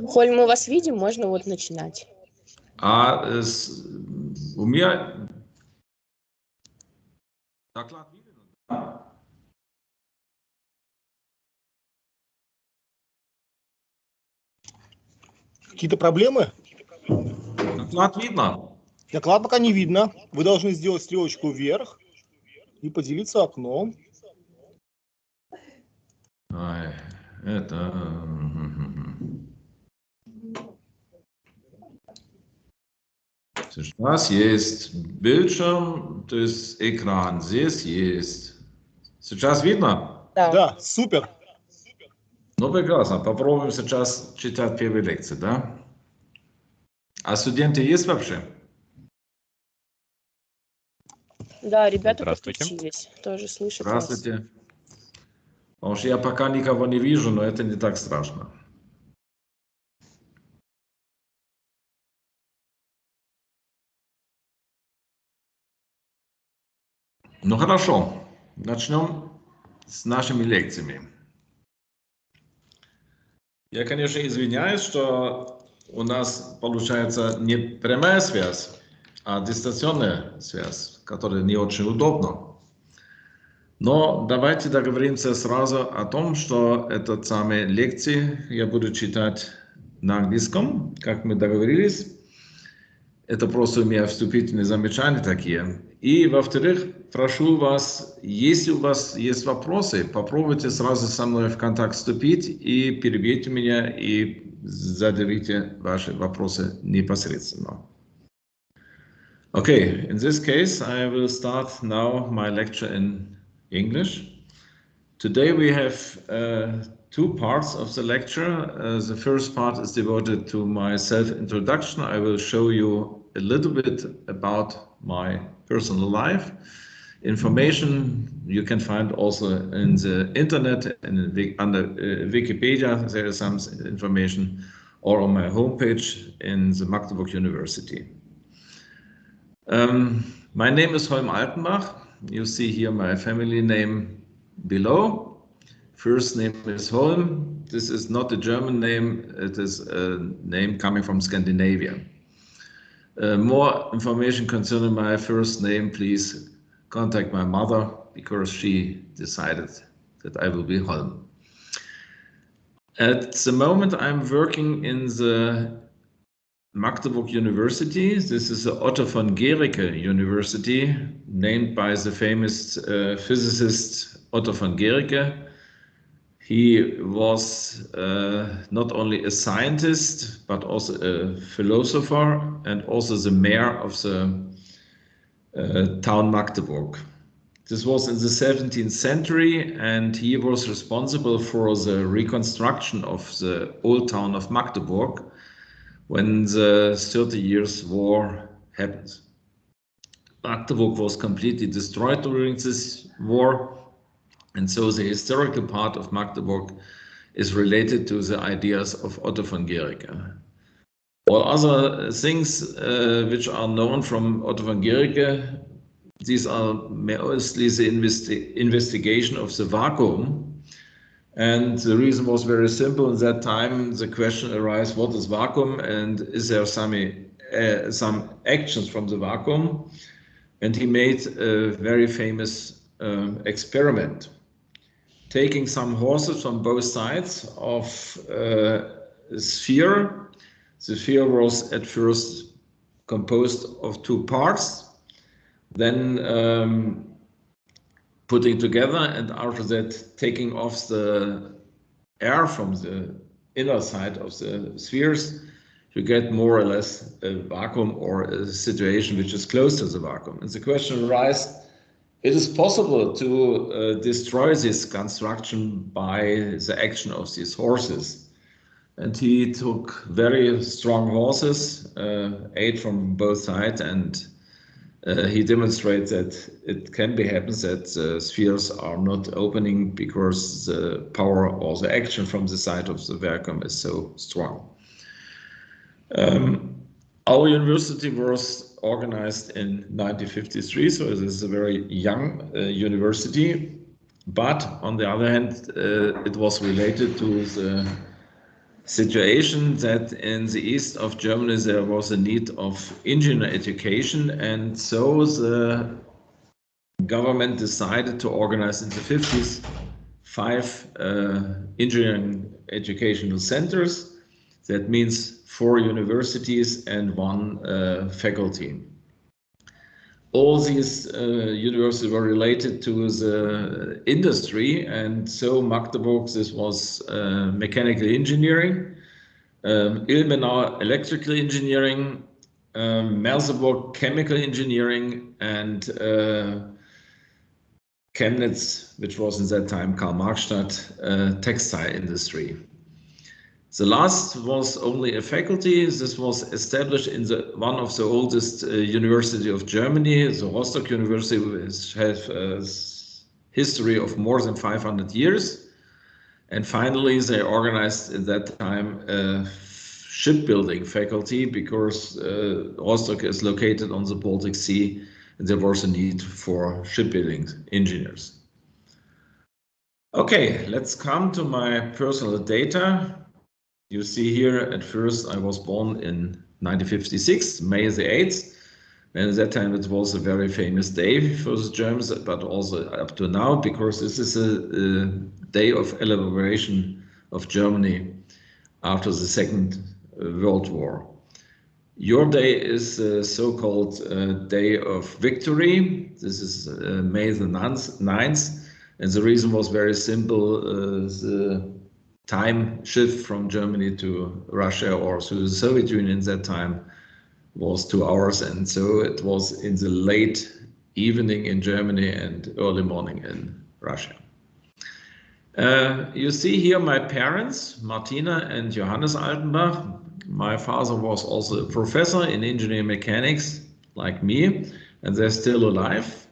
Холь, мы вас видим, можно вот начинать. У меня доклад виден? Какие-то проблемы? Доклад видно? Доклад пока не видно. Вы должны сделать стрелочку вверх и поделиться окном. Сейчас есть Bildschirm, то есть экран здесь есть. Сейчас видно? Да, супер. Ну, прекрасно. Попробуем сейчас читать первые лекции, да? А студенты есть вообще? Да, ребята подключились, тоже слышат вас. Здравствуйте. Потому что я пока никого не вижу, но это не так страшно. Ну хорошо, начнем с нашими лекциями. Я, конечно, извиняюсь, что у нас получается не прямая связь, а дистанционная связь, которая не очень удобна. Но давайте договоримся сразу о том, что этот самые лекции я буду читать на английском, как мы договорились. Это просто у меня вступительные замечания такие. И, во-вторых, прошу вас, если у вас есть вопросы, попробуйте сразу со мной в контакт вступить и перебейте меня и задавите ваши вопросы непосредственно. Okay, in this case, I will start now my lecture in English. Today we have two parts of the lecture. The first part is devoted to my self-introduction. I will show you a little bit about my personal life. Information you can find also in the internet and under Wikipedia. There is some information, or on my homepage in the Magdeburg University. My name is Holm Altenbach. You see here my family name below. First name is Holm. This is not a German name. It is a name coming from Scandinavia. More information concerning my first name, please contact my mother, because she decided that I will be Holm. At the moment, I'm working in the Magdeburg University. This is the Otto von Guericke University, named by the famous physicist Otto von Guericke. He was not only a scientist, but also a philosopher and also the mayor of the town Magdeburg. This was in the 17th century, and he was responsible for the reconstruction of the old town of Magdeburg when the 30 Years' War happened. Magdeburg was completely destroyed during this war, and so the historical part of Magdeburg is related to the ideas of Otto von Guericke. All other things which are known from Otto von Guericke, these are mostly the investigation of the vacuum. And the reason was very simple. In that time, the question arises, what is vacuum, and is there some actions from the vacuum? And he made a very famous experiment. Taking some horses from both sides of a sphere. The sphere was at first composed of two parts, then putting together, and after that taking off the air from the inner side of the spheres, you get more or less a vacuum or a situation which is close to the vacuum. And the question arises, it is possible to destroy this construction by the action of these horses. And he took very strong horses, 8 from both sides, and he demonstrates that it can be happen that the spheres are not opening because the power or the action from the side of the vacuum is so strong. Our university was organized in 1953, so it is a very young university. But on the other hand, it was related to the situation that in the east of Germany there was a need of engineer education, and so the government decided to organize in the 50s 5 engineering educational centers. That means 4 universities and 1 faculty. All these universities were related to the industry, and so Magdeburg, this was mechanical engineering, Ilmenau electrical engineering, Merseburg chemical engineering, and Chemnitz, which was in that time Karl-Marx-Stadt, textile industry. The last was only a faculty. This was established in one of the oldest university of Germany, the Rostock University, which has a history of more than 500 years. And finally, they organized at that time a shipbuilding faculty because Rostock is located on the Baltic Sea, and there was a need for shipbuilding engineers. Okay, let's come to my personal data. You see here, at first I was born in 1956, May the 8th, and at that time it was a very famous day for the Germans, but also up to now, because this is a day of elaboration of Germany after the Second World War. Your day is the so-called Day of Victory. This is May the 9th, and the reason was very simple. The time shift from Germany to Russia or to the Soviet Union at that time was 2 hours, and so it was in the late evening in Germany and early morning in Russia. You see here my parents, Martina and Johannes Altenbach. My father was also a professor in engineering mechanics, like me, and they're still alive.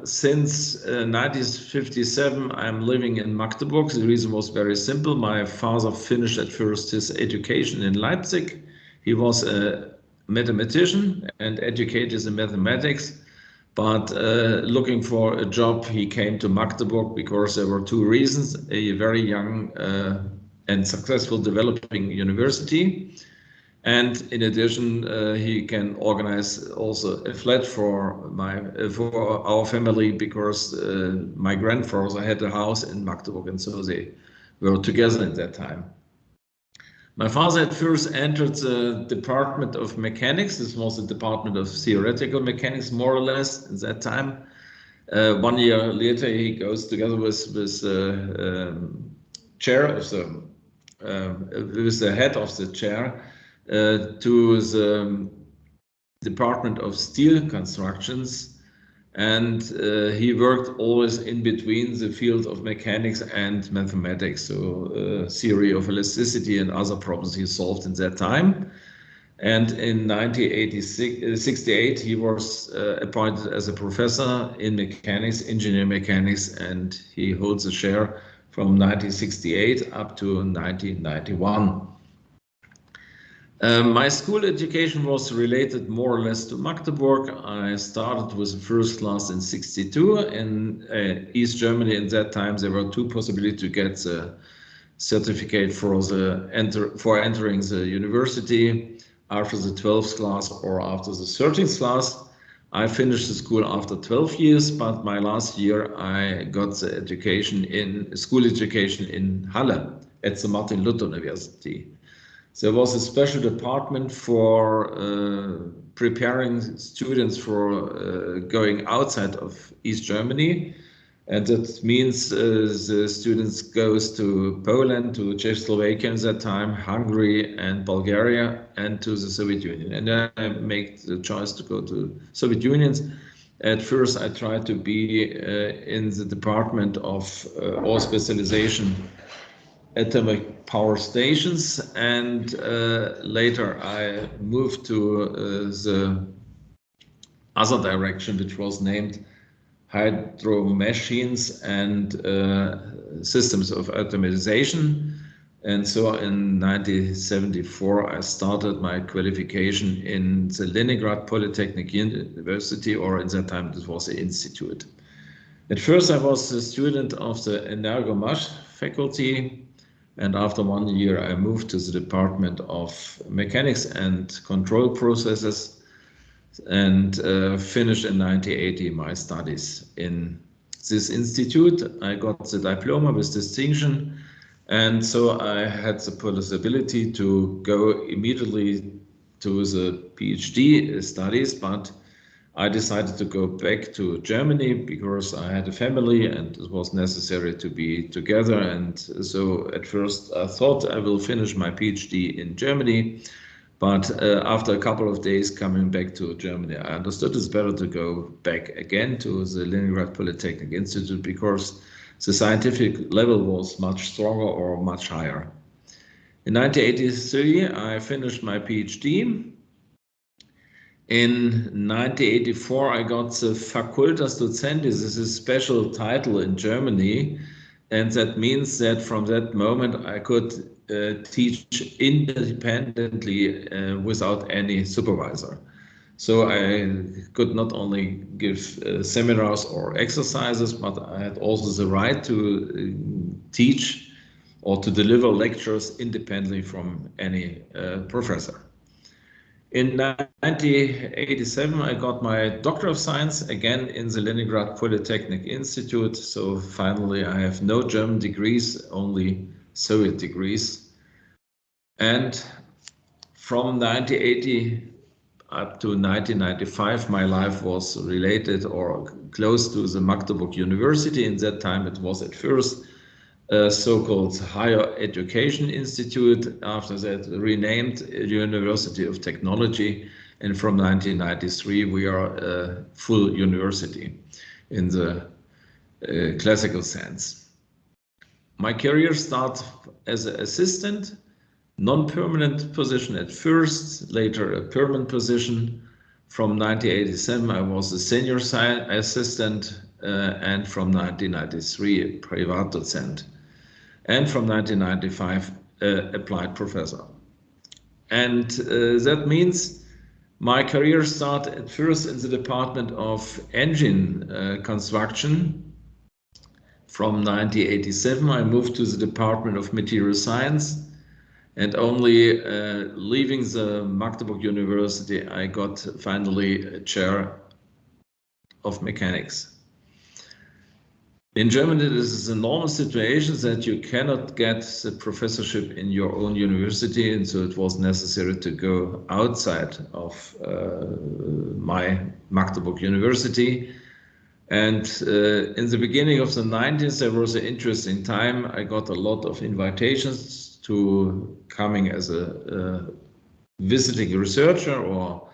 Since 1957, I'm living in Magdeburg. The reason was very simple. My father finished at first his education in Leipzig. He was a mathematician and educated in mathematics, but looking for a job, he came to Magdeburg because there were 2 reasons: a very young and successful developing university, and in addition, he can organize also a flat for our family, because my grandfather had a house in Magdeburg, and so they were together at that time. My father at first entered the Department of Mechanics. This was the Department of Theoretical Mechanics, more or less, at that time. 1 year later, he goes together with chair of with the head of the chair to the Department of Steel Constructions, and he worked always in between the field of mechanics and mathematics, so theory of elasticity and other problems he solved in that time. And in 1968 he was appointed as a professor in mechanics, engineering mechanics, and he holds a share from 1968 up to 1991. My school education was related more or less to Magdeburg. I started with the first class in 1962 in East Germany. In that time, there were 2 possibilities to get the certificate for entering the university, after the 12th class or after the 13th class. I finished the school after 12 years, but my last year I got the school education in Halle at the Martin Luther University. There was a special department for preparing students for going outside of East Germany, and that means the students goes to Poland, to Czechoslovakia at that time, Hungary and Bulgaria, and to the Soviet Union. And then I make the choice to go to Soviet Union. At first I tried to be in the department of all specialization atomic power stations, and later I moved to the other direction, which was named hydro machines and systems of automation. And so in 1974 I started my qualification in the Leningrad Polytechnic University, or in that time it was the institute. At first I was a student of the Energomash faculty, And after 1 year, I moved to the Department of Mechanics and Control Processes and finished in 1980 my studies in this institute. I got the diploma with distinction, and so I had the possibility to go immediately to the PhD studies, but I decided to go back to Germany because I had a family and it was necessary to be together. And so at first I thought I will finish my PhD in Germany, but after a couple of days coming back to Germany, I understood it's better to go back again to the Leningrad Polytechnic Institute because the scientific level was much stronger or much higher. In 1983, I finished my PhD. In 1984, I got the Facultas Docentis. This is a special title in Germany, and that means that from that moment I could teach independently without any supervisor. So I could not only give seminars or exercises, but I had also the right to teach or to deliver lectures independently from any professor. In 1987, I got my Doctor of Science, again in the Leningrad Polytechnic Institute. So finally, I have no German degrees, only Soviet degrees. And from 1980 up to 1995, my life was related or close to the Magdeburg University. In that time, it was at first a so-called Higher Education Institute, after that renamed University of Technology, and from 1993 we are a full university in the classical sense. My career started as an assistant, non-permanent position at first, later a permanent position. From 1987 I was a senior science assistant, and from 1993 a privat docent. And from 1995, applied professor. And that means my career started at first in the Department of Engine Construction. From 1987, I moved to the Department of Material Science, and only leaving the Magdeburg University, I got finally a chair of mechanics. In Germany, this is a normal situation that you cannot get the professorship in your own university, and so it was necessary to go outside of my Magdeburg University. And in the beginning of the 90s, there was an interesting time. I got a lot of invitations to coming as a visiting researcher or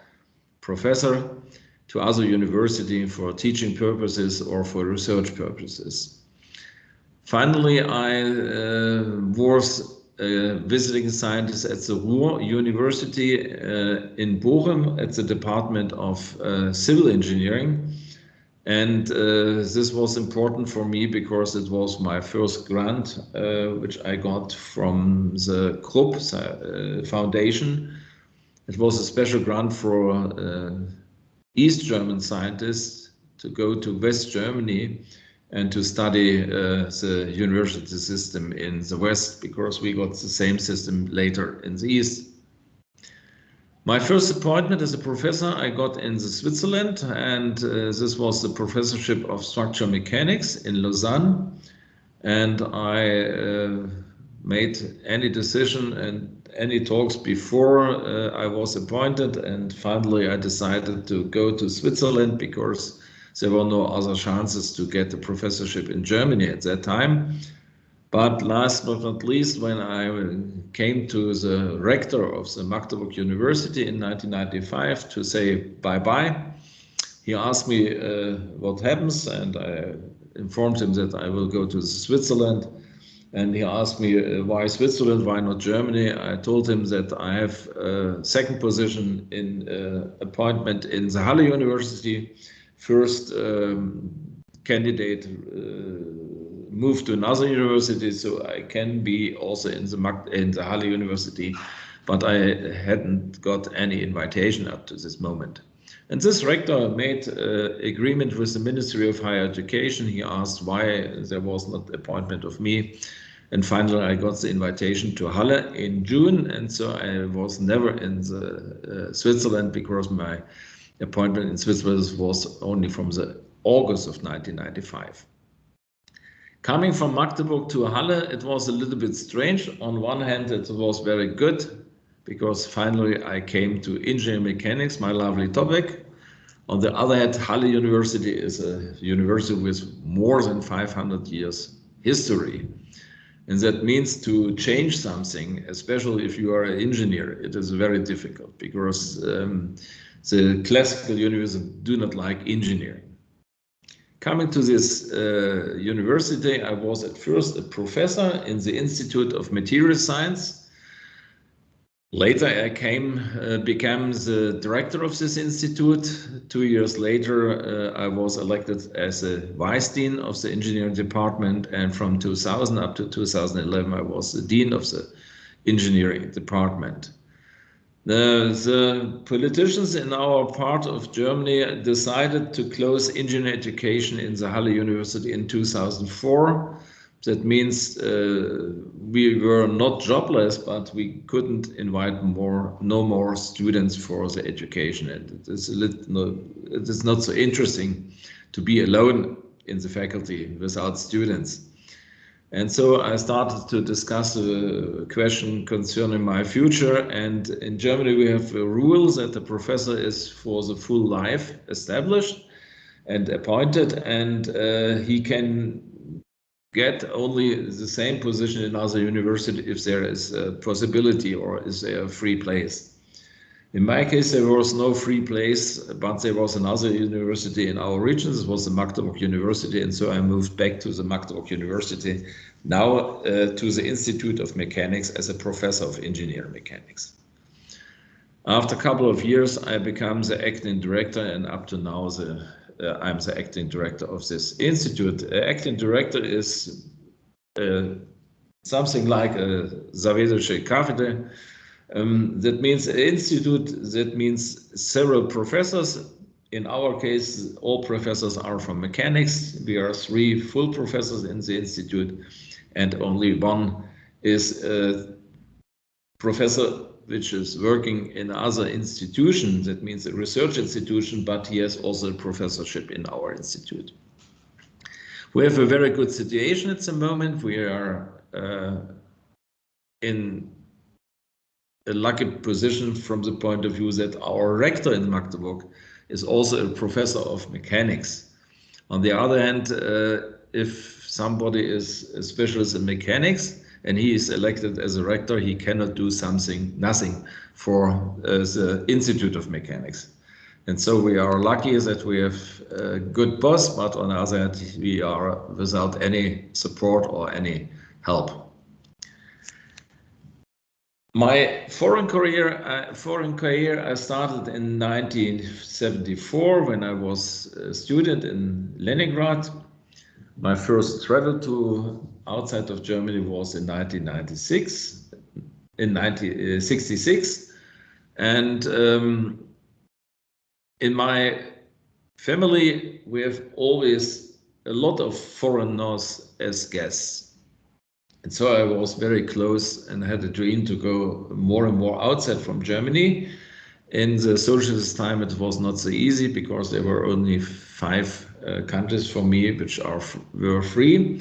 professor to other universities for teaching purposes or for research purposes. Finally, I was a visiting scientist at the Ruhr University in Bochum at the Department of Civil Engineering. And this was important for me because it was my first grant, which I got from the Krupp Foundation. It was a special grant for East German scientists to go to West Germany and to study the university system in the West, because we got the same system later in the East. My first appointment as a professor I got in Switzerland, and this was the professorship of structural mechanics in Lausanne. And I made any decision and any talks before I was appointed, and finally I decided to go to Switzerland because there were no other chances to get a professorship in Germany at that time. But last but not least, when I came to the rector of the Magdeburg University in 1995 to say bye-bye, he asked me what happens, and I informed him that I will go to Switzerland. And he asked me, why Switzerland, why not Germany? I told him that I have a second position in appointment in the Halle University. First candidate moved to another university, so I can be also in the Halle University, but I hadn't got any invitation up to this moment. And this rector made agreement with the Ministry of Higher Education. He asked why there was not appointment of me. And finally, I got the invitation to Halle in June, and so I was never in the Switzerland, because my appointment in Switzerland was only from the August of 1995. Coming from Magdeburg to Halle, it was a little bit strange. On one hand, it was very good, because finally I came to engineering mechanics, my lovely topic. On the other hand, Halle University is a university with more than 500 years history. And that means to change something, especially if you are an engineer, it is very difficult, because the classical universities do not like engineering. Coming to this university, I was at first a professor in the Institute of Material Science. Later, I became the director of this institute. 2 years later, I was elected as a vice dean of the engineering department, and from 2000 up to 2011, I was the dean of the engineering department. The politicians in our part of Germany decided to close engineering education in the Halle University in 2004. That means we were not jobless, but we couldn't invite no more students for the education. And it is not so interesting to be alone in the faculty without students. And so I started to discuss a question concerning my future. And in Germany, we have a rule that the professor is for the full life established and appointed, and he can get only the same position in other university if there is a possibility or is there a free place. In my case, there was no free place, but there was another university in our region. This was the Magdeburg University, and so I moved back to the Magdeburg University, now to the Institute of Mechanics as a professor of engineering mechanics. After a couple of years, I became the acting director, and up to now I'm the acting director of this institute. Acting director is something like a Zavedische Kafede. That means institute, that means several professors. In our case, all professors are from mechanics. We are 3 full professors in the institute, and only one is a professor which is working in other institutions. That means a research institution, but he has also a professorship in our institute. We have a very good situation at the moment. We are in a lucky position from the point of view that our rector in Magdeburg is also a professor of mechanics. On the other hand, if somebody is a specialist in mechanics and he is elected as a rector, he cannot do nothing for the Institute of Mechanics. And so we are lucky that we have a good boss, but on the other hand, we are without any support or any help. My foreign career I started in 1974 when I was a student in Leningrad. My first travel to outside of Germany was in 1966, and in my family we have always a lot of foreigners as guests. And so I was very close and had a dream to go more and more outside from Germany. In the socialist time, it was not so easy because there were only 5 countries for me which were free.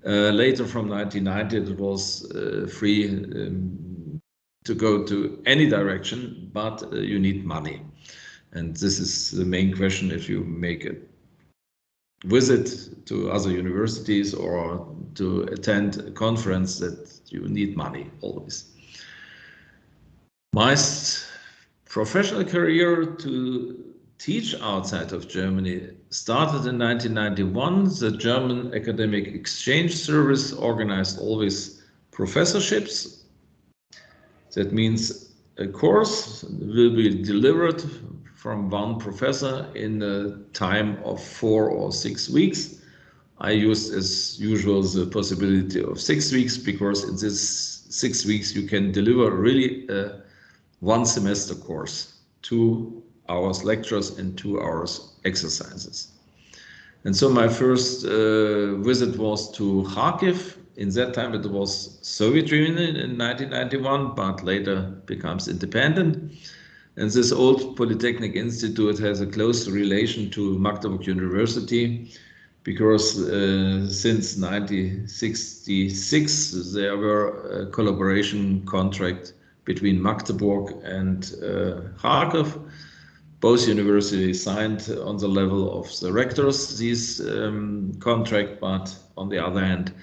Later, from 1990, it was free to go to any direction, but you need money. And this is the main question if you make a visit to other universities or to attend a conference, that you need money always. My professional career to teach outside of Germany started in 1991. The German Academic Exchange Service organized always professorships. That means a course will be delivered from one professor in a time of 4 or 6 weeks. I used as usual the possibility of 6 weeks because in this 6 weeks you can deliver really a 1 semester course, 2 hours lectures and 2 hours exercises. And so my first visit was to Kharkiv In that time it was Soviet Union in 1991, but later becomes independent. And this old Polytechnic Institute has a close relation to Magdeburg University, because since 1966 there were a collaboration contract between Magdeburg and Kharkov. Both universities signed on the level of the rectors this contract, but on the other hand,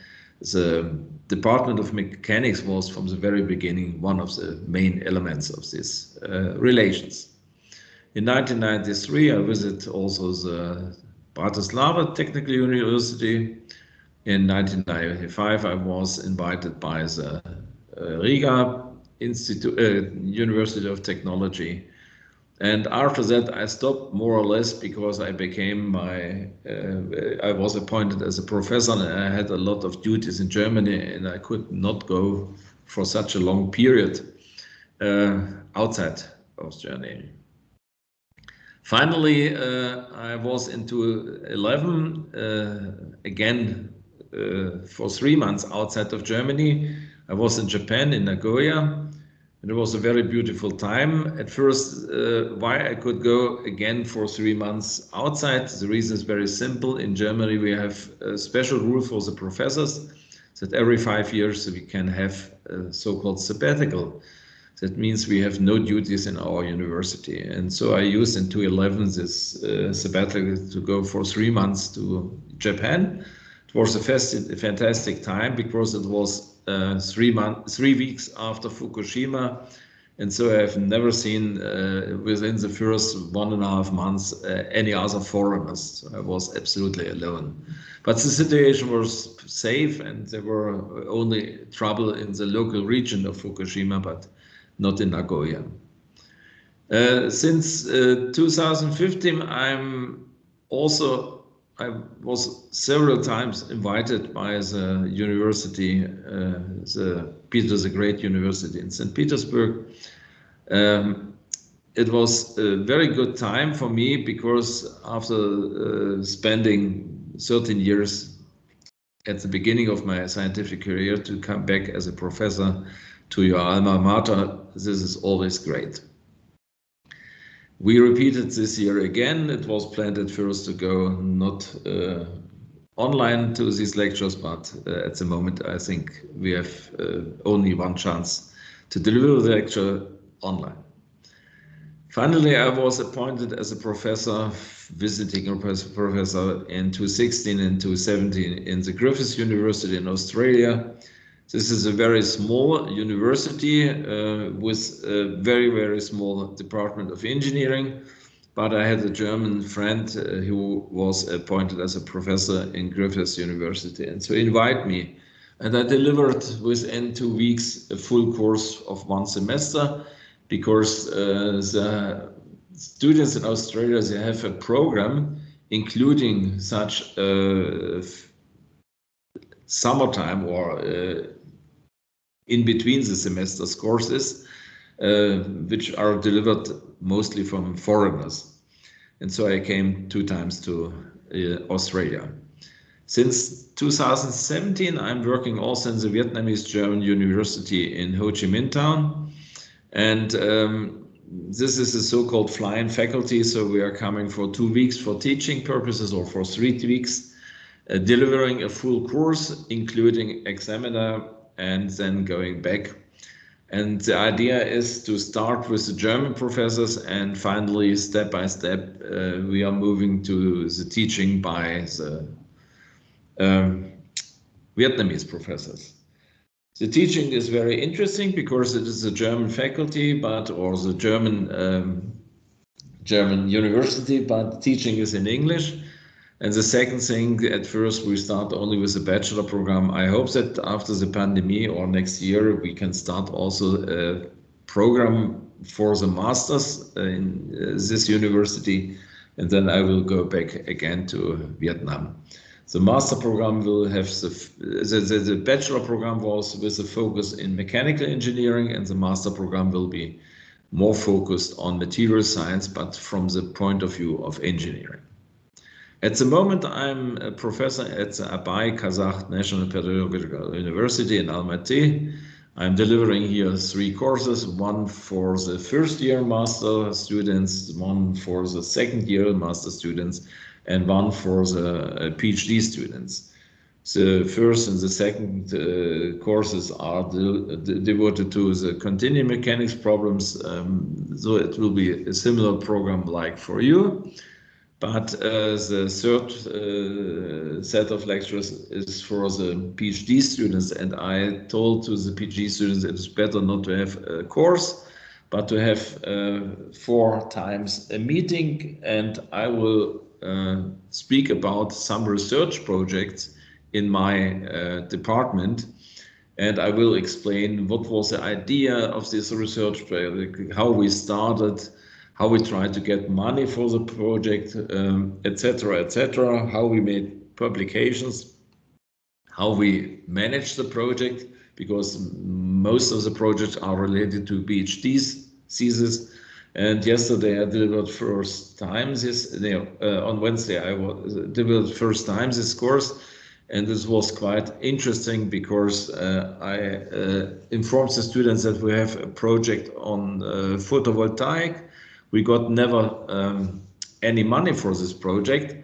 the Department of Mechanics was from the very beginning one of the main elements of these relations. In 1993, I visited also the Bratislava Technical University. In 1995, I was invited by the Riga University of Technology. And after that, I stopped more or less because I became I was appointed as a professor, and I had a lot of duties in Germany, and I could not go for such a long period outside of Germany. Finally, I was in 2011, again, for 3 months outside of Germany. I was in Japan, in Nagoya. And it was a very beautiful time. At first, why I could go again for 3 months outside, the reason is very simple. In Germany, we have a special rule for the professors that every 5 years we can have a so-called sabbatical. That means we have no duties in our university. And so I used in 2011 this sabbatical to go for 3 months to Japan. It was a fantastic time because it was 3 weeks after Fukushima, and so I have never seen within the first 1.5 months any other foreigners. So I was absolutely alone. But the situation was safe, and there were only trouble in the local region of Fukushima, but not in Nagoya. Since 2015, I was several times invited by the university, the Peter the Great University in St. Petersburg. It was a very good time for me because after spending 13 years at the beginning of my scientific career, to come back as a professor to your alma mater, this is always great. We repeated this year again. It was planned at first to go not online to these lectures, but at the moment I think we have only one chance to deliver the lecture online. Finally, I was appointed as a professor, visiting professor in 2016 and 2017 in the Griffith University in Australia. This is a very small university with a very, very small department of engineering, but I had a German friend who was appointed as a professor in Griffith University, and so he invited me. And I delivered within 2 weeks a full course of 1 semester, because the students in Australia, they have a program including such summertime or in between the semesters courses, which are delivered mostly from foreigners. And so I came 2 times to Australia. Since 2017, I'm working also in the Vietnamese-German University in Ho Chi Minh Town. And this is a so-called fly-in faculty. So we are coming for 2 weeks for teaching purposes or for 3 weeks, delivering a full course, including examiner, and then going back. And the idea is to start with the German professors, and finally, step by step, we are moving to the teaching by the Vietnamese professors. The teaching is very interesting because it is a German faculty, or the German university, but teaching is in English. And the second thing, at first we start only with a bachelor program. I hope that after the pandemic or next year, we can start also a program for the masters in this university. And then I will go back again to Vietnam. The master program will have the bachelor program was with a focus in mechanical engineering, and the master program will be more focused on material science, but from the point of view of engineering. At the moment, I'm a professor at the Abai Kazakh National Pedagogical University in Almaty. I'm delivering here 3 courses, one for the first year master students, one for the second year master students, and one for the PhD students. The first and the second courses are devoted to the continuum mechanics problems, so it will be a similar program like for you. But the third set of lectures is for the PhD students, and I told to the PhD students it is better not to have a course, but to have 4 times a meeting, and I will speak about some research projects in my department, and I will explain what was the idea of this research project, how we started, how we tried to get money for the project, etc., how we made publications, how we manage the project, because most of the projects are related to PhD thesis. And yesterday I delivered first time this, on Wednesday I delivered first time this course, and this was quite interesting because I informed the students that we have a project on photovoltaic. We got never any money for this project,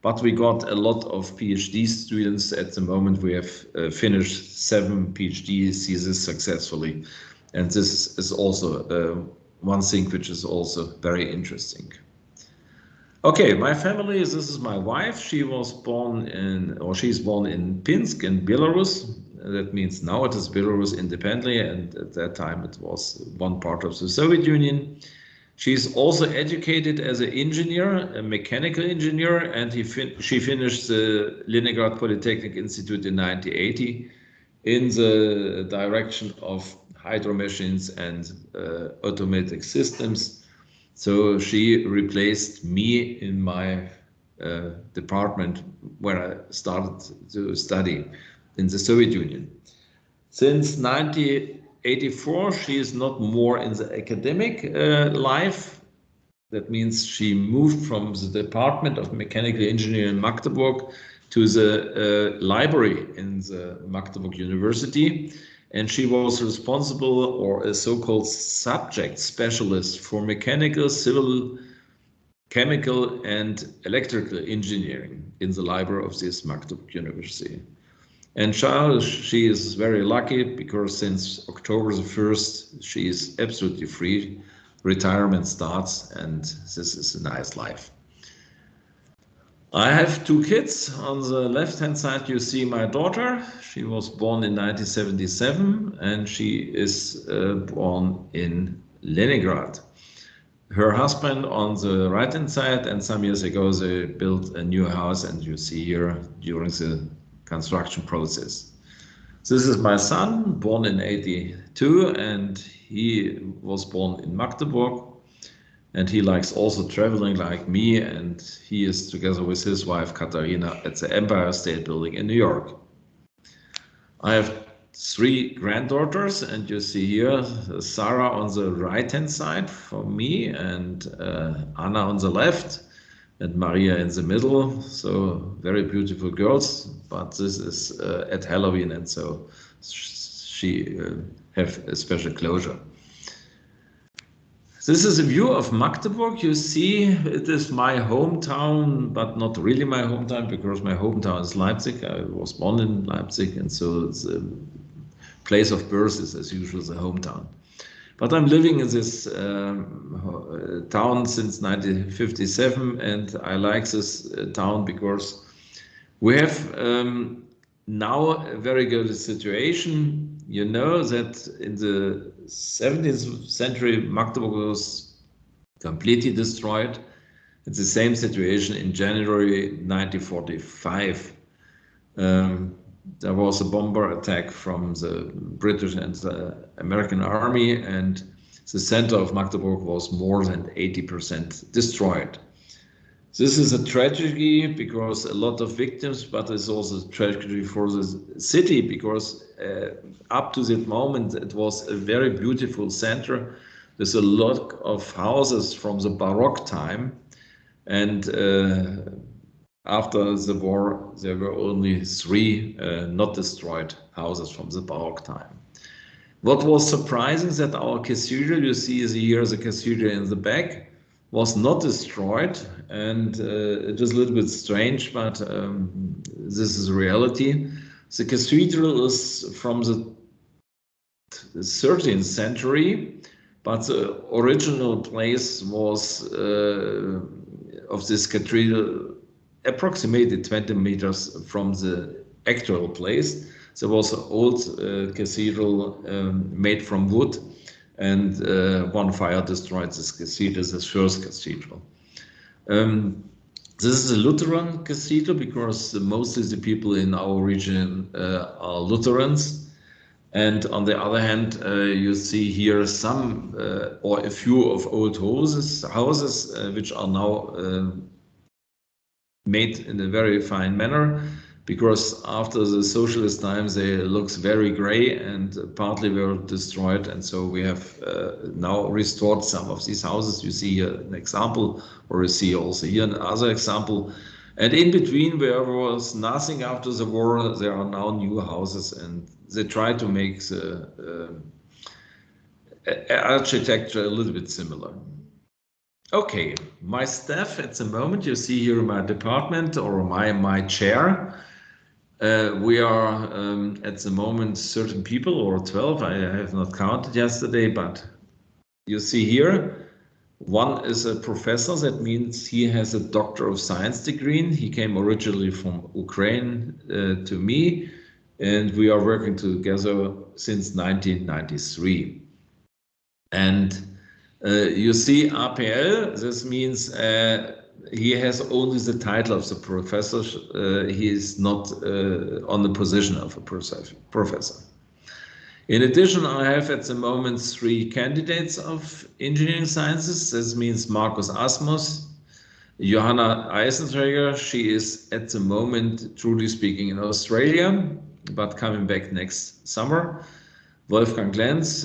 but we got a lot of PhD students. At the moment, we have finished 7 PhD theses successfully. And this is also one thing which is also very interesting. Okay, my family, this is my wife. She was born in, or she's born in Pinsk in Belarus. That means now it is Belarus independently, and at that time it was one part of the Soviet Union. She's also educated as an engineer, a mechanical engineer, and she finished the Leningrad Polytechnic Institute in 1980 in the direction of hydro machines and automatic systems. So she replaced me in my department where I started to study in the Soviet Union. Since 1984, she is not more in the academic life. That means she moved from the Department of Mechanical Engineering in Magdeburg to the library in the Magdeburg University. And she was responsible, or a so-called subject specialist, for mechanical, civil, chemical, and electrical engineering in the library of this Magdeburg University. And she is very lucky because since October the 1st, she is absolutely free. Retirement starts, and this is a nice life. I have 2 kids. On the left-hand side, you see my daughter. She was born in 1977, and she is born in Leningrad. Her husband on the right-hand side, and some years ago, they built a new house, and you see here during the construction process. This is my son, born in 82, and he was born in Magdeburg, and he likes also traveling like me, and he is together with his wife Katharina at the Empire State Building in New York. I have 3 granddaughters, and you see here Sarah on the right-hand side for me, and Anna on the left, and Maria in the middle. So very beautiful girls, but this is at Halloween, and so she have a special closure. This is a view of Magdeburg. You see, it is my hometown, but not really my hometown, because my hometown is Leipzig. I was born in Leipzig, and so the place of birth is as usual the hometown. But I'm living in this town since 1957, and I like this town because we have now a very good situation. You know that in the 17th century, Magdeburg was completely destroyed. It's the same situation in January 1945. There was a bomber attack from the British and the American army, and the center of Magdeburg was more than 80% destroyed. This is a tragedy because a lot of victims, but it's also a tragedy for the city because up to that moment it was a very beautiful center. There's a lot of houses from the Baroque time, and After the war, there were only 3 not destroyed houses from the Baroque time. What was surprising that our cathedral, you see here the cathedral in the back, was not destroyed, and it is a little bit strange, but this is reality. The cathedral is from the 13th century, but the original place was of this cathedral approximately 20 meters from the actual place. There was an old cathedral made from wood, and one fire destroyed this cathedral, this first cathedral. This is a Lutheran cathedral because mostly the people in our region are Lutherans. And on the other hand, you see here some or a few of old houses which are now made in a very fine manner, because after the socialist times they looks very gray and partly were destroyed, and so we have now restored some of these houses. You see here an example, or you see also here another example. And in between, where there was nothing after the war, there are now new houses, and they try to make the architecture a little bit similar. Okay, my staff at the moment, you see here in my department, or my chair. We are at the moment certain people, or 12, I have not counted yesterday, but you see here, one is a professor. That means he has a Doctor of Science degree. He came originally from Ukraine to me, and we are working together since 1993. And you see APL, this means he has only the title of the professor. He is not on the position of a professor. In addition, I have at the moment 3 candidates of engineering sciences. This means Markus Asmus, Johanna Eisenträger. She is at the moment, truly speaking, in Australia, but coming back next summer. Wolfgang Lenz,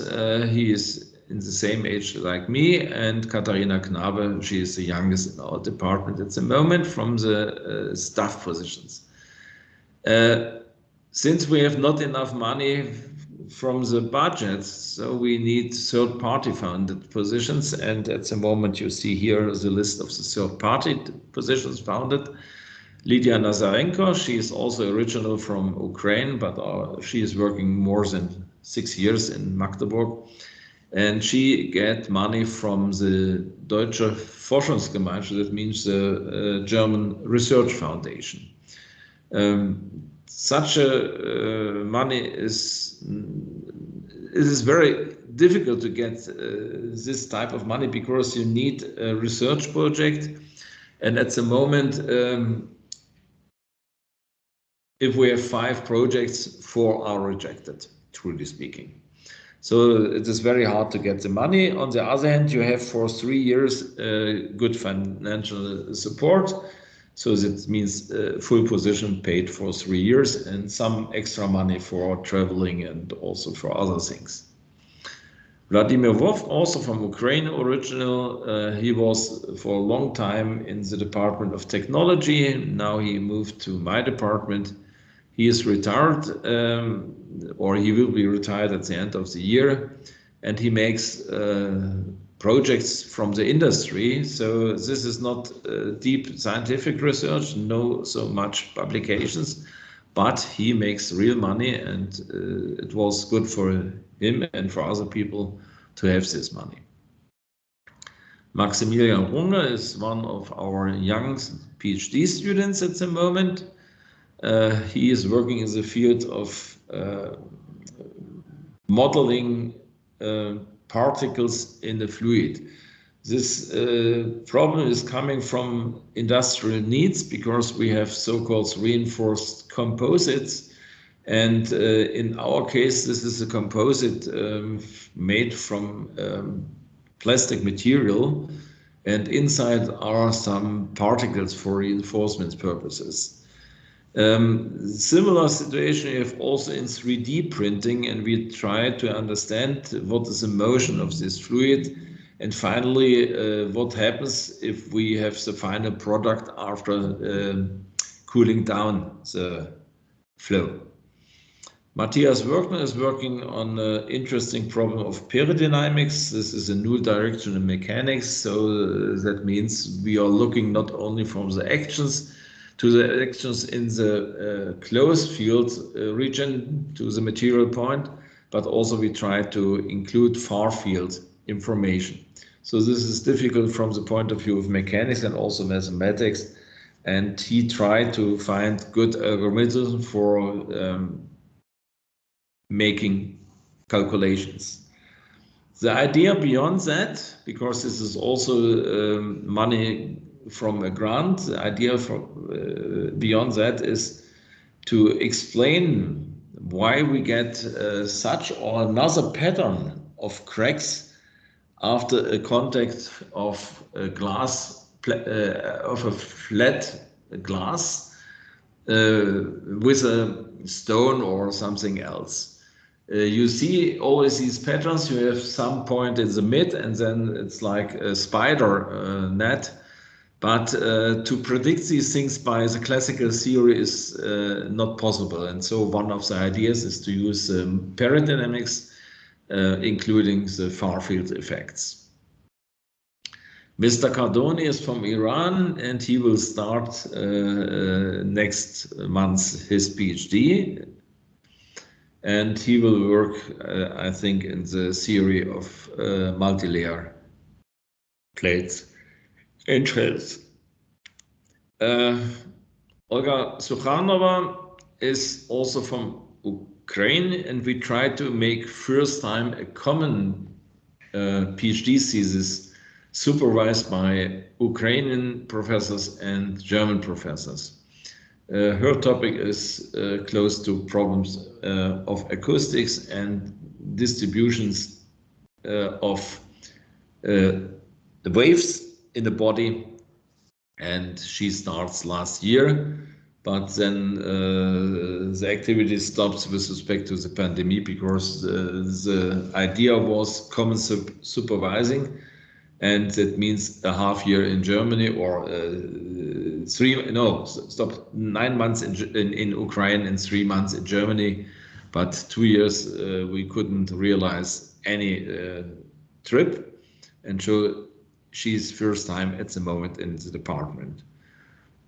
he is in the same age like me, and Katharina Knabe, she is the youngest in our department at the moment from the staff positions. Since we have not enough money from the budget, so we need third-party funded positions, and at the moment you see here the list of the third-party positions founded. Lydia Nazarenko, she is also original from Ukraine, but she is working more than 6 years in Magdeburg, and she get money from the Deutsche Forschungsgemeinschaft, that means the German Research Foundation. Such a money it is very difficult to get this type of money, because you need a research project, and at the moment if we have 5 projects, 4 are rejected, truly speaking. So it is very hard to get the money. On the other hand, you have for 3 years good financial support. So that means full position paid for 3 years, and some extra money for traveling and also for other things. Vladimir Vov, also from Ukraine original, he was for a long time in the Department of Technology. Now he moved to my department. He is retired, or he will be retired at the end of the year, and he makes projects from the industry. So this is not deep scientific research, no so much publications, but he makes real money, and it was good for him and for other people to have this money. Maximilian Runge is one of our young PhD students at the moment. He is working in the field of modeling particles in the fluid. This problem is coming from industrial needs, because we have so-called reinforced composites, and in our case this is a composite made from plastic material, and inside are some particles for reinforcement purposes. Similar situation we have also in 3D printing, and we try to understand what is the motion of this fluid, and finally what happens if we have the final product after cooling down the flow. Matthias Wörkner is working on an interesting problem of peridynamics. This is a new direction in mechanics, so that means we are looking not only from the actions to the actions in the closed field region to the material point, but also we try to include far field information. So this is difficult from the point of view of mechanics and also mathematics, and he tried to find good algorithms for making calculations. The idea beyond that, because this is also money from a grant, the idea beyond that is to explain why we get such or another pattern of cracks after a contact of a glass, of a flat glass with a stone or something else. You see always these patterns. You have some point in the mid, and then it's like a spider net. But to predict these things by the classical theory is not possible. And so one of the ideas is to use peridynamics, including the far field effects. Mr. Cardoni is from Iran, and he will start next month his PhD. And he will work, I think, in the theory of multilayer plates and shells. Olga Sukhanova is also from Ukraine, and we tried to make first time a common PhD thesis supervised by Ukrainian professors and German professors. Her topic is close to problems of acoustics and distributions of the waves in the body, and she starts last year, but then the activity stops with respect to the pandemic because the idea was common supervising, and that means a half year in Germany or 9 months in Ukraine and 3 months in Germany, but 2 years we couldn't realize any trip, and so she's first time at the moment in the department.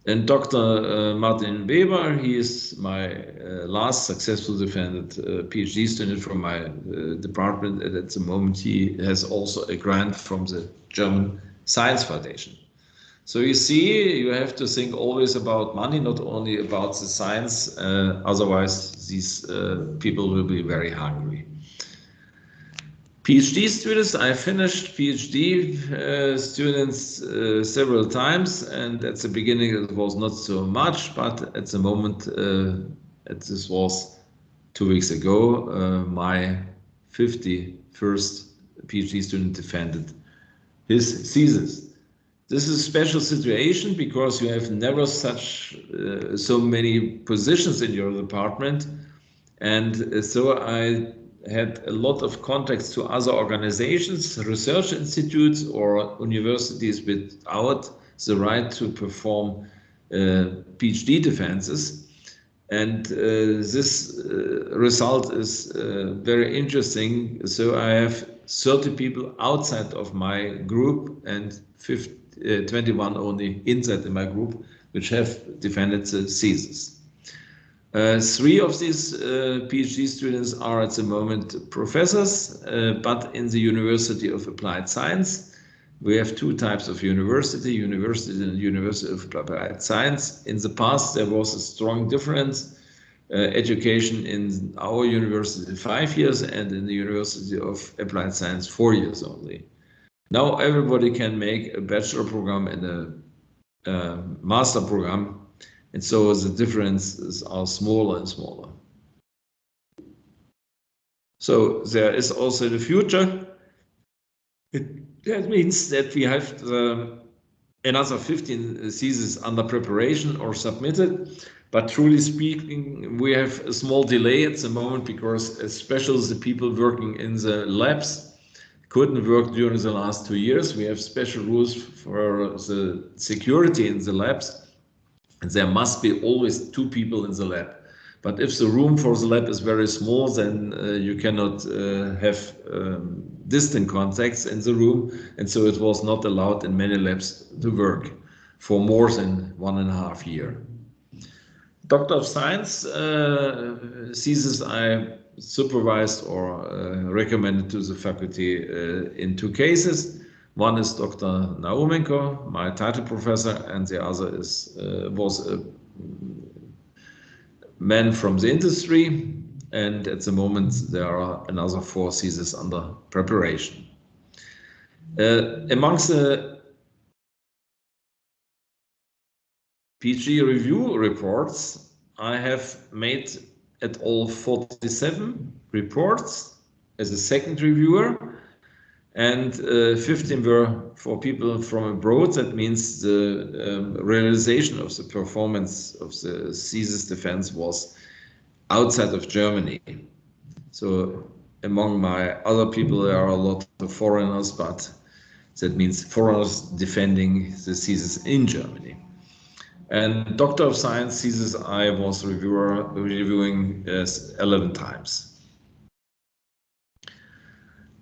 And Dr. Martin Weber, he is my last successful defended PhD student from my department, and at the moment he has also a grant from the German Science Foundation. So you see, you have to think always about money, not only about the science, otherwise these people will be very hungry. PhD students, I finished PhD students several times, and at the beginning it was not so much, but at the moment, this was 2 weeks ago, my 51st PhD student defended his thesis. This is a special situation because you have never so many positions in your department, and so I had a lot of contacts to other organizations, research institutes or universities without the right to perform PhD defenses. And this result is very interesting. So I have 30 people outside of my group and 21 only inside in my group, which have defended the thesis. 3 of these PhD students are at the moment professors, but in the University of Applied Science. We have 2 types of university and University of Applied Science. In the past, there was a strong difference. Education in our university 5 years and in the University of Applied Science 4 years only. Now everybody can make a bachelor program and a master program. And so the differences are smaller and smaller. So there is also the future. That means that we have another 15 theses under preparation or submitted. But truly speaking, we have a small delay at the moment because especially the people working in the labs couldn't work during the last 2 years. We have special rules for the security in the labs. And there must be always 2 people in the lab. But if the room for the lab is very small, then you cannot have distant contacts in the room. And so it was not allowed in many labs to work for more than 1.5 years. Doctor of Science thesis I supervised or recommended to the faculty in 2 cases. One is Dr. Naumenko, my title professor, and the other was a man from the industry. And at the moment, there are another 4 theses under preparation. Amongst the PhD review reports, I have made at all 47 reports as a second reviewer, and 15 were for people from abroad. That means the realization of the performance of the thesis defense was outside of Germany. So among my other people, there are a lot of foreigners, but that means foreigners defending the thesis in Germany. And Doctor of Science thesis I was reviewing 11 times.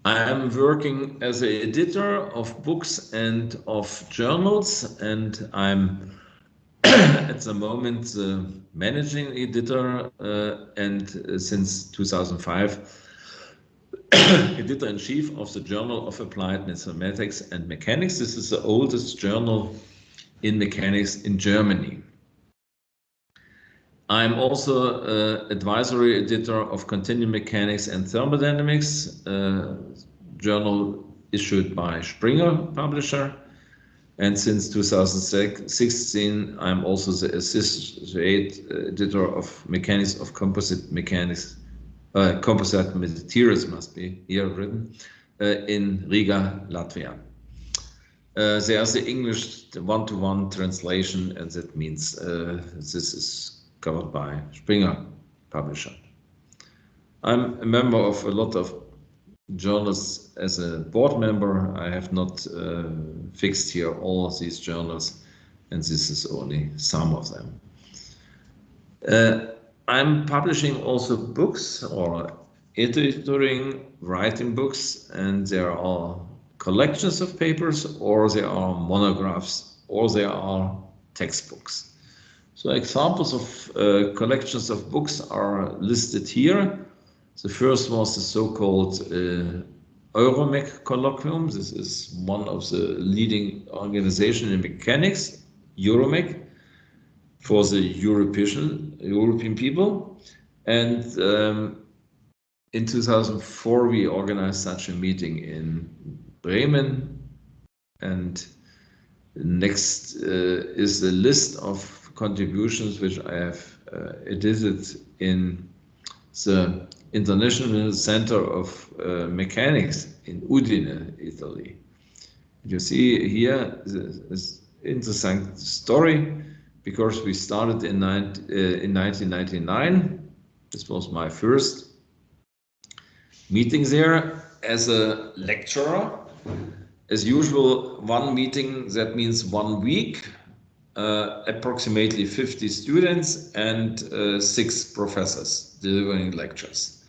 I am working as an editor of books and of journals, and I'm at the moment the managing editor and since 2005 editor-in-chief of the Journal of Applied Mathematics and Mechanics. This is the oldest journal in mechanics in Germany. I'm also advisory editor of Continuum Mechanics and Thermodynamics, journal issued by Springer publisher. And since 2016, I'm also the associate editor of Mechanics of Composite Mechanics, Composite Materials must be here written, in Riga, Latvia. There's the English one-to-one translation, and that means this is covered by Springer publisher. I'm a member of a lot of journals as a board member. I have not fixed here all of these journals, and this is only some of them. I'm publishing also books or editing, writing books, and there are collections of papers, or there are monographs, or there are textbooks. So examples of collections of books are listed here. The first was the so-called Euromech colloquium. This is one of the leading organizations in mechanics, Euromech, for the European people. And in 2004, we organized such a meeting in Bremen. And next is the list of contributions which I have edited in the International Center of Mechanics in Udine, Italy. You see here this interesting story, because we started in 1999. This was my first meeting there as a lecturer. As usual, one meeting, that means 1 week, approximately 50 students and 6 professors delivering lectures.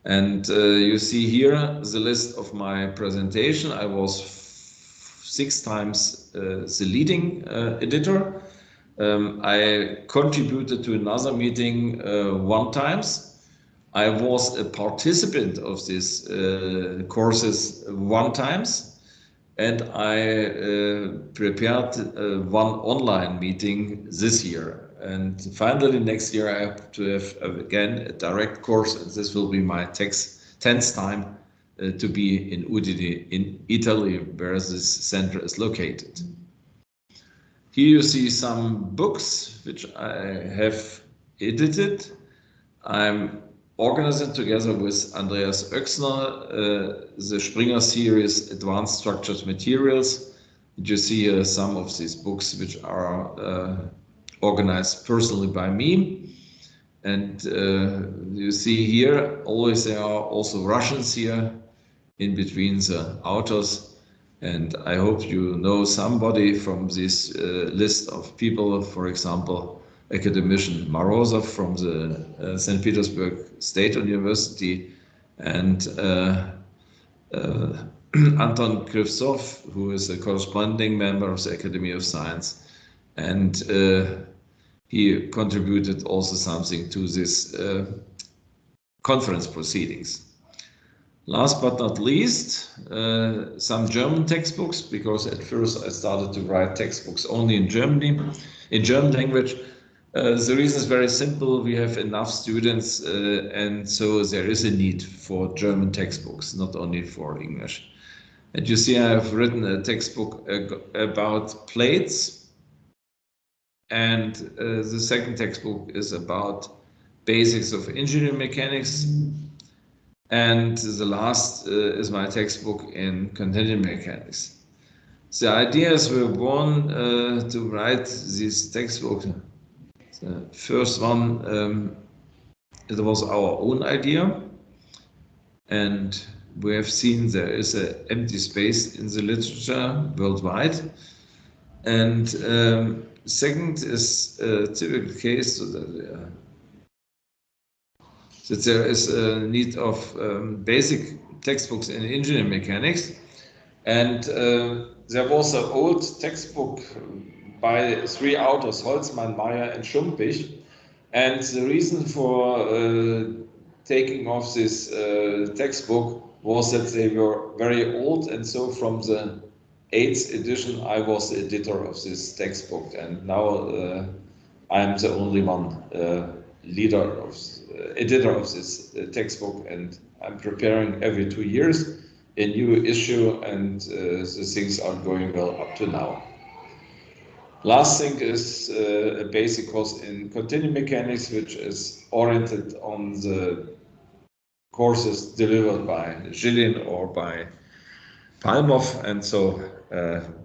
And you see here the list of my presentation. I was 6 times the leading editor. I contributed to another meeting 1 time. I was a participant of these courses 1 time. And I prepared 1 online meeting this year. And finally, next year, I have to have, again, a direct course. And this will be my 10th time to be in Udine, in Italy, where this center is located. Here you see some books which I have edited. I'm organizing together with Andreas Oechsner the Springer series Advanced Structured Materials. You see some of these books which are organized personally by me. And you see here, always there are also Russians here in between the authors. And I hope you know somebody from this list of people, for example, academician Morozov from the St. Petersburg State University, and Anton Krivtsov, who is a corresponding member of the Academy of Science, and he contributed also something to this conference proceedings. Last but not least, some German textbooks, because at first I started to write textbooks only in Germany, in German language. The reason is very simple. We have enough students, and so there is a need for German textbooks, not only for English. And you see, I have written a textbook about plates, and the second textbook is about basics of engineering mechanics, and the last is my textbook in continuum mechanics. The ideas were born to write this textbook. The first one, it was our own idea, and we have seen there is an empty space in the literature worldwide. And second is a typical case so that there is a need of basic textbooks in engineering mechanics. And there was an old textbook by three authors, Holzmann, Meyer, and Schumpich. And the reason for taking off this textbook was that they were very old, and so from the 8th edition I was the editor of this textbook, and now I'm the only one editor of this textbook, and I'm preparing every 2 years a new issue, and the things are going well up to now. Last thing is a basic course in continuum mechanics, which is oriented on the courses delivered by Gillian or by Palmov, and so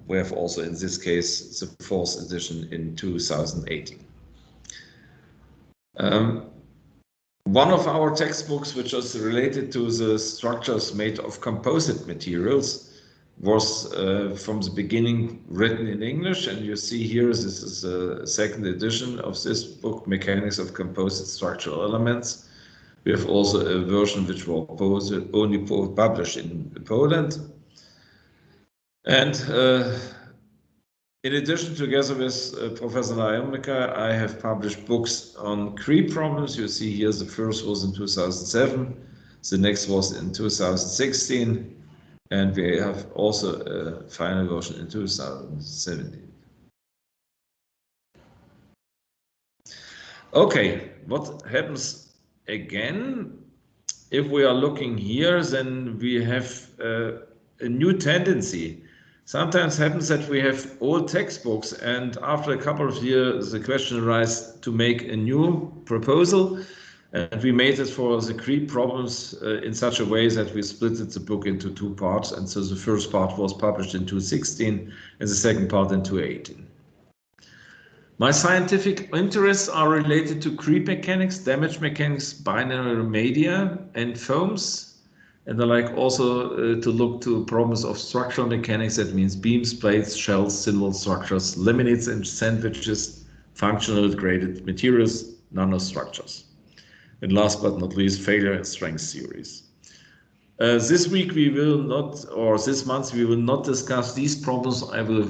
we have also in this case the 4th edition in 2018. One of our textbooks, which is related to the structures made of composite materials, was from the beginning written in English, and you see here this is a 2nd edition of this book, Mechanics of Composite Structural Elements. We have also a version which was only published in Poland. And in addition, together with Professor Najomnika, I have published books on creep problems. You see here the first was in 2007, the next was in 2016, and we have also a final version in 2017. Okay, what happens again? If we are looking here, then we have a new tendency. Sometimes happens that we have old textbooks, and after a couple of years, the question arises to make a new proposal. And we made it for the creep problems in such a way that we split the book into 2 parts. And so the first part was published in 2016 and the second part in 2018. My scientific interests are related to creep mechanics, damage mechanics, binary media, and foams. And I like also to look to problems of structural mechanics. That means beams, plates, shells, cylinder structures, laminates and sandwiches, functional graded materials, nanostructures. And last but not least, failure and strength theories. This week we will not, or this month we will not discuss these problems. I will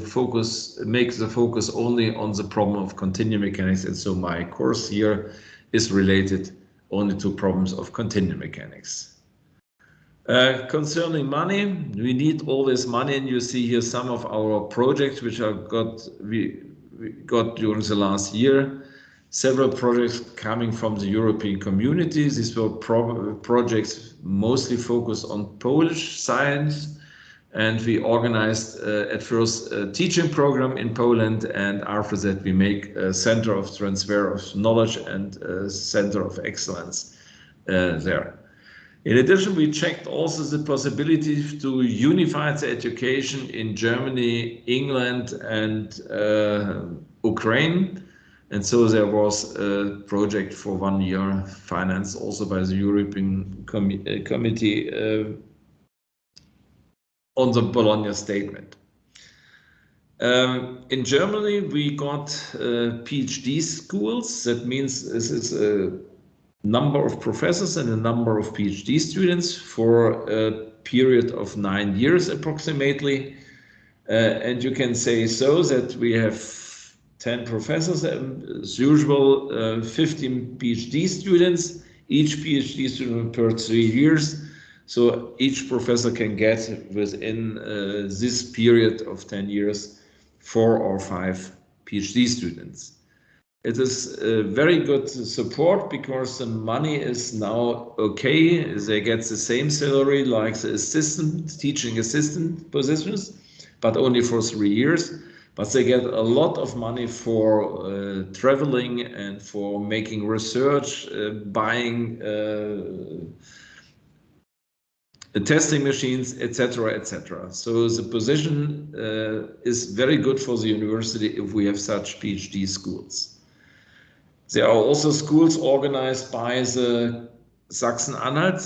make the focus only on the problem of continuum mechanics, and so my course here is related only to problems of continuum mechanics. Concerning money, we need all this money, and you see here some of our projects which we got during the last year. Several projects coming from the European community. These were projects mostly focused on Polish science, and we organized at first a teaching program in Poland, and after that we make a center of transfer of knowledge and a center of excellence there. In addition, we checked also the possibility to unify the education in Germany, England, and Ukraine. And so there was a project for 1 year, financed also by the European Committee on the Bologna Statement. In Germany, we got PhD schools. That means this is a number of professors and a number of PhD students for a period of 9 years approximately. And you can say so that we have 10 professors, as usual, 15 PhD students, each PhD student per 3 years. So each professor can get within this period of 10 years 4 or 5 PhD students. It is very good support because the money is now okay. They get the same salary like the teaching assistant positions, but only for 3 years. But they get a lot of money for traveling and for making research, buying testing machines, etc., etc. So the position is very good for the university if we have such PhD schools. There are also schools organized by the Sachsen-Anhalt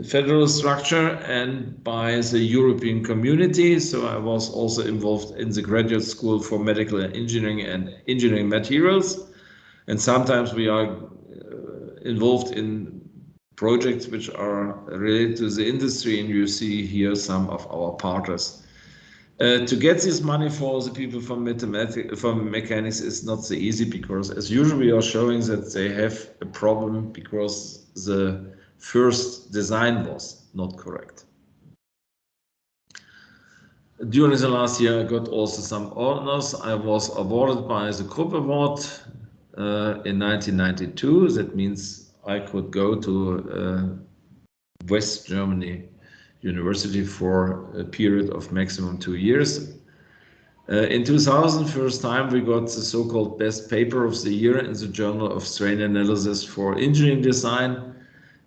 federal structure and by the European Community. So I was also involved in the graduate school for medical engineering and engineering materials. And sometimes we are involved in projects which are related to the industry, and you see here some of our partners. To get this money for the people from mechanics is not so easy because, as usual, we are showing that they have a problem because the first design was not correct. During the last year, I got also some honors. I was awarded by the Krupp Award in 1992. That means I could go to West Germany University for a period of maximum 2 years. In 2000, first time we got the so-called best paper of the year in the Journal of Strain Analysis for Engineering Design.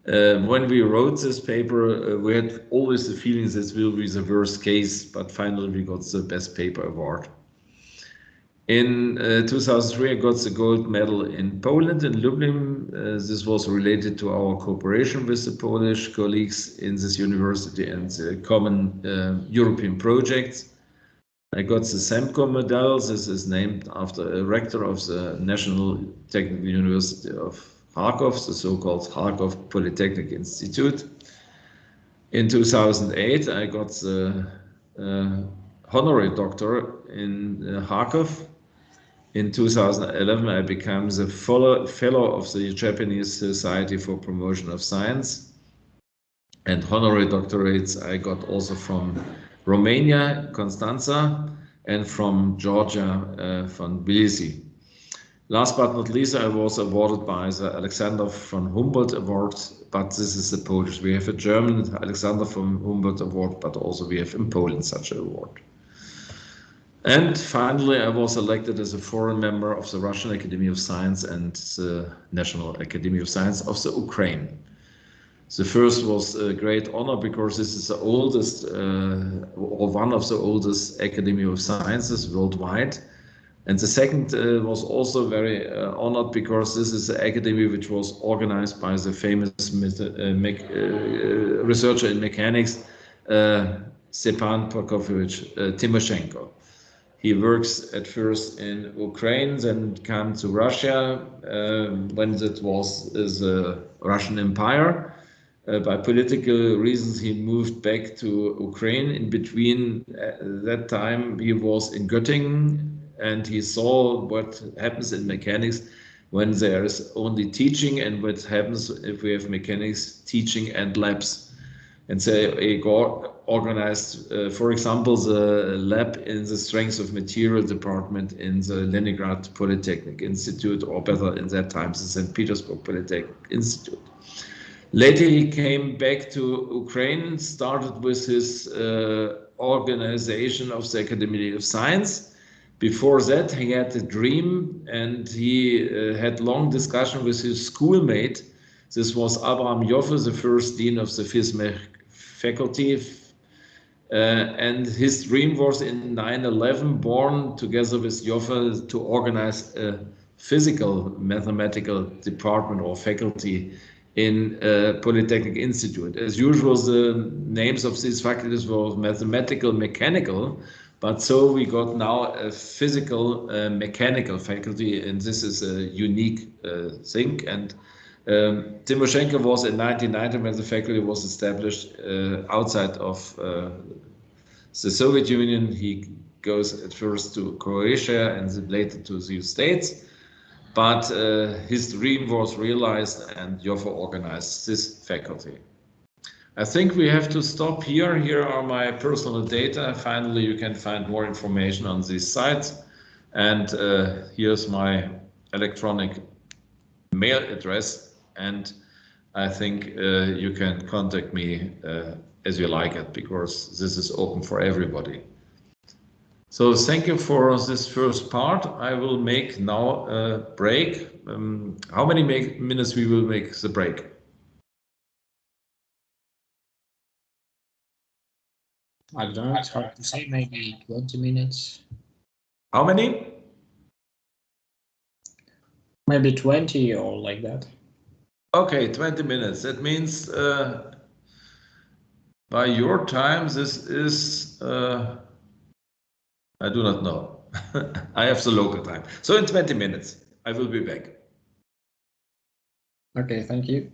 When we wrote this paper, we had always the feeling this will be the worst case, but finally we got the best paper award. In 2003, I got the gold medal in Poland, in Lublin. This was related to our cooperation with the Polish colleagues in this university and the common European projects. I got the Semco medal. This is named after a rector of the National Technical University of Kharkov, the so-called Kharkov Polytechnic Institute. In 2008, I got the honorary doctor in Kharkov. In 2011, I became the fellow of the Japanese Society for Promotion of Science. And honorary doctorates I got also from Romania, Constanța, and from Georgia, from Tbilisi. Last but not least, I was awarded by the Alexander von Humboldt Award, but this is the Polish. We have a German Alexander von Humboldt Award, but also we have in Poland such an award. And finally, I was elected as a foreign member of the Russian Academy of Science and the National Academy of Science of the Ukraine. The first was a great honor because this is the oldest, or one of the oldest Academy of Sciences worldwide. And the second was also very honored because this is the academy which was organized by the famous researcher in mechanics, Stepan Prokofyevich Timoshenko. He works at first in Ukraine, then came to Russia when it was the Russian Empire. By political reasons, he moved back to Ukraine. In between that time, he was in Göttingen, and he saw what happens in mechanics when there is only teaching and what happens if we have mechanics, teaching, and labs. And so he organized, for example, the lab in the strength of material department in the Leningrad Polytechnic Institute, or better in that time, the St. Petersburg Polytechnic Institute. Later he came back to Ukraine, started with his organization of the Academy of Science. Before that, he had a dream, and he had long discussion with his schoolmate. This was Abraham Joffe, the first dean of the FISMEC faculty. And his dream was in 9/11, born together with Joffe, to organize a physical mathematical department or faculty in Polytechnic Institute. As usual, the names of these faculties were mathematical, mechanical, but so we got now a physical, mechanical faculty, and this is a unique thing. And Timoshenko was in 1990 when the faculty was established outside of the Soviet Union. He goes at first to Croatia and then later to the States. But his dream was realized, and Joffe organized this faculty. I think we have to stop here. Here are my personal data. Finally, you can find more information on these sites. And here's my electronic mail address. And I think you can contact me as you like it, because this is open for everybody. So thank you for this first part. I will make now a break. How many minutes we will make the break? I don't know, it's hard to say, maybe 20 minutes. How many? Maybe 20 or like that. Okay, 20 minutes. That means by your time, this is, I do not know. I have the local time. So in 20 minutes, I will be back. Okay, thank you.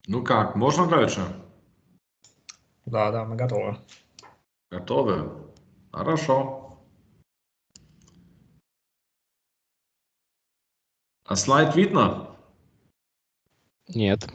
Ну как, можно дальше? Да, мы готовы. Готовы? Хорошо. А слайд видно? Нет.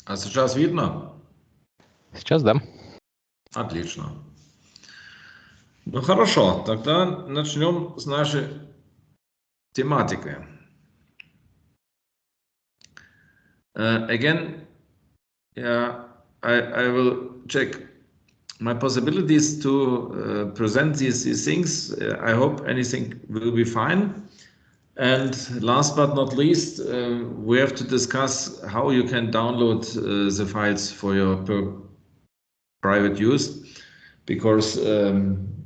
А сейчас видно? Сейчас да. Отлично. Ну хорошо, тогда начнем с нашей тематики. Again, I will check my possibilities to present these things. I hope anything will be fine. And last but not least, we have to discuss how you can download the files for your private use, because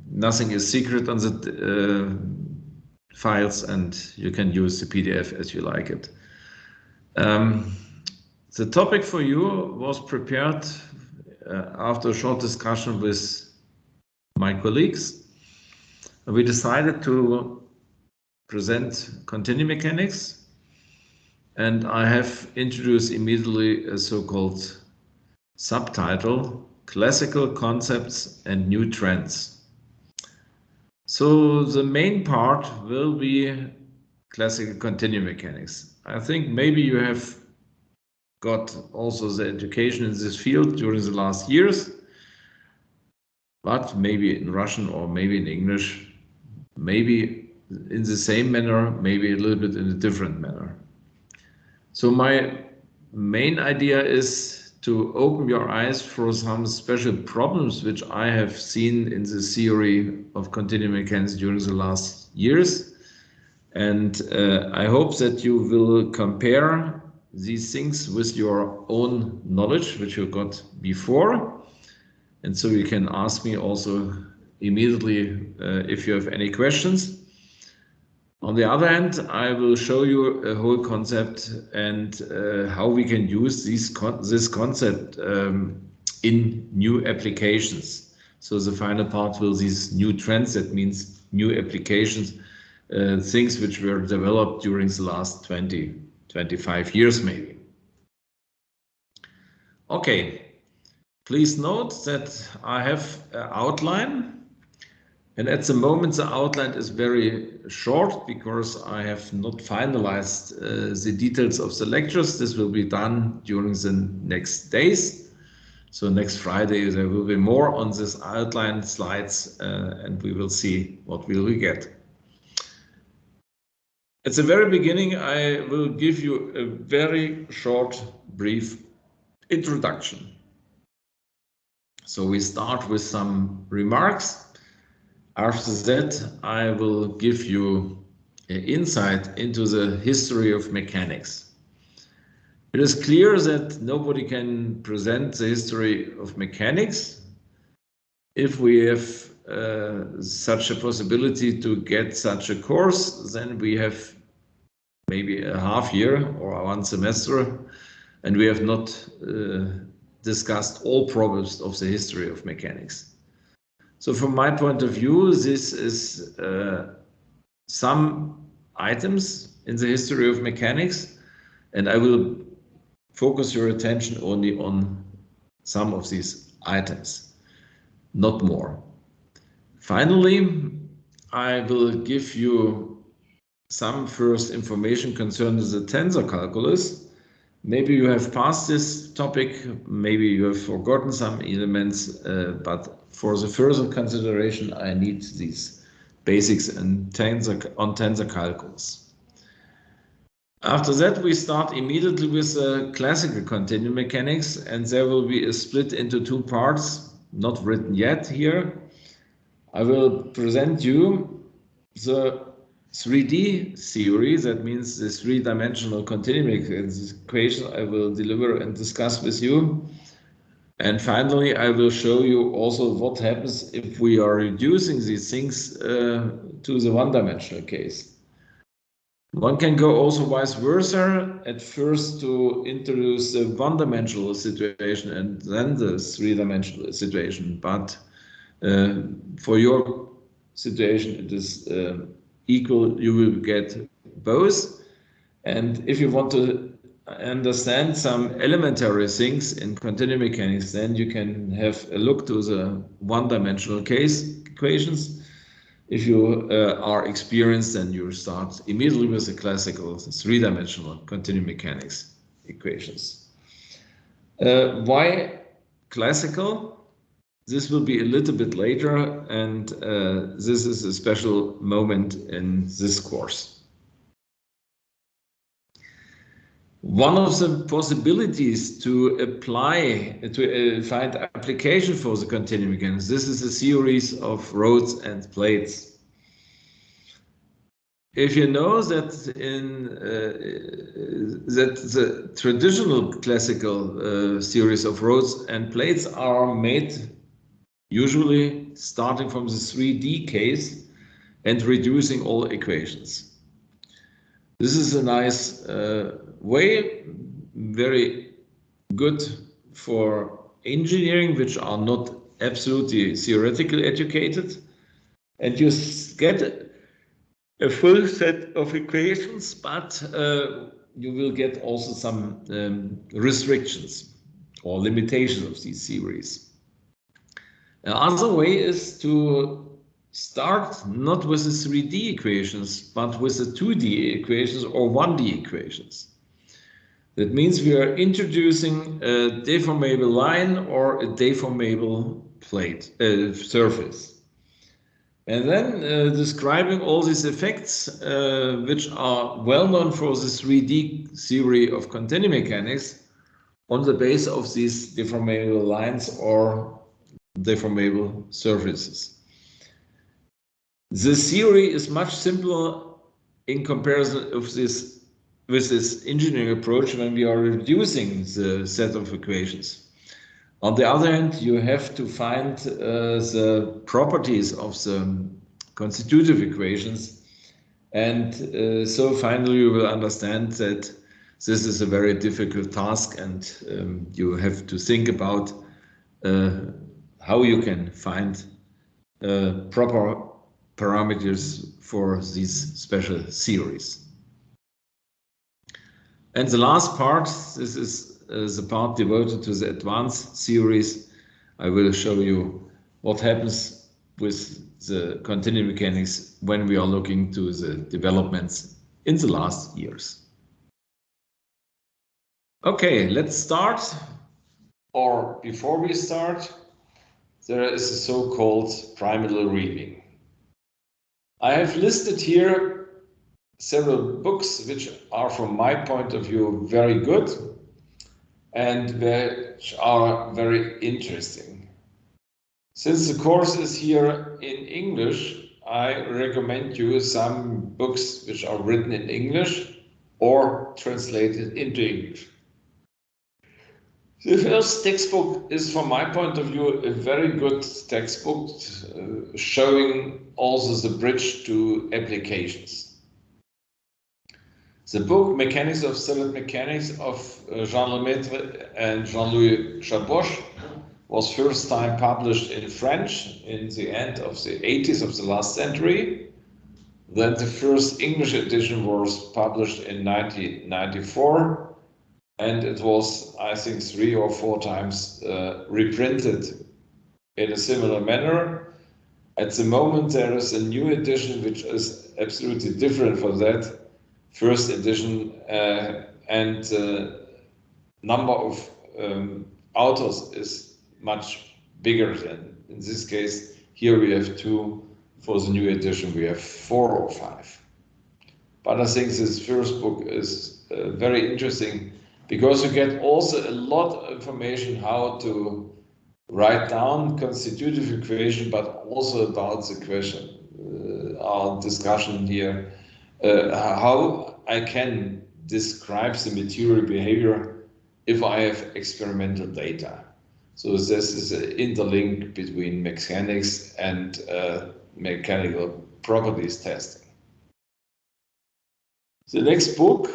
nothing is secret on the files, and you can use the PDF as you like it. The topic for you was prepared after a short discussion with my colleagues. We decided to present continuum mechanics, and I have introduced immediately a so-called subtitle, Classical Concepts and New Trends. So the main part will be classical continuum mechanics. I think maybe you have got also the education in this field during the last years, but maybe in Russian or maybe in English, maybe in the same manner, maybe a little bit in a different manner. So my main idea is to open your eyes for some special problems which I have seen in the theory of continuum mechanics during the last years. And I hope that you will compare these things with your own knowledge, which you got before. And so you can ask me also immediately if you have any questions. On the other hand, I will show you a whole concept and how we can use this concept in new applications. So the final part will these new trends, that means new applications, things which were developed during the last 20, 25 years maybe. Okay, please note that I have an outline. And at the moment, the outline is very short because I have not finalized the details of the lectures. This will be done during the next days. So next Friday, there will be more on this outline slides, and we will see what we will get. At the very beginning, I will give you a very short, brief introduction. So we start with some remarks. After that, I will give you an insight into the history of mechanics. It is clear that nobody can present the history of mechanics. If we have such a possibility to get such a course, then we have maybe a half year or one semester, and we have not discussed all problems of the history of mechanics. So from my point of view, this is some items in the history of mechanics, and I will focus your attention only on some of these items, not more. Finally, I will give you some first information concerning the tensor calculus. Maybe you have passed this topic, maybe you have forgotten some elements, but for the further consideration, I need these basics on tensor calculus. After that, we start immediately with classical continuum mechanics, and there will be a split into two parts, not written yet here. I will present you the 3D theory, that means the three-dimensional continuum equation I will deliver and discuss with you. And finally, I will show you also what happens if we are reducing these things to the one-dimensional case. One can go also vice versa, at first to introduce the one-dimensional situation and then the three-dimensional situation. But for your situation, it is equal. You will get both. And if you want to understand some elementary things in continuum mechanics, then you can have a look to the one-dimensional case equations. If you are experienced, then you start immediately with the classical three-dimensional continuum mechanics equations. Why classical? This will be a little bit later, and this is a special moment in this course. One of the possibilities to apply, to find application for the continuum mechanics, this is a series of rods and plates. If you know that that the traditional classical series of rods and plates are made usually starting from the 3D case and reducing all equations. This is a nice way, very good for engineering, which are not absolutely theoretically educated, and you get a full set of equations, but you will get also some restrictions or limitations of these series. Another way is to start not with the 3D equations, but with the 2D equations or 1D equations. That means we are introducing a deformable line or a deformable plate surface. And then describing all these effects, which are well known for the 3D theory of continuum mechanics, on the base of these deformable lines or deformable surfaces. The theory is much simpler in comparison of this with this engineering approach when we are reducing the set of equations. On the other hand, you have to find the properties of the constitutive equations, and so finally you will understand that this is a very difficult task, and you have to think about how you can find proper parameters for these special theories. And the last part, this is the part devoted to the advanced theories. I will show you what happens with the continuum mechanics when we are looking to the developments in the last years. Okay, let's start. Or before we start, there is a so-called pyramidal reading. I have listed here several books which are, from my point of view, very good and which are very interesting. Since the course is here in English, I recommend you some books which are written in English or translated into English. The first textbook is, from my point of view, a very good textbook showing also the bridge to applications. The book Mechanics of Solid Mechanics of Jean Lemaitre and Jean-Louis Chaboche was first time published in French in the end of the 80s of the last century. Then the first English edition was published in 1994, and it was, I think, 3 or 4 times reprinted in a similar manner. At the moment, there is a new edition which is absolutely different from that first edition, and the number of authors is much bigger than in this case. Here we have 2. For the new edition, we have 4 or 5. But I think this first book is very interesting because you get also a lot of information how to write down constitutive equation, but also about the question, our discussion here how I can describe the material behavior if I have experimental data. So this is an interlink between mechanics and mechanical properties testing. The next book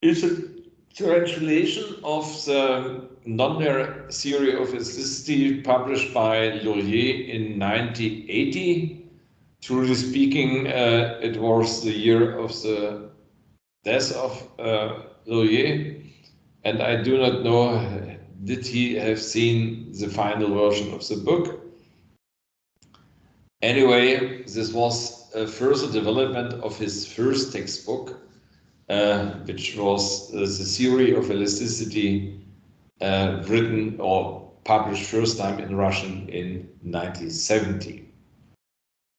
is a translation of the nonlinear theory of elasticity published by Laurier in 1980. Truly speaking, it was the year of the death of Laurier, and I do not know, did he have seen the final version of the book? Anyway, this was a further development of his first textbook, which was the theory of elasticity, written or published first time in Russian in 1970.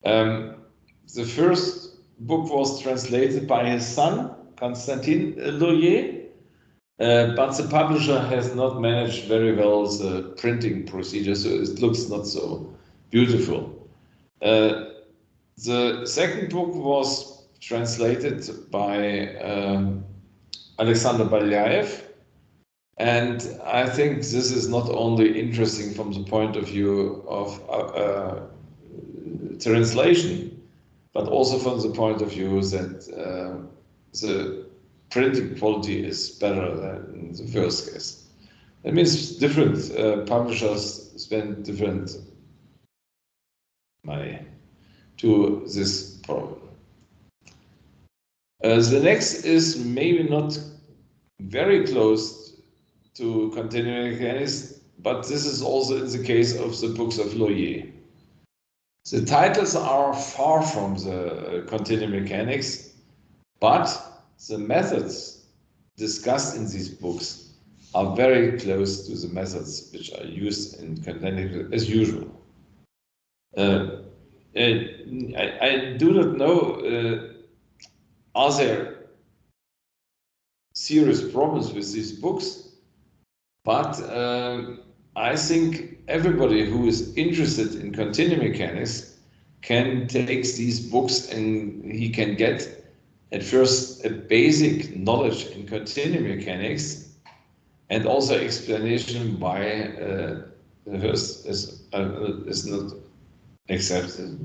The first book was translated by his son, Konstantin Laurier, but the publisher has not managed very well the printing procedure, so it looks not so beautiful. The second book was translated by Alexander Belyaev, and I think this is not only interesting from the point of view of translation, but also from the point of view that the printing quality is better than in the first case. That means different publishers spend different money to this problem. The next is maybe not very close to continuum mechanics, but this is also in the case of the books of Laurier. The titles are far from the continuum mechanics, but the methods discussed in these books are very close to the methods which are used in continuum as usual. I do not know, are there serious problems with these books, but I think everybody who is interested in continuum mechanics can take these books and he can get at first a basic knowledge in continuum mechanics and also explanation why the first is not accepted.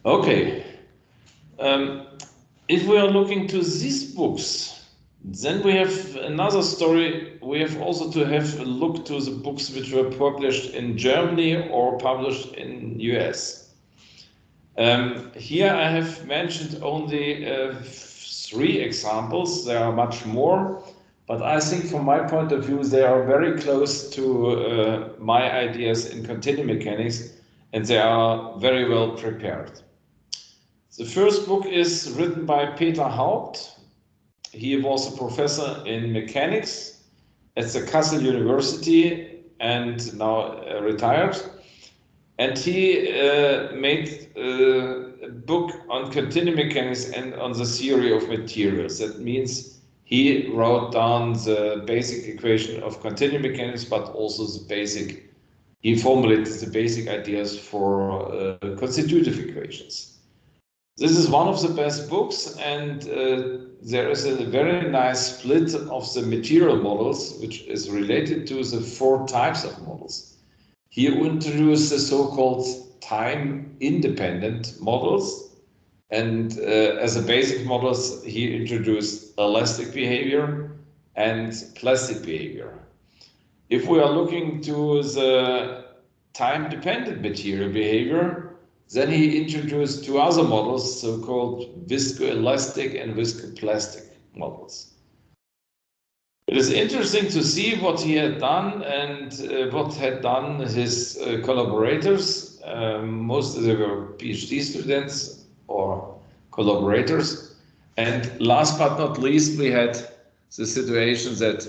Okay, if we are looking to these books, then we have another story. We have also to have a look to the books which were published in Germany or published in US. Here I have mentioned only 3 examples. There are much more, but I think from my point of view they are very close to my ideas in continuum mechanics, and they are very well prepared. The first book is written by Peter Haupt. He was a professor in mechanics at the Kassel University and now retired. And he made a book on continuum mechanics and on the theory of materials. That means he wrote down the basic equation of continuum mechanics, but also he formulated the basic ideas for constitutive equations. This is one of the best books, and there is a very nice split of the material models, which is related to the 4 types of models. He introduced the so-called time-independent models, and as a basic models, he introduced elastic behavior and plastic behavior. If we are looking to the time-dependent material behavior, then he introduced 2 other models, so-called viscoelastic and viscoplastic models. It is interesting to see what he had done and what had done his collaborators. Most of them were PhD students or collaborators. And last but not least, we had the situation that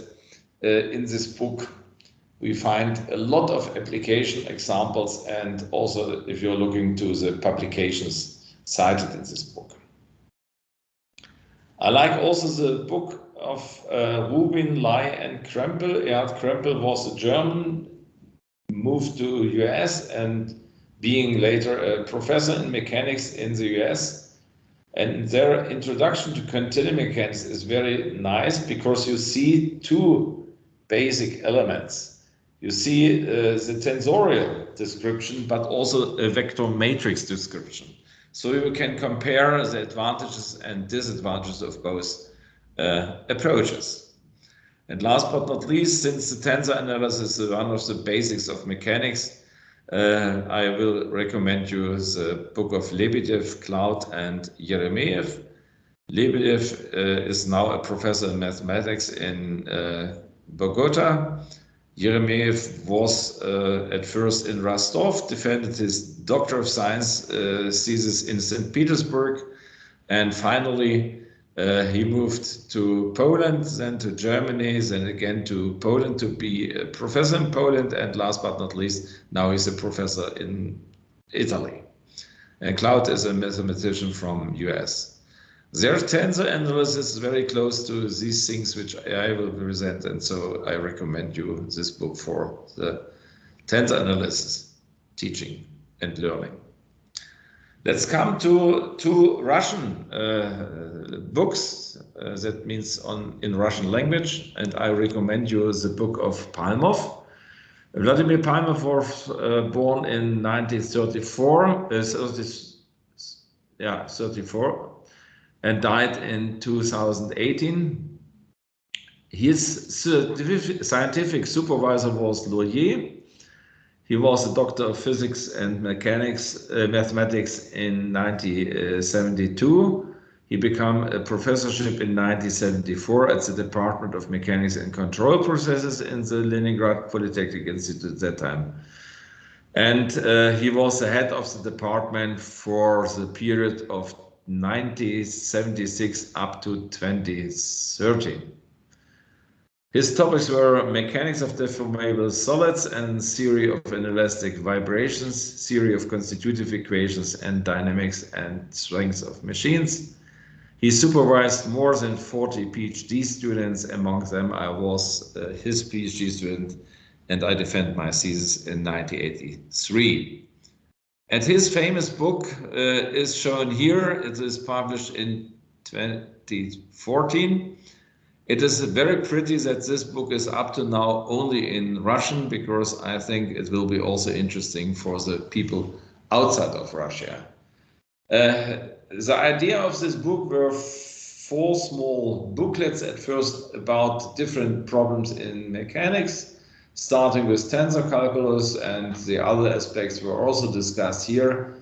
in this book we find a lot of application examples, and also if you're looking to the publications cited in this book. I like also the book of Rubin, Lai, and Krempel. Erhard Krempel was a German, moved to US, and being later a professor in mechanics in the US. And their introduction to continuum mechanics is very nice because you see two basic elements. You see the tensorial description, but also a vector matrix description. So you can compare the advantages and disadvantages of both approaches. And last but not least, since the tensor analysis is one of the basics of mechanics, I will recommend you the book of Lebedev, Cloud, and Yeremeyev. Lebedev is now a professor in mathematics in Bogota. Yeremeyev was at first in Rostov, defended his Doctor of Science thesis in St. Petersburg, and finally he moved to Poland, then to Germany, then again to Poland to be a professor in Poland, and last but not least, now he's a professor in Italy. And Cloud is a mathematician from US. Their tensor analysis is very close to these things which I will present, and so I recommend you this book for the tensor analysis teaching and learning. Let's come to two Russian books, that means in Russian language, and I recommend you the book of Palmov. Vladimir Palmov was born in 1934, 34, and died in 2018. His scientific supervisor was Loyer. He was a doctor of physics and mathematics in 1972. He became a professorship in 1974 at the Department of Mechanics and Control Processes in the Leningrad Polytechnic Institute at that time. And he was the head of the department for the period of 1976 up to 2013. His topics were mechanics of deformable solids and theory of inelastic vibrations, theory of constitutive equations, and dynamics and strengths of machines. He supervised more than 40 PhD students. Among them, I was his PhD student, and I defended my thesis in 1983. And his famous book is shown here. It is published in 2014. It is very pretty that this book is up to now only in Russian, because I think it will be also interesting for the people outside of Russia. The idea of this book were 4 small booklets at first about different problems in mechanics, starting with tensor calculus, and the other aspects were also discussed here.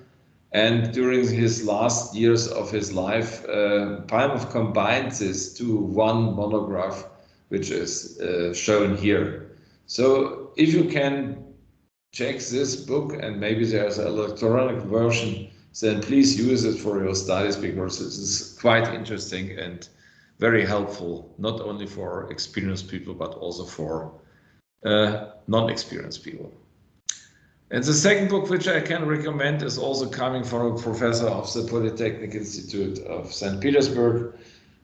And during his last years of his life, Palmov combined this to one monograph, which is shown here. So if you can check this book, and maybe there's an electronic version, then please use it for your studies, because this is quite interesting and very helpful, not only for experienced people, but also for non-experienced people. And the second book which I can recommend is also coming from a professor of the Polytechnic Institute of St. Petersburg.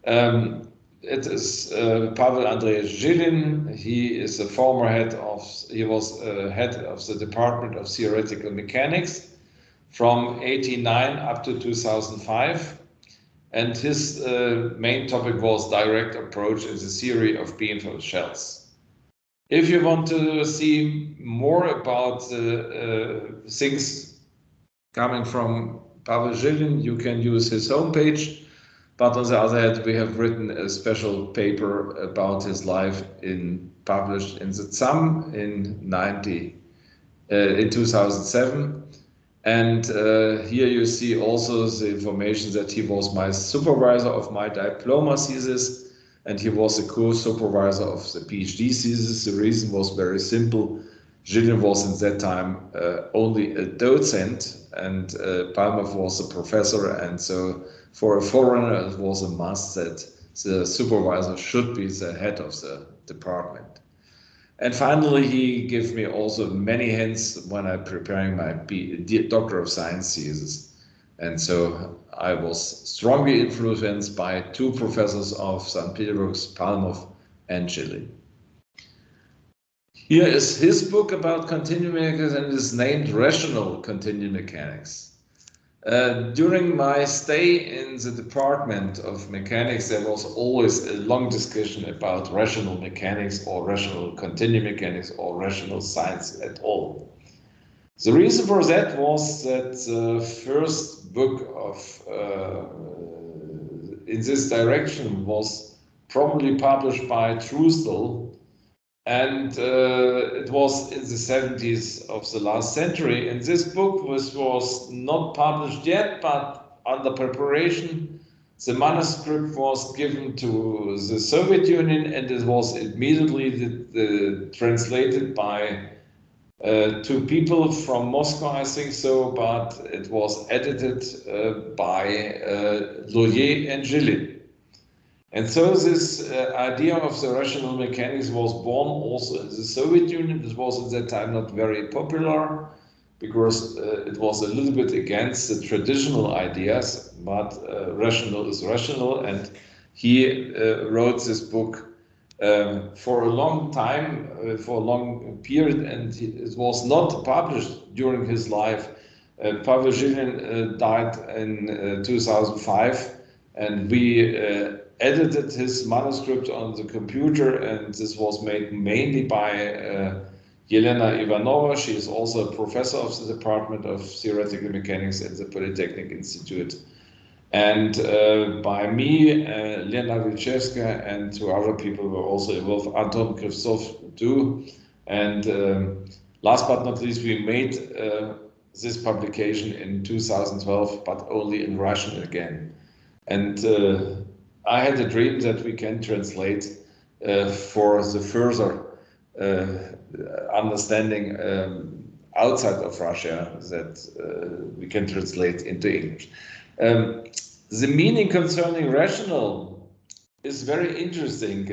It is Pavel Andreevich Zhilin. He is a former he was head of the Department of Theoretical Mechanics from 1989 up to 2005. And his main topic was direct approach in the theory of beamful shells. If you want to see more about things coming from Pavel Zhilin, you can use his homepage. But on the other hand, we have written a special paper about his life published in the ZAM in 2007. And here you see also the information that he was my supervisor of my diploma thesis, and he was a co-supervisor of the PhD thesis. The reason was very simple. Zhilin was at that time only a docent, and Palmov was a professor, and so for a foreigner it was a must that the supervisor should be the head of the department. And finally, he gave me also many hints when I'm preparing my Doctor of Science thesis. And so I was strongly influenced by two professors of St. Petersburg's, Palmov and Chile. Here is his book about continuum mechanics, and it is named Rational Continuum Mechanics. During my stay in the department of mechanics, there was always a long discussion about rational mechanics or rational continuum mechanics or rational science at all. The reason for that was that the first book in this direction was probably published by Truesdell, and it was in the 70s of the last century. And this book was not published yet, but under preparation. The manuscript was given to the Soviet Union, and it was immediately translated by two people from Moscow, I think so, but it was edited by Loyer and Gillet. And so this idea of the rational mechanics was born also in the Soviet Union. It was at that time not very popular because it was a little bit against the traditional ideas, but rational is rational. And he wrote this book for a long time, for a long period, and it was not published during his life. Pavel Zhilin died in 2005, and we edited his manuscript on the computer, and this was made mainly by Yelena Ivanova. She is also a professor of the Department of Theoretical Mechanics at the Polytechnic Institute. And by me, Lena Wilczewska, and two other people were also involved, Anton Krivtsov too. And last but not least, we made this publication in 2012, but only in Russian again. And I had a dream that we can translate for the further understanding outside of Russia, that we can translate into English. The meaning concerning rational is very interesting.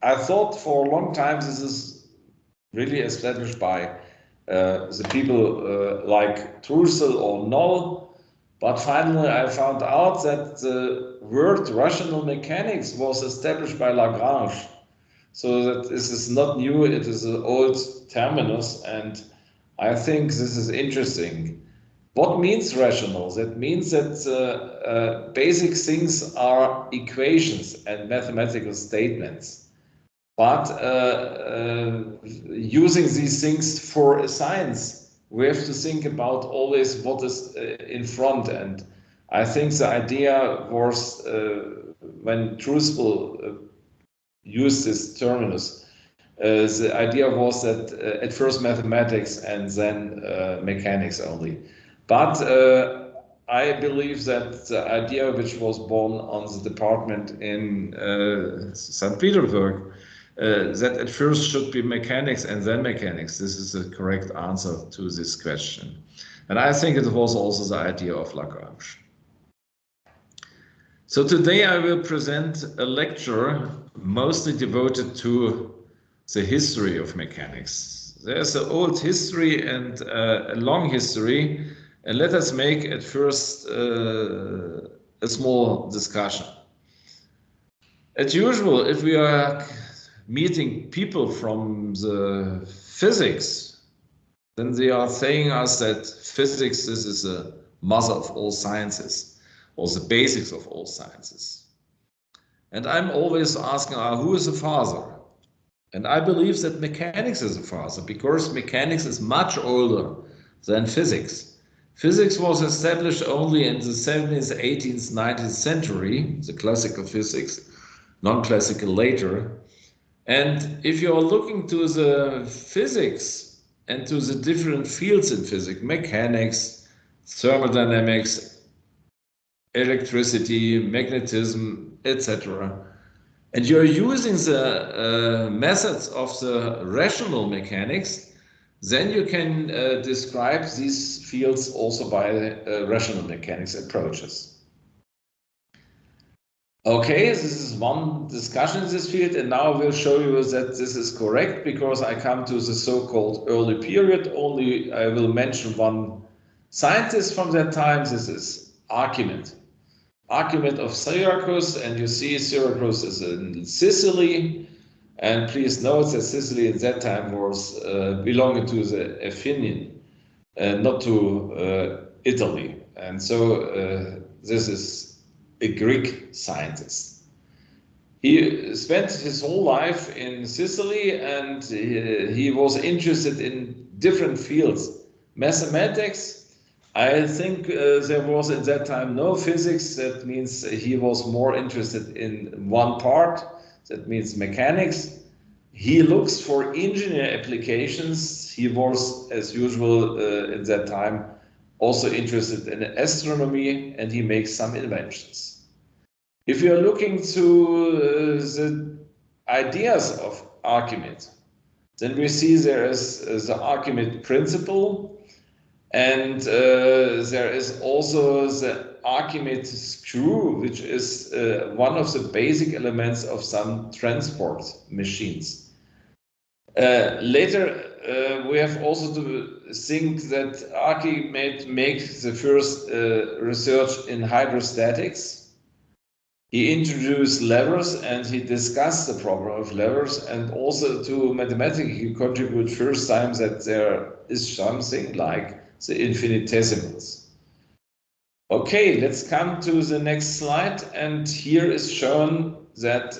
I thought for a long time this is really established by the people like Truesdell or Noll. But finally, I found out that the word rational mechanics was established by Lagrange. So that this is not new, it is an old terminus, and I think this is interesting. What means rational? That means that basic things are equations and mathematical statements. But using these things for a science, we have to think about always what is in front. And I think the idea was, when Truesdell used this terminus, the idea was that at first mathematics and then mechanics only. But I believe that the idea which was born on the department in St. Petersburg, that at first should be mechanics and then mechanics. This is the correct answer to this question. And I think it was also the idea of Lagrange. So today I will present a lecture mostly devoted to the history of mechanics. There's an old history and a long history, and let us make at first a small discussion. As usual, if we are meeting people from the physics, then they are saying us that physics is the mother of all sciences, or the basics of all sciences. And I'm always asking, who is the father? And I believe that mechanics is the father, because mechanics is much older than physics. Physics was established only in the 17th, 18th, 19th century, the classical physics, non-classical later. And if you're looking to the physics and to the different fields in physics, mechanics, thermodynamics, electricity, magnetism, etc., and you're using the methods of the rational mechanics, then you can describe these fields also by rational mechanics approaches. Okay, this is one discussion in this field, and now I will show you that this is correct because I come to the so-called early period. Only I will mention one scientist from that time. This is Archimedes. Archimedes of Syracuse, and you see Syracuse is in Sicily. And please note that Sicily at that time was belonging to the Athenian, not to Italy. And so this is a Greek scientist. He spent his whole life in Sicily, and he was interested in different fields. Mathematics, I think there was at that time no physics. That means he was more interested in one part, that means mechanics. He looks for engineer applications. He was, as usual at that time, also interested in astronomy, and he makes some inventions. If you are looking to the ideas of Archimedes, then we see there is the Archimedes principle, and there is also the Archimedes screw, which is one of the basic elements of some transport machines. Later, we have also to think that Archimedes makes the first research in hydrostatics. He introduced levers and he discussed the problem of levers, and also to mathematics he contributed first time that there is something like the infinitesimals. Okay, let's come to the next slide, and here is shown that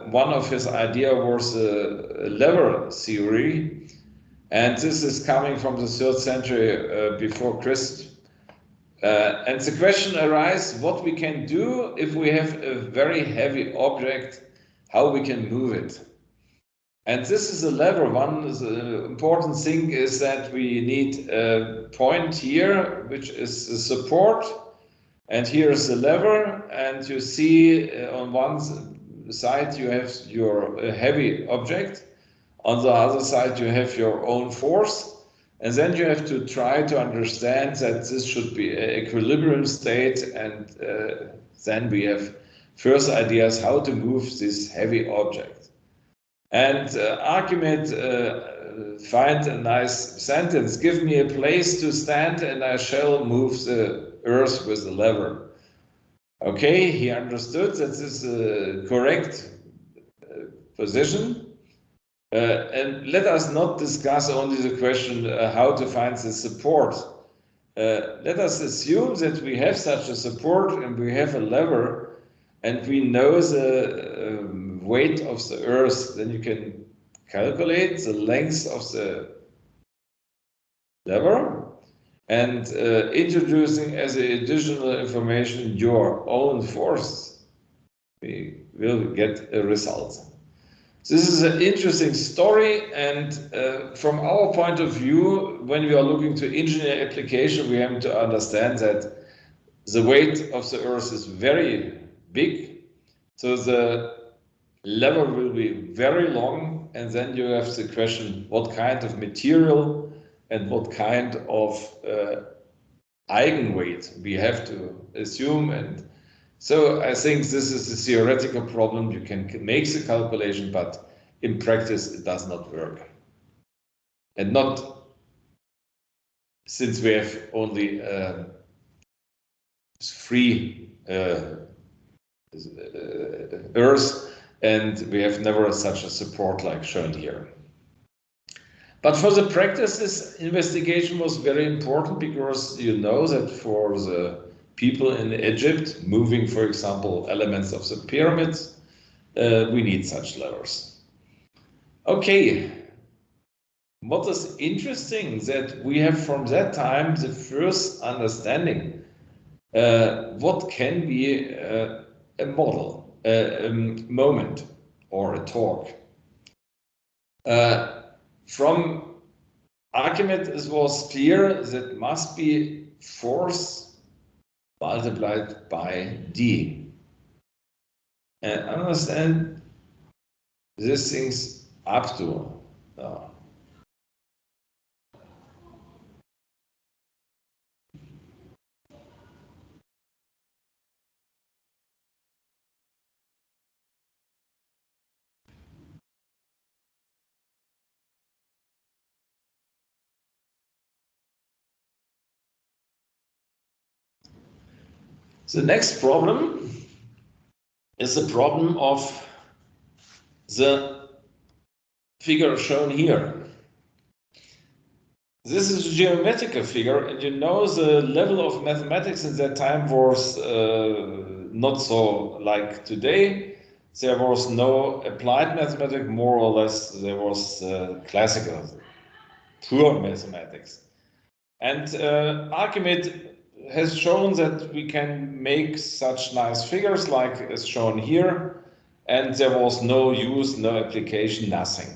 one of his ideas was a lever theory, and this is coming from the 3rd century before Christ. And the question arises what we can do if we have a very heavy object, how we can move it. And this is a lever. One important thing is that we need a point here, which is the support. And here is the lever. And you see on one side you have your heavy object. On the other side you have your own force. And then you have to try to understand that this should be an equilibrium state, and then we have first ideas how to move this heavy object. And Archimedes find a nice sentence, give me a place to stand and I shall move the earth with the lever. Okay, he understood that this is a correct position. And let us not discuss only the question how to find the support. Let us assume that we have such a support and we have a lever and we know the weight of the earth. Then you can calculate the length of the lever and introducing as additional information your own force, we will get a result. This is an interesting story, and from our point of view, when we are looking to engineer application, we have to understand that the weight of the Earth is very big, so the lever will be very long, and then you have the question, what kind of material and what kind of eigenweight we have to assume. And so I think this is a theoretical problem. You can make the calculation, but in practice it does not work. And not since we have only free Earth, and we have never such a support like shown here. But for the practice, this investigation was very important because you know that for the people in Egypt, moving, for example, elements of the pyramids, we need such levers. Okay, what is interesting that we have from that time the first understanding what can be a model, a moment, or a torque. From Archimedes, it was clear that must be force multiplied by d. And understand these things up to The next problem is the problem of the figure shown here. This is a geometrical figure, and you know the level of mathematics in that time was not so like today. There was no applied mathematics, more or less there was classical, pure mathematics. And Archimedes has shown that we can make such nice figures like is shown here, and there was no use, no application, nothing.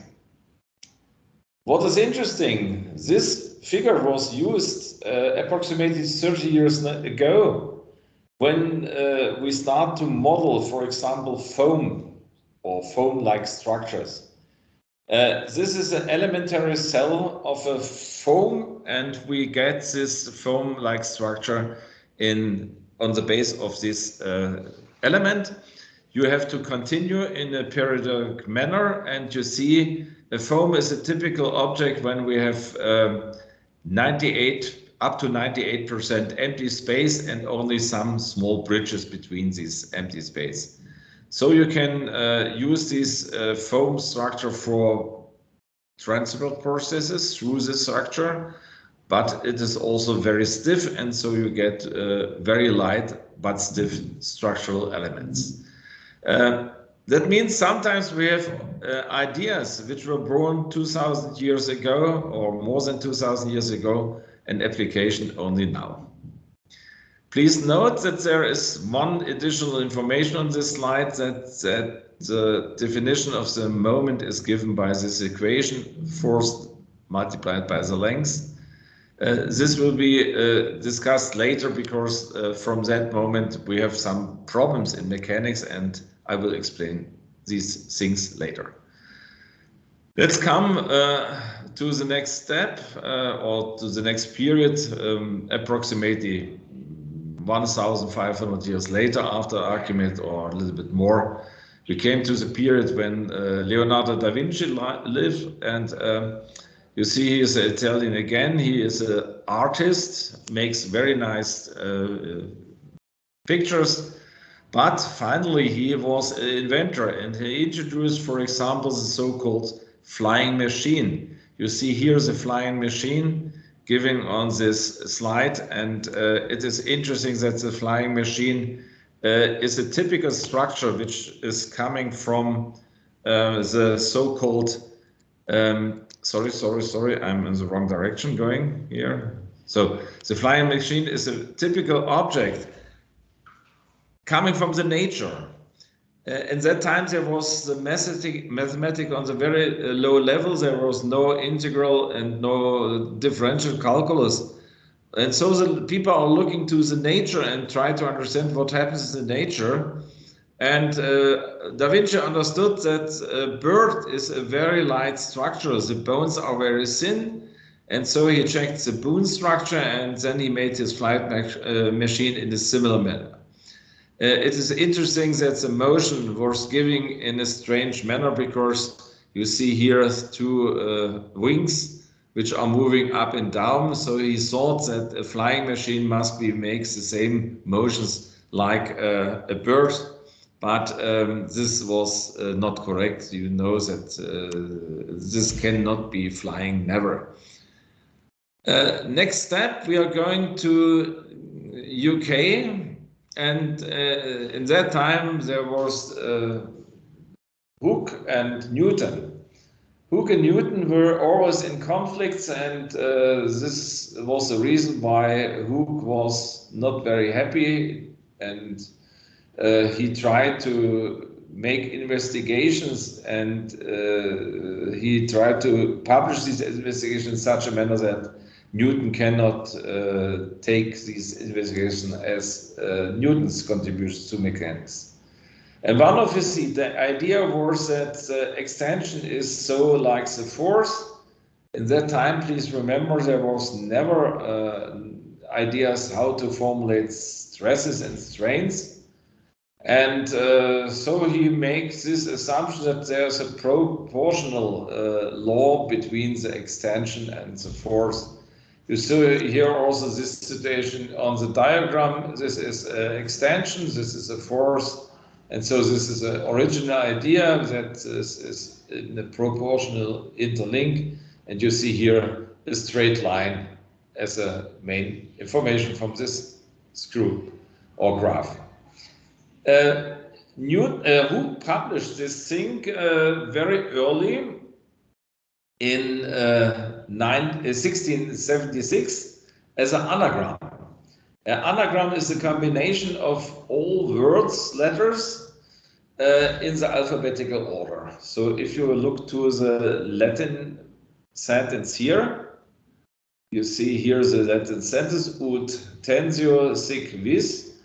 What is interesting, this figure was used approximately 30 years ago when we start to model, for example, foam or foam-like structures. This is an elementary cell of a foam, and we get this foam-like structure on the base of this element. You have to continue in a periodic manner, and you see a foam is a typical object when we have up to 98% empty space and only some small bridges between these empty space. So you can use this foam structure for transfer processes through the structure, but it is also very stiff, and so you get very light but stiff structural elements. That means sometimes we have ideas which were born 2,000 years ago or more than 2,000 years ago, and application only now. Please note that there is one additional information on this slide, that the definition of the moment is given by this equation, force multiplied by the length. This will be discussed later, because from that moment we have some problems in mechanics, and I will explain these things later. Let's come to the next step or to the next period, approximately 1,500 years later after Archimedes, or a little bit more. We came to the period when Leonardo da Vinci lived, and you see he is an Italian again. He is an artist, makes very nice pictures, but finally he was an inventor, and he introduced, for example, the so-called flying machine. You see here the flying machine given on this slide, and it is interesting that the flying machine is a typical structure which is coming from the so-called sorry, I'm in the wrong direction going here. So the flying machine is a typical object coming from the nature. In that time there was the mathematics on the very low level. There was no integral and no differential calculus. And so the people are looking to the nature and try to understand what happens in nature. And Da Vinci understood that a bird is a very light structure. The bones are very thin. And so he checked the bone structure, and then he made his flight machine in a similar manner. It is interesting that the motion was given in a strange manner, because you see here two wings which are moving up and down. So he thought that a flying machine makes the same motions like a bird. But this was not correct. You know that this cannot be flying, never. Next step, we are going to UK, and in that time there was Hooke and Newton. Hooke and Newton were always in conflicts, and this was the reason why Hooke was not very happy, and he tried to make investigations, and he tried to publish these investigations in such a manner that Newton cannot take these investigations as Newton's contributions to mechanics. And one of the idea was that extension is so like the force. In that time, please remember, there was never ideas how to formulate stresses and strains. And so he makes this assumption that there's a proportional law between the extension and the force. You see here also this situation on the diagram. This is extension, this is a force, and so this is an original idea that is in a proportional interlink, and you see here a straight line as a main information from this screw or graph. Who published this thing very early in 1676 as an anagram. An anagram is a combination of all words, letters, in the alphabetical order. So if you look to the Latin sentence here, you see here the Latin sentence, ut tensio sic vis,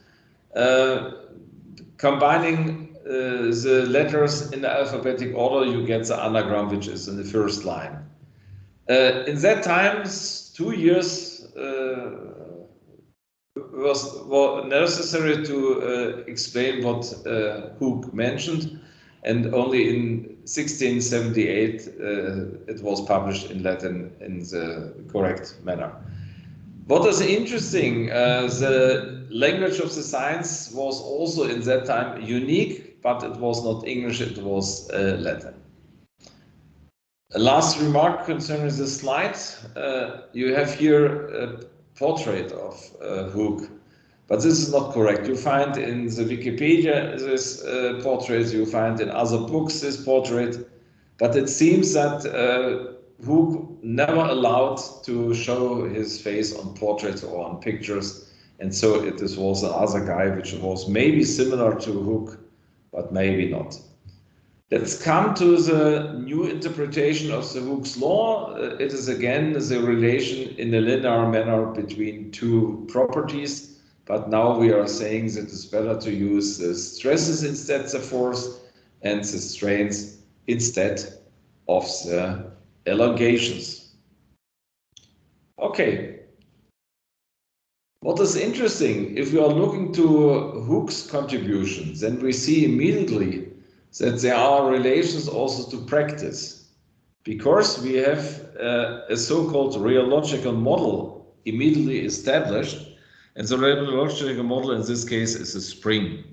combining the letters in the alphabetic order, you get the anagram, which is in the first line. In that times, 2 years was necessary to explain what Hooke mentioned, and only in 1678 it was published in Latin in the correct manner. What is interesting, the language of the science was also in that time unique, but it was not English, it was Latin. A last remark concerning this slide. You have here a portrait of Hooke, but this is not correct. You find in the Wikipedia this portrait, you find in other books this portrait, but it seems that Hooke never allowed to show his face on portraits or on pictures, and so this was another guy which was maybe similar to Hooke, but maybe not. Let's come to the new interpretation of the Hooke's law. It is again the relation in a linear manner between two properties, but now we are saying that it's better to use the stresses instead of the force and the strains instead of the elongations. Okay. What is interesting, if we are looking to Hooke's contributions, then we see immediately that there are relations also to practice, because we have a so-called rheological model immediately established, and the rheological model in this case is a spring.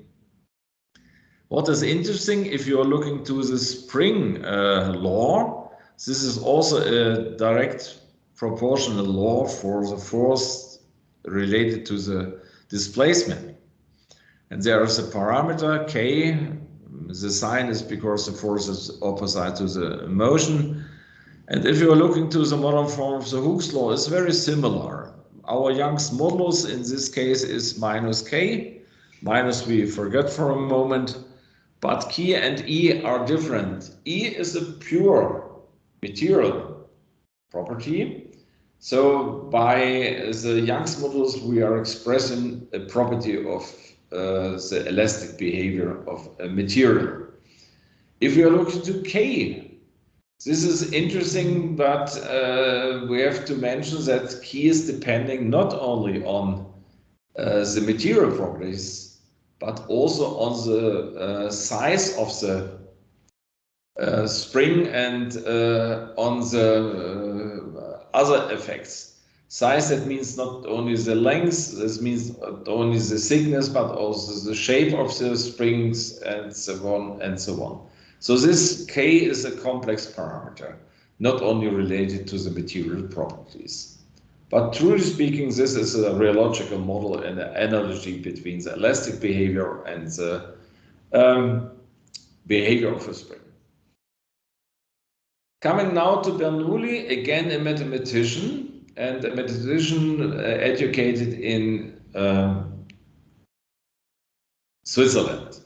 What is interesting, if you are looking to the spring law, this is also a direct proportional law for the force related to the displacement. And there is a parameter K. The sign is because the force is opposite to the motion. And if you are looking to the modern form of the Hooke's law, it's very similar. Our Young's modulus in this case is minus K. Minus we forget for a moment, but K and E are different. E is a pure material property. So by the Young's modulus, we are expressing a property of the elastic behavior of a material. If we are looking to K, this is interesting, but we have to mention that K is depending not only on the material properties, but also on the size of the spring and on the other effects. Size, that means not only the length, this means not only the thickness, but also the shape of the springs and so on and so on. So this K is a complex parameter, not only related to the material properties. But truly speaking, this is a rheological model and an analogy between the elastic behavior and the behavior of a spring. Coming now to Bernoulli, again a mathematician, and a mathematician educated in Switzerland.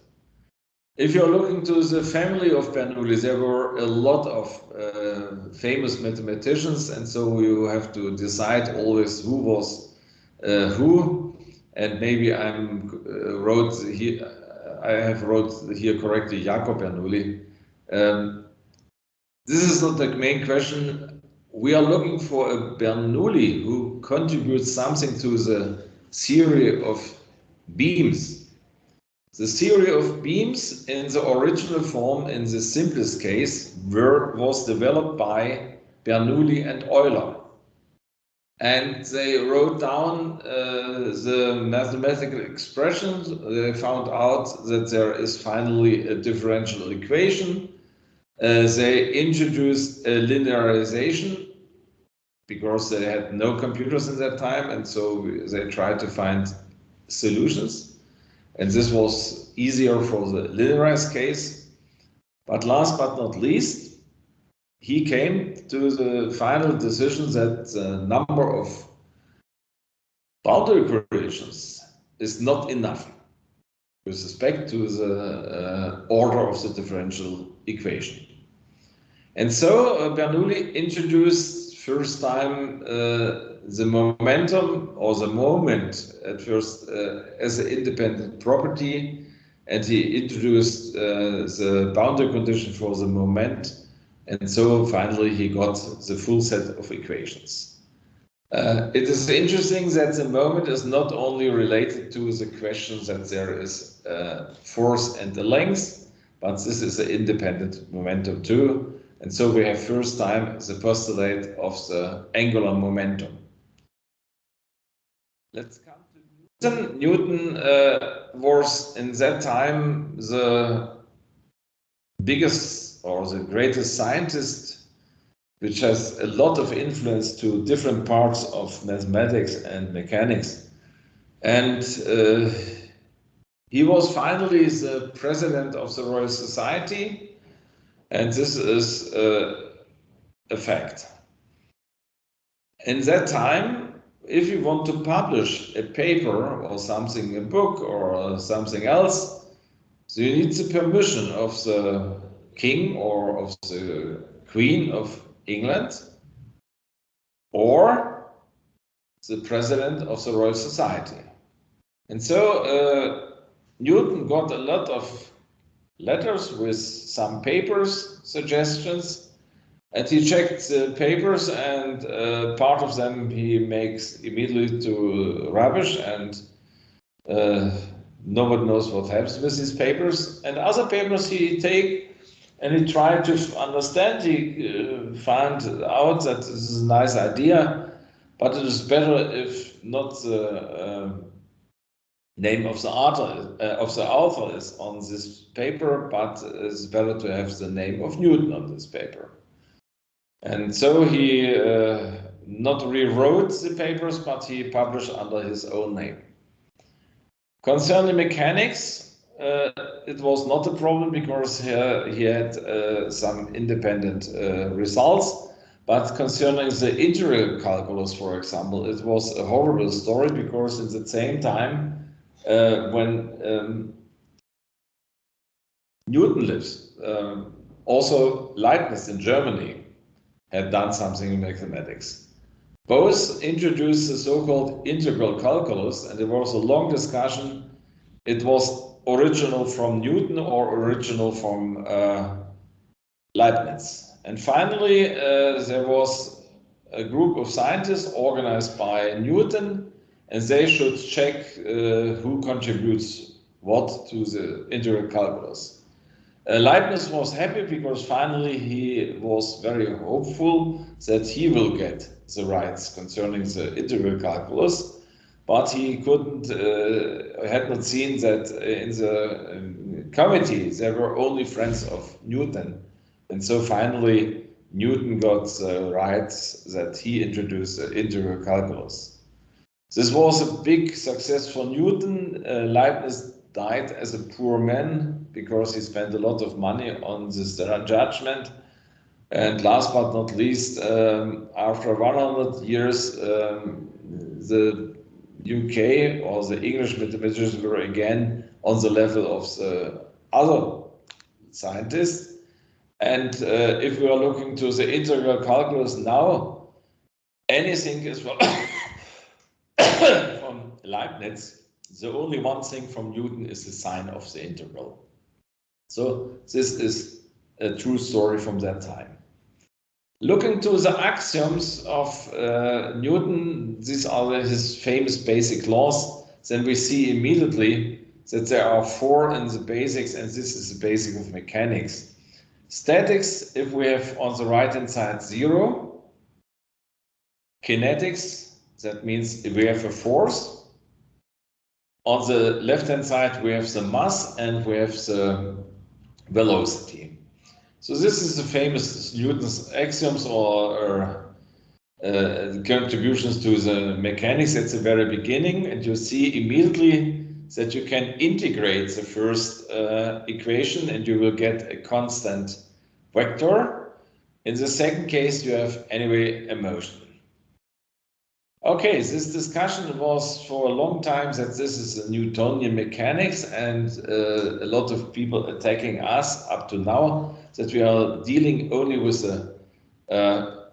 If you're looking to the family of Bernoulli, there were a lot of famous mathematicians, and so you have to decide always who was who. And maybe I wrote here correctly Jacob Bernoulli. This is not the main question. We are looking for a Bernoulli who contributes something to the theory of beams. The theory of beams in the original form, in the simplest case, was developed by Bernoulli and Euler. and they wrote down the mathematical expressions. They found out that there is finally a differential equation. They introduced a linearization because they had no computers in that time, and so they tried to find solutions. And this was easier for the linearized case. But last but not least, he came to the final decision that the number of boundary equations is not enough with respect to the order of the differential equation. And so Bernoulli introduced first time the momentum or the moment at first as an independent property, and he introduced the boundary condition for the moment, and so finally he got the full set of equations. It is interesting that the moment is not only related to the question that there is force and the length, but this is an independent momentum too. And so we have first time the postulate of the angular momentum. Let's come to Newton. Newton was in that time the biggest or the greatest scientist, which has a lot of influence to different parts of mathematics and mechanics. And he was finally the president of the Royal Society, and this is a fact. In that time, if you want to publish a paper or something, a book or something else, so you need the permission of the king or of the queen of England or the president of the Royal Society. And so Newton got a lot of letters with some papers, suggestions, and he checked the papers, and part of them he makes immediately to rubbish, and nobody knows what happens with these papers. And other papers he take and he tried to understand. He found out that this is a nice idea, but it is better if not the name of the author is on this paper, but it's better to have the name of Newton on this paper. And so he not rewrote the papers, but he published under his own name. Concerning mechanics, it was not a problem because he had some independent results. But concerning the integral calculus, for example, it was a horrible story because at the same time when Newton lives, also Leibniz in Germany had done something in mathematics. Both introduced the so-called integral calculus, and there was a long discussion. It was original from Newton or original from Leibniz. And finally, there was a group of scientists organized by Newton, and they should check who contributes what to the integral calculus. Leibniz was happy because finally he was very hopeful that he will get the rights concerning the integral calculus, but he had not seen that in the committee there were only friends of Newton. And so finally Newton got the rights that he introduced the integral calculus. This was a big success for Newton. Leibniz died as a poor man because he spent a lot of money on this judgment. And last but not least, after 100 years, the UK or the English mathematicians were again on the level of the other scientists. And if we are looking to the integral calculus now, anything is from Leibniz. The only one thing from Newton is the sign of the integral. So this is a true story from that time. Looking to the axioms of Newton, these are his famous basic laws, then we see immediately that there are 4 in the basics, and this is the basic of mechanics. Statics, if we have on the right hand side 0, kinetics, That means we have a force. On the left-hand side, we have the mass and we have the velocity. So this is the famous Newton's axioms or contributions to the mechanics at the very beginning, and you see immediately that you can integrate the first equation and you will get a constant vector. In the second case, you have anyway a motion. Okay, this discussion was for a long time that this is a Newtonian mechanics, and a lot of people attacking us up to now that we are dealing only with the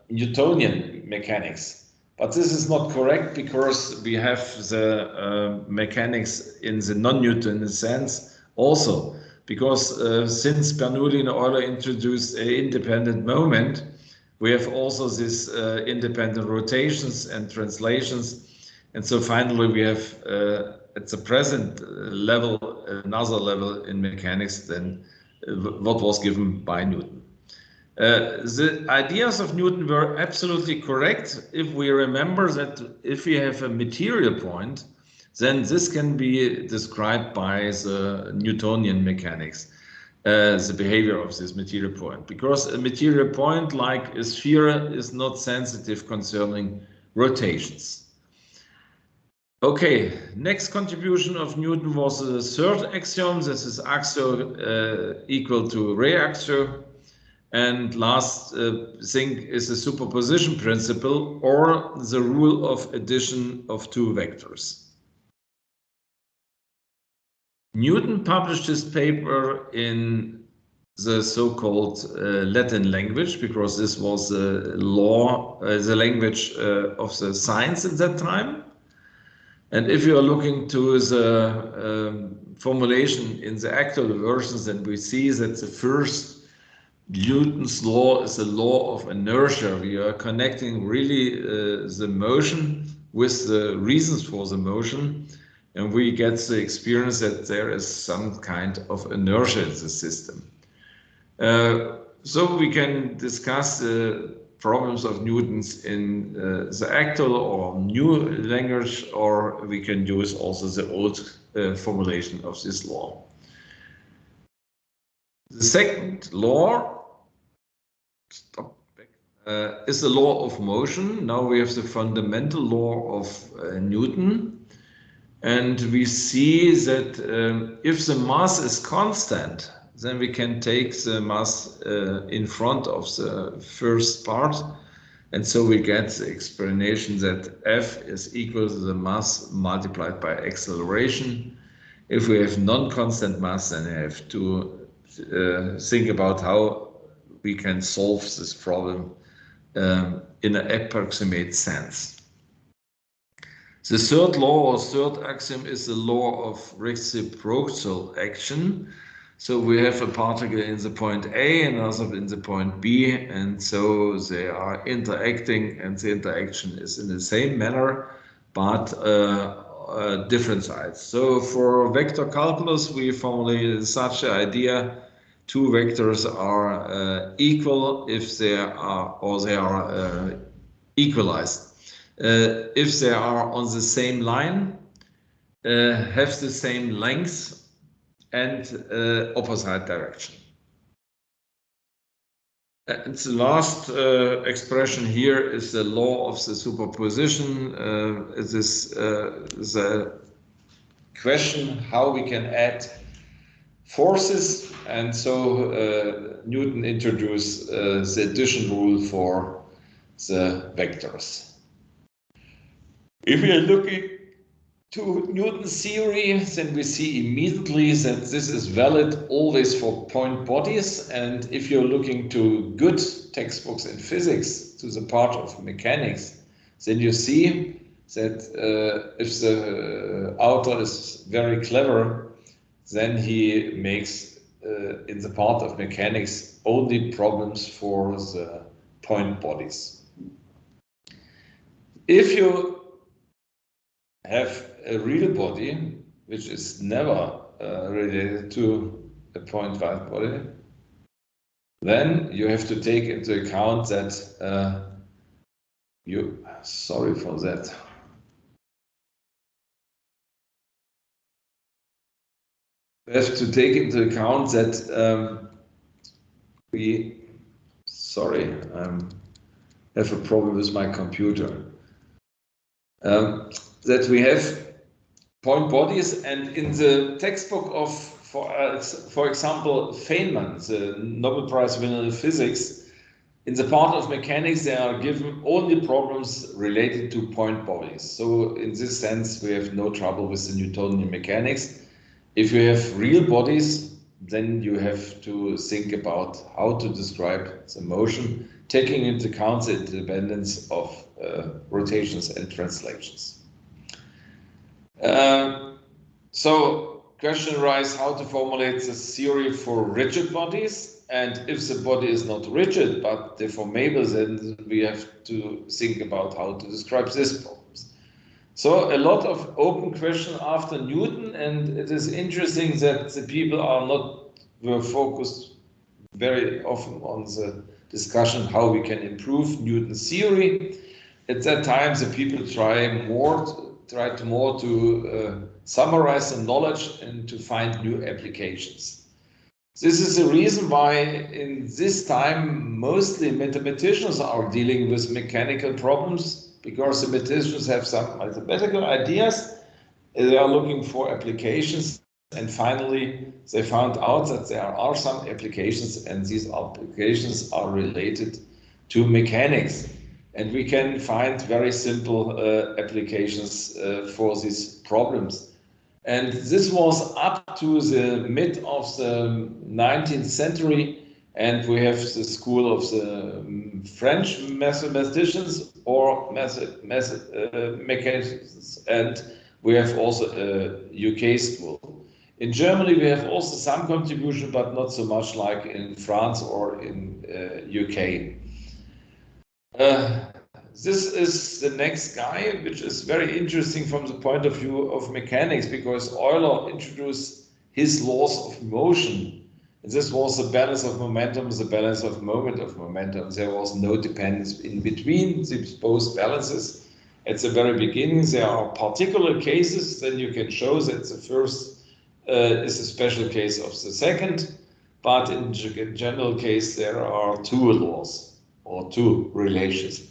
Newtonian mechanics. But this is not correct, because we have the mechanics in the non-Newtonian sense also. Because since Bernoulli and Euler introduced an independent moment, we have also this independent rotations and translations. And so finally we have at the present level, another level in mechanics than what was given by Newton. The ideas of Newton were absolutely correct if we remember that if we have a material point, then this can be described by the Newtonian mechanics, the behavior of this material point. Because a material point like a sphere is not sensitive concerning rotations. Okay, next contribution of Newton was the third axiom. This is axio equal to reaxio. And last thing is the superposition principle, or the rule of addition of two vectors. Newton published his paper in the so-called Latin language, because this was the language of the science at that time. And if you are looking to the formulation in the actual versions, then we see that the first Newton's law is the law of inertia. We are connecting really the motion with the reasons for the motion, and we get the experience that there is some kind of inertia in the system. So we can discuss the problems of Newton's in the actual or new language, or we can use also the old formulation of this law. The second law is the law of motion. Now we have the fundamental law of Newton, and we see that if the mass is constant, then we can take the mass in front of the first part, and so we get the explanation that F is equal to the mass multiplied by acceleration. If we have non-constant mass, then we have to think about how we can solve this problem in an approximate sense. The third law or third axiom is the law of reciprocal action. So we have a particle in the point A and another in the point B, and so they are interacting, and the interaction is in the same manner, but different sides. So for vector calculus, we formulated such an idea: two vectors are equal if they are, or they are equalized. If they are on the same line, have the same length, and opposite direction. And the last expression here is the law of the superposition. It is the question how we can add forces, and so Newton introduced the addition rule for the vectors. If we are looking to Newton's theory, then we see immediately that this is valid always for point bodies. And if you're looking to good textbooks in physics, to the part of mechanics, then you see that if the author is very clever, then he makes in the part of mechanics only problems for the point bodies. If you have a real body, which is never related to a point-wise body, then you have to take into account that sorry for that, we have to take into account that sorry, I have a problem with my computer. That we have point bodies, and in the textbook of, for example, Feynman, the Nobel Prize winner in physics, in the part of mechanics, they are given only problems related to point bodies. So in this sense, we have no trouble with the Newtonian mechanics. If you have real bodies, then you have to think about how to describe the motion, taking into account the independence of rotations and translations. So question arises how to formulate the theory for rigid bodies, and if the body is not rigid but deformable, then we have to think about how to describe these problems. So a lot of open questions after Newton, and it is interesting that the people were focused very often on the discussion how we can improve Newton's theory. At that time, the people tried more to summarize the knowledge and to find new applications. This is the reason why in this time mostly mathematicians are dealing with mechanical problems, because the mathematicians have some mathematical ideas, they are looking for applications, and finally they found out that there are some applications, and these applications are related to mechanics. And we can find very simple applications for these problems. And this was up to the mid of the 19th century, and we have the school of the French mathematicians or mechanicians, and we have also a UK school. In Germany, we have also some contribution, but not so much like in France or in UK. This is the next guy, which is very interesting from the point of view of mechanics, because Euler introduced his laws of motion. And this was the balance of momentum, the balance of moment of momentum. There was no dependence in between these both balances. At the very beginning, there are particular cases, then you can show that the first is a special case of the second, but in general case, there are two laws or two relations.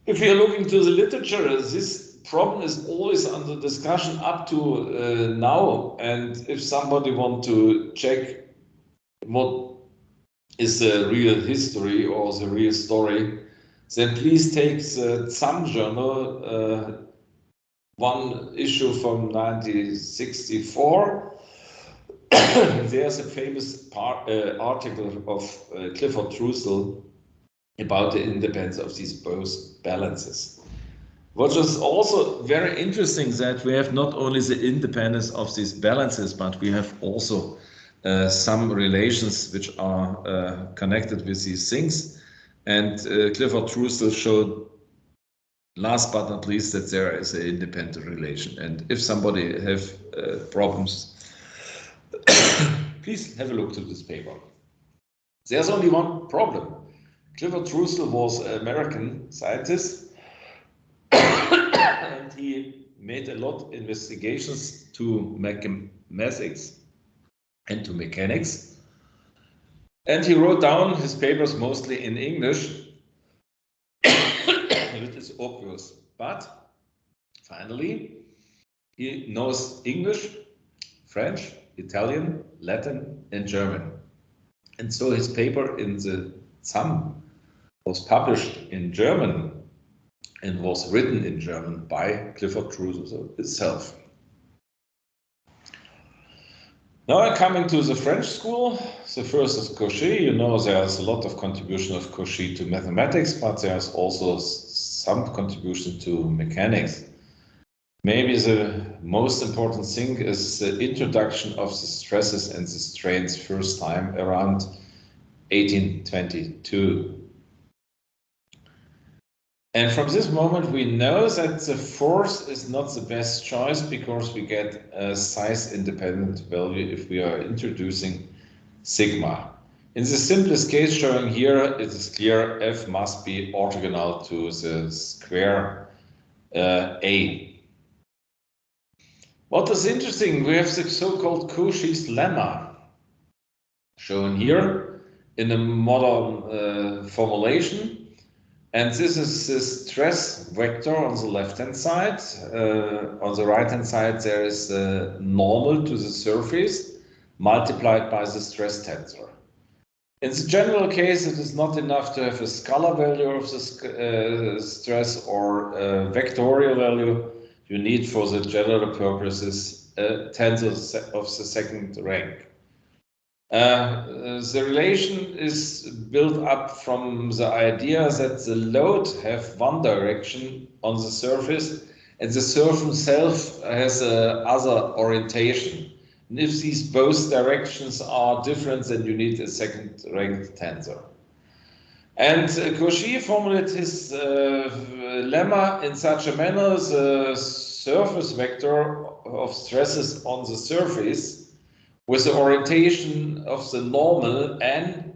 If we are looking to the literature, this problem is always under discussion up to now. And if somebody wants to check what is the real history or the real story, then please take the Some journal, one issue from 1964. There's a famous article of Clifford Trussell about the independence of these both balances. What is also very interesting that we have not only the independence of these balances, but we have also some relations which are connected with these things. And Clifford Trussell showed, last but not least, that there is an independent relation. And if somebody have problems, please have a look to this paper. There's only one problem. Clifford Trussell was an American scientist, and he made a lot of investigations to mathematics and to mechanics. And he wrote down his papers mostly in English, which is obvious. But finally, he knows English, French, Italian, Latin, and German. And so his paper in the Some was published in German and was written in German by Clifford Trussell itself. Now coming to the French school, the first is Cauchy. You know, there's a lot of contribution of Cauchy to mathematics, but there's also some contribution to mechanics. Maybe the most important thing is the introduction of the stresses and the strains first time around 1822. And from this moment, we know that the force is not the best choice because we get a size-independent value if we are introducing sigma. In the simplest case showing here, it is clear F must be orthogonal to the square A. What is interesting, we have the so-called Cauchy's lemma shown here in a modern formulation. And this is the stress vector on the left-hand side. On the right-hand side, there is the normal to the surface multiplied by the stress tensor. In the general case, it is not enough to have a scalar value of the stress or a vectorial value. You need for the general purposes a tensor of the second rank. The relation is built up from the idea that the load have one direction on the surface and the surface itself has other orientation. And if these both directions are different, then you need a second ranked tensor. And Cauchy formulated his lemma in such a manner: the surface vector of stresses on the surface with the orientation of the normal n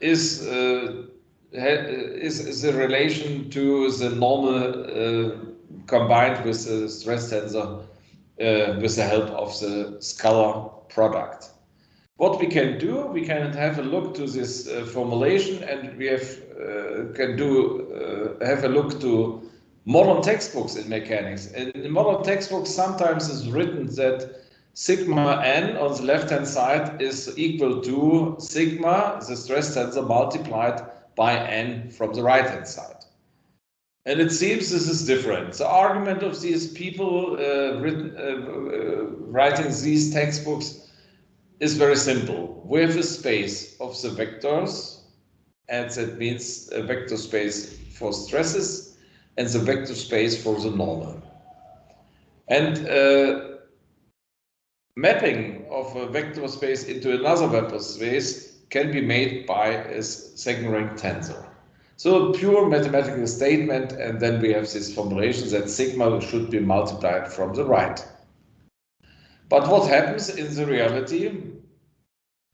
is the relation to the normal combined with the stress tensor with the help of the scalar product. What we can do, we can have a look to this formulation, and we have have a look to modern textbooks in mechanics. And in modern textbooks, sometimes it's written that sigma n on the left-hand side is equal to sigma, the stress tensor, multiplied by n from the right-hand side. And it seems this is different. The argument of these people writing these textbooks is very simple. We have a space of the vectors, and that means a vector space for stresses and the vector space for the normal. And mapping of a vector space into another vector space can be made by a second rank tensor. So a pure mathematical statement, and then we have this formulation that sigma should be multiplied from the right. But what happens in the reality?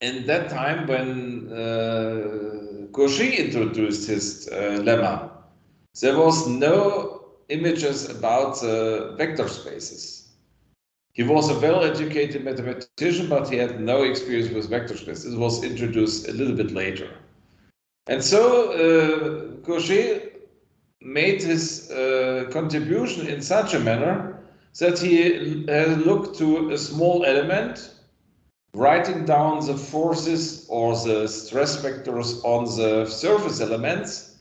In that time when Cauchy introduced his lemma, there was no images about vector spaces. He was a well-educated mathematician, but he had no experience with vector space. It was introduced a little bit later. And so Cauchy made his contribution in such a manner that he looked to a small element, writing down the forces or the stress vectors on the surface elements,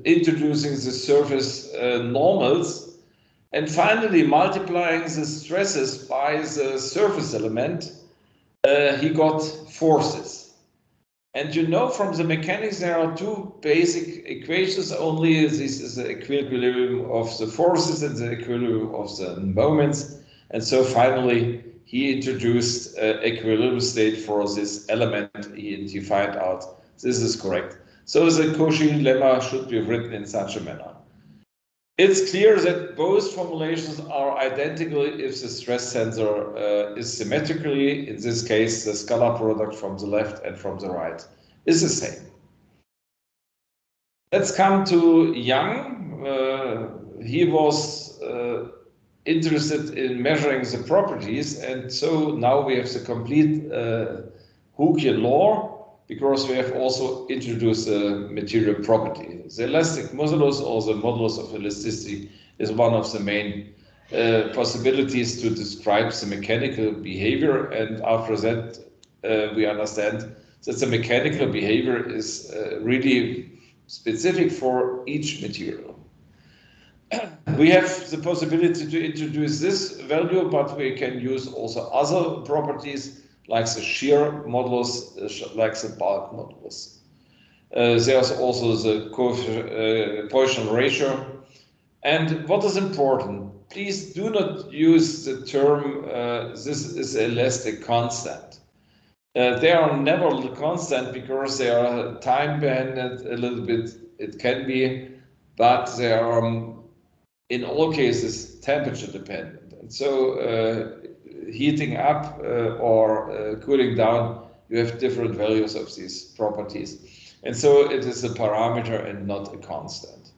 introducing the surface normals, and finally multiplying the stresses by the surface element, he got forces. And you know, from the mechanics, there are two basic equations only. This is the equilibrium of the forces and the equilibrium of the moments. And so finally, he introduced equilibrium state for this element. He found out this is correct. So the Cauchy lemma should be written in such a manner. It's clear that both formulations are identical if the stress tensor is symmetrically. In this case, the scalar product from the left and from the right is the same. Let's come to Young. He was interested in measuring the properties, and so now we have the complete Hookean law, because we have also introduced a material property. The elastic modulus, or the modulus of elasticity, is one of the main possibilities to describe the mechanical behavior, and after that we understand that the mechanical behavior is really specific for each material. We have the possibility to introduce this value, but we can use also other properties like the shear modulus, like the bulk modulus. There's also the Poisson ratio. And what is important, please do not use the term this is elastic constant. They are never constant because they are time banded a little bit, it can be, but they are in all cases temperature dependent. And so heating up or cooling down, you have different values of these properties. And so it is a parameter and not a constant.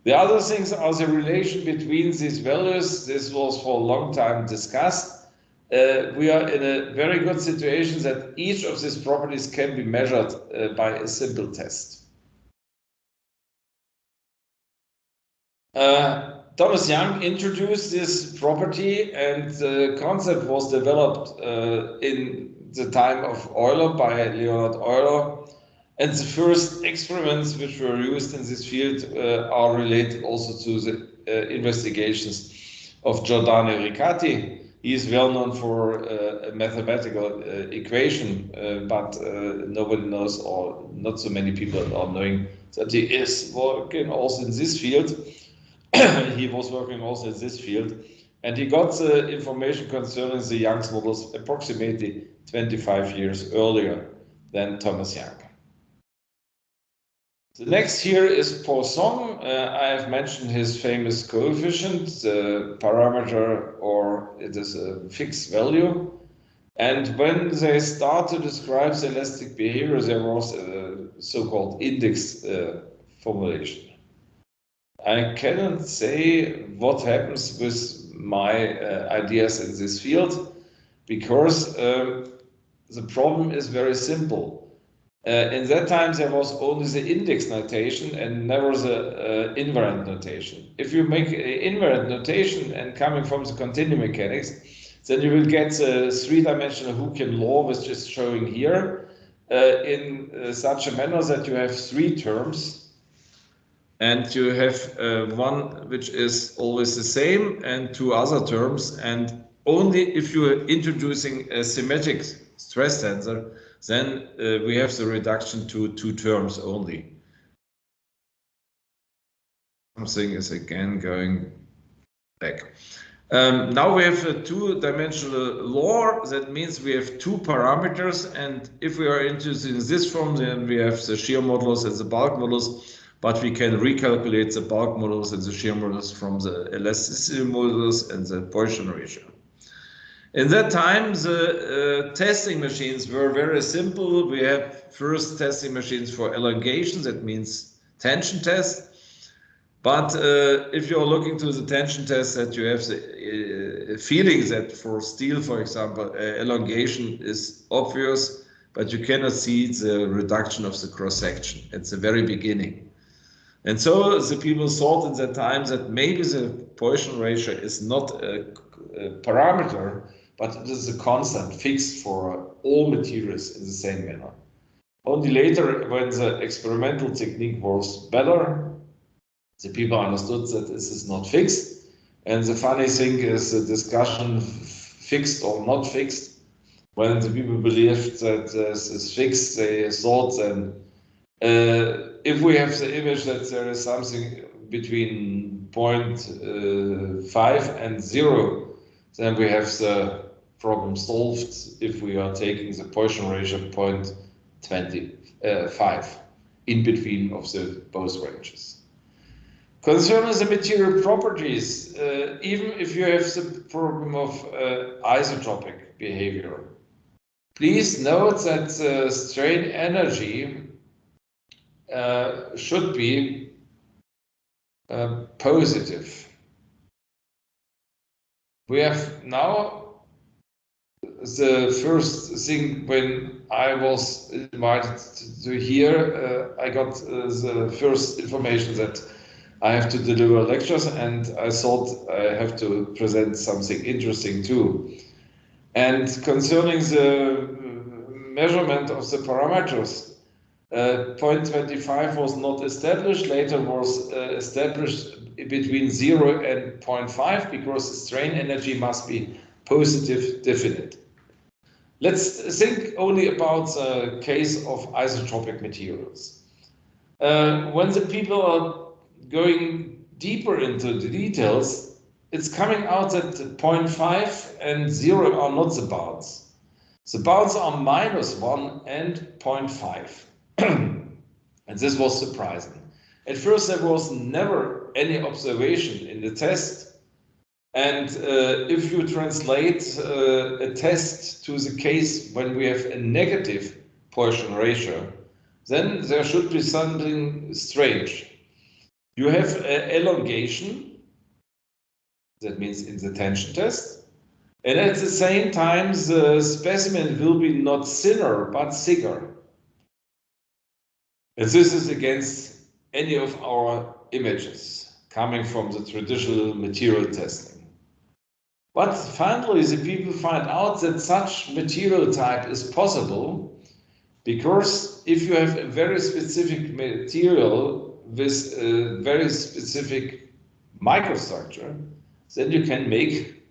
The other things are the relation between these values. This was for a long time discussed. We are in a very good situation that each of these properties can be measured by a simple test. Thomas Young introduced this property, and the concept was developed in the time of Euler by Leonhard Euler. And the first experiments which were used in this field are related also to the investigations of Giordano Riccati. He is well known for a mathematical equation, but nobody knows, or not so many people are knowing that he is working also in this field. He was working also in this field, and he got the information concerning the Young's models approximately 25 years earlier than Thomas Young. The next here is Poisson. I have mentioned his famous coefficient, the parameter, or it is a fixed value. And when they start to describe the elastic behavior, there was a so-called index formulation. I cannot say what happens with my ideas in this field, because the problem is very simple. In that time, there was only the index notation and never the invariant notation. If you make an invariant notation and coming from the continuum mechanics, then you will get the three-dimensional Hookean law, which is showing here, in such a manner that you have three terms, and you have one which is always the same and two other terms, and only if you are introducing a symmetric stress tensor, then we have the reduction to two terms only. Something is again going back. Now we have a two-dimensional law. That means we have two parameters, and if we are introducing this form, then we have the shear modulus and the bulk modulus, but we can recalculate the bulk modulus and the shear modulus from the elasticity modulus and the Poisson ratio. In that time, the testing machines were very simple. We have first testing machines for elongation, that means tension test. But if you're looking to the tension test, that you have the feeling that for steel, for example, elongation is obvious, but you cannot see the reduction of the cross-section at the very beginning. And so the people thought in that time that maybe the Poisson ratio is not a parameter, but it is a constant fixed for all materials in the same manner. Only later, when the experimental technique was better, the people understood that this is not fixed. And the funny thing is the discussion fixed or not fixed. When the people believed that this is fixed, they thought then if we have the image that there is something between 0.5 and 0, then we have the problem solved if we are taking the Poisson ratio 0.25 in between of the both ranges. Concerning the material properties, even if you have the problem of isotropic behavior, please note that the strain energy should be positive. We have now the first thing when I was invited to here, I got the first information that I have to deliver lectures, and I thought I have to present something interesting too. And concerning the measurement of the parameters, 0.25 was not established, later was established between 0 and 0.5 because the strain energy must be positive definite. Let's think only about the case of isotropic materials. When the people are going deeper into the details, it's coming out that 0.5 and 0 are not the bounds. The bounds are -1 and 0.5. And this was surprising. At first, there was never any observation in the test. And if you translate a test to the case when we have a negative Poisson ratio, then there should be something strange. You have elongation, that means in the tension test, and at the same time the specimen will be not thinner but thicker. And this is against any of our images coming from the traditional material testing. But finally the people find out that such material type is possible, because if you have a very specific material with a very specific microstructure, then you can make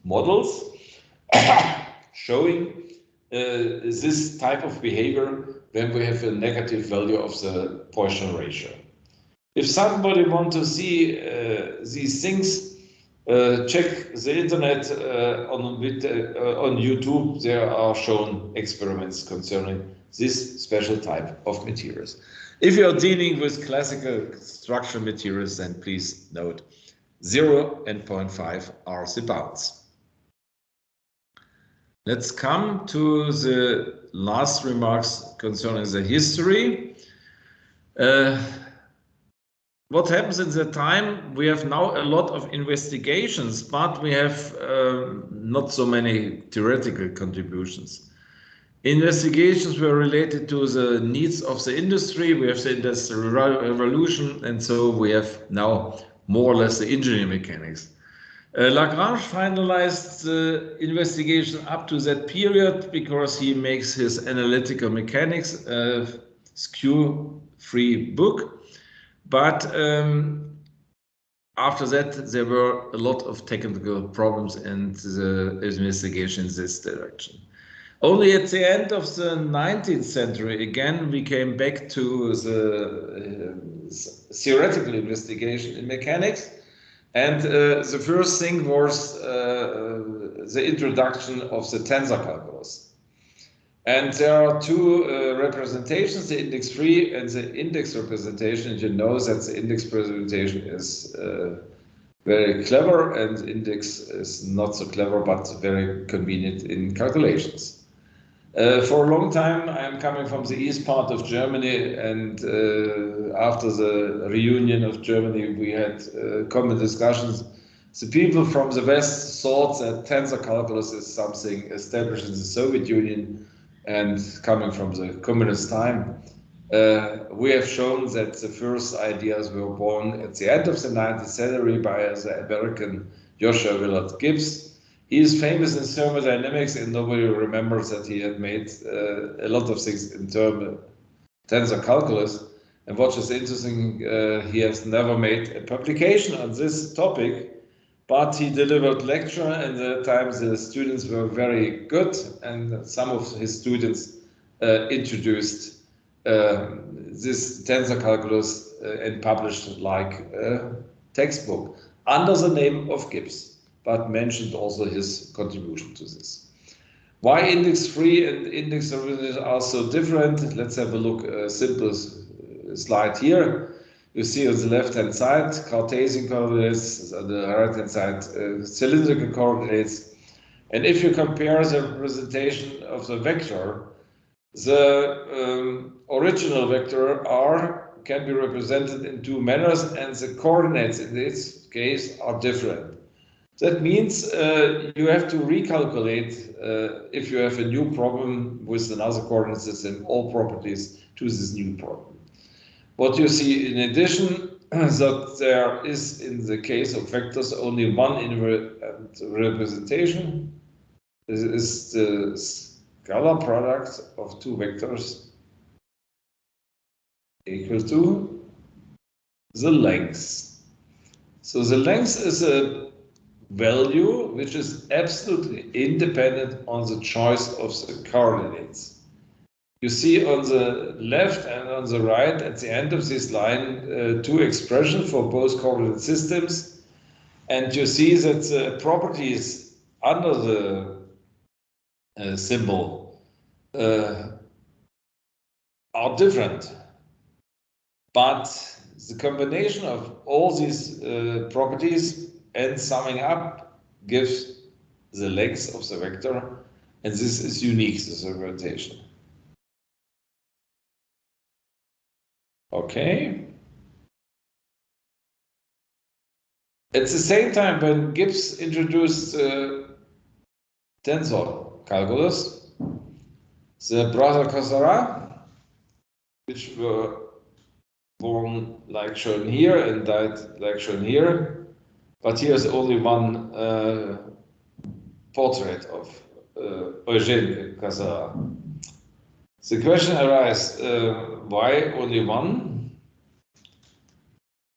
models showing this type of behavior when we have a negative value of the Poisson ratio. If somebody wants to see these things, check the internet on YouTube. There are shown experiments concerning this special type of materials. If you are dealing with classical structural materials, then please note 0 and 0.5 are the bounds. Let's come to the last remarks concerning the history. What happens in the time? We have now a lot of investigations, but we have not so many theoretical contributions. Investigations were related to the needs of the industry. We have the Industrial Revolution, and so we have now more or less the engineering mechanics. Lagrange finalized the investigation up to that period because he makes his analytical mechanics a skew-free book. But after that, there were a lot of technical problems and the investigation in this direction. Only at the end of the 19th century, again, we came back to the theoretical investigation in mechanics. And the first thing was the introduction of the tensor calculus. And there are two representations, the index-free and the index representation. And you know that the index representation is very clever and index is not so clever, but very convenient in calculations. For a long time, I am coming from the east part of Germany, and after the reunion of Germany, we had common discussions. The people from the west thought that tensor calculus is something established in the Soviet Union and coming from the communist time. We have shown that the first ideas were born at the end of the 19th century by the American Joshua Willard Gibbs. He is famous in thermodynamics, and nobody remembers that he had made a lot of things in tensor calculus. And what is interesting, he has never made a publication on this topic, but he delivered lecture, and at the time the students were very good, and some of his students introduced this tensor calculus and published like a textbook under the name of Gibbs, but mentioned also his contribution to this. Why index-free and index representation are so different? Let's have a look, a simple slide here. You see on the left-hand side Cartesian coordinates, on the right-hand side cylindrical coordinates. And if you compare the representation of the vector, the original vector r can be represented in two manners, and the coordinates in this case are different. That means you have to recalculate if you have a new problem with another coordinate system, all properties to this new problem. What you see in addition, that there is in the case of vectors only one invariant representation. This is the scalar product of two vectors equal to the length. So the length is a value which is absolutely independent on the choice of the coordinates. You see on the left and on the right at the end of this line two expressions for both coordinate systems, and you see that the properties under the symbol are different, but the combination of all these properties and summing up gives the length of the vector, and this is unique to the rotation. Okay. At the same time, when Gibbs introduced tensor calculus, the brother Cassara, which were born like shown here and died like shown here, but here's only one portrait of Eugène Cassara. The question arises, why only one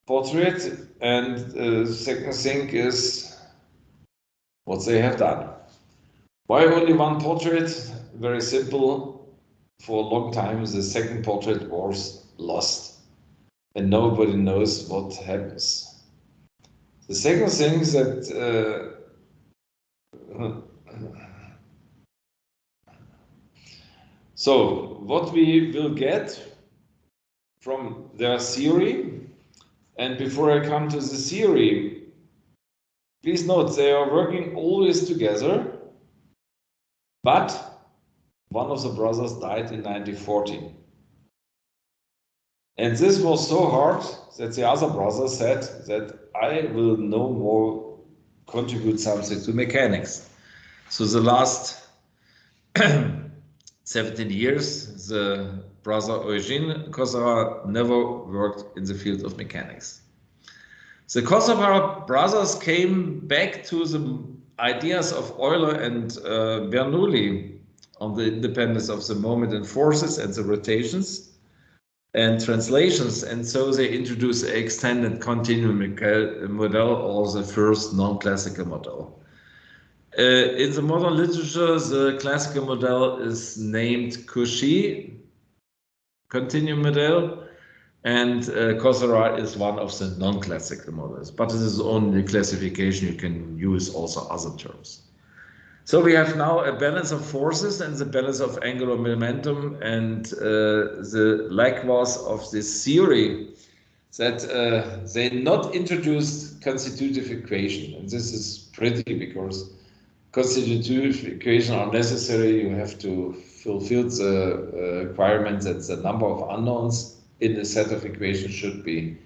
portrait? And the second thing is what they have done. Why only one portrait? Very simple. For a long time, the second portrait was lost, and nobody knows what happens. The second thing is that so what we will get from their theory, and before I come to the theory, please note they are working always together, but one of the brothers died in 1940. And this was so hard that the other brother said that I will no more contribute something to mechanics. So the last 17 years, the brother Eugène Cassara never worked in the field of mechanics. The Cassara brothers came back to the ideas of Euler and Bernoulli on the independence of the moment and forces and the rotations and translations, and so they introduced the extended continuum model, or the first non-classical model. In the modern literature, the classical model is named Cauchy continuum model, and Cassara is one of the non-classical models, but it is only classification. You can use also other terms. So we have now a balance of forces and the balance of angular momentum, and the likewise of this theory that they not introduced constitutive equation, and this is pretty because constitutive equations are necessary. You have to fulfill the requirement that the number of unknowns in the set of equations should be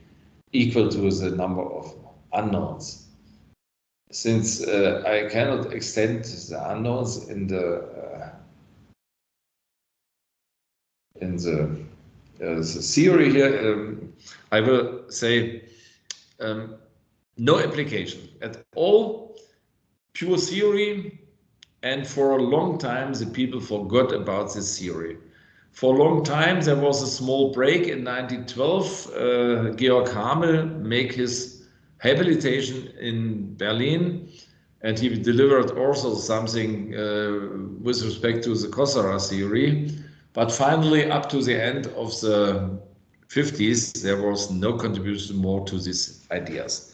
equal to the number of unknowns. Since I cannot extend the unknowns in the theory here, I will say no application at all, pure theory, and for a long time the people forgot about this theory. For a long time there was a small break in 1912. Georg Hamel made his habilitation in Berlin, and he delivered also something with respect to the Cassara theory. But finally, up to the end of the 50s, there was no contribution more to these ideas.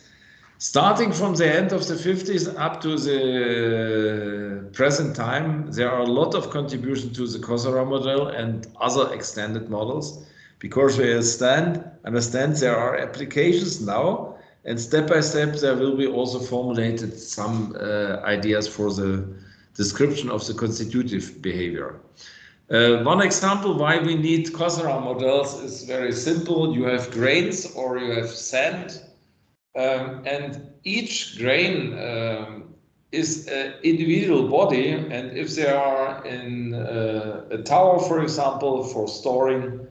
Starting from the end of the 50s up to the present time, there are a lot of contributions to the Cassara model and other extended models, because we understand there are applications now, and step by step there will be also formulated some ideas for the description of the constitutive behavior. One example why we need Cassara models is very simple. You have grains or you have sand, and each grain is an individual body, and if they are in a tower, for example, for storing,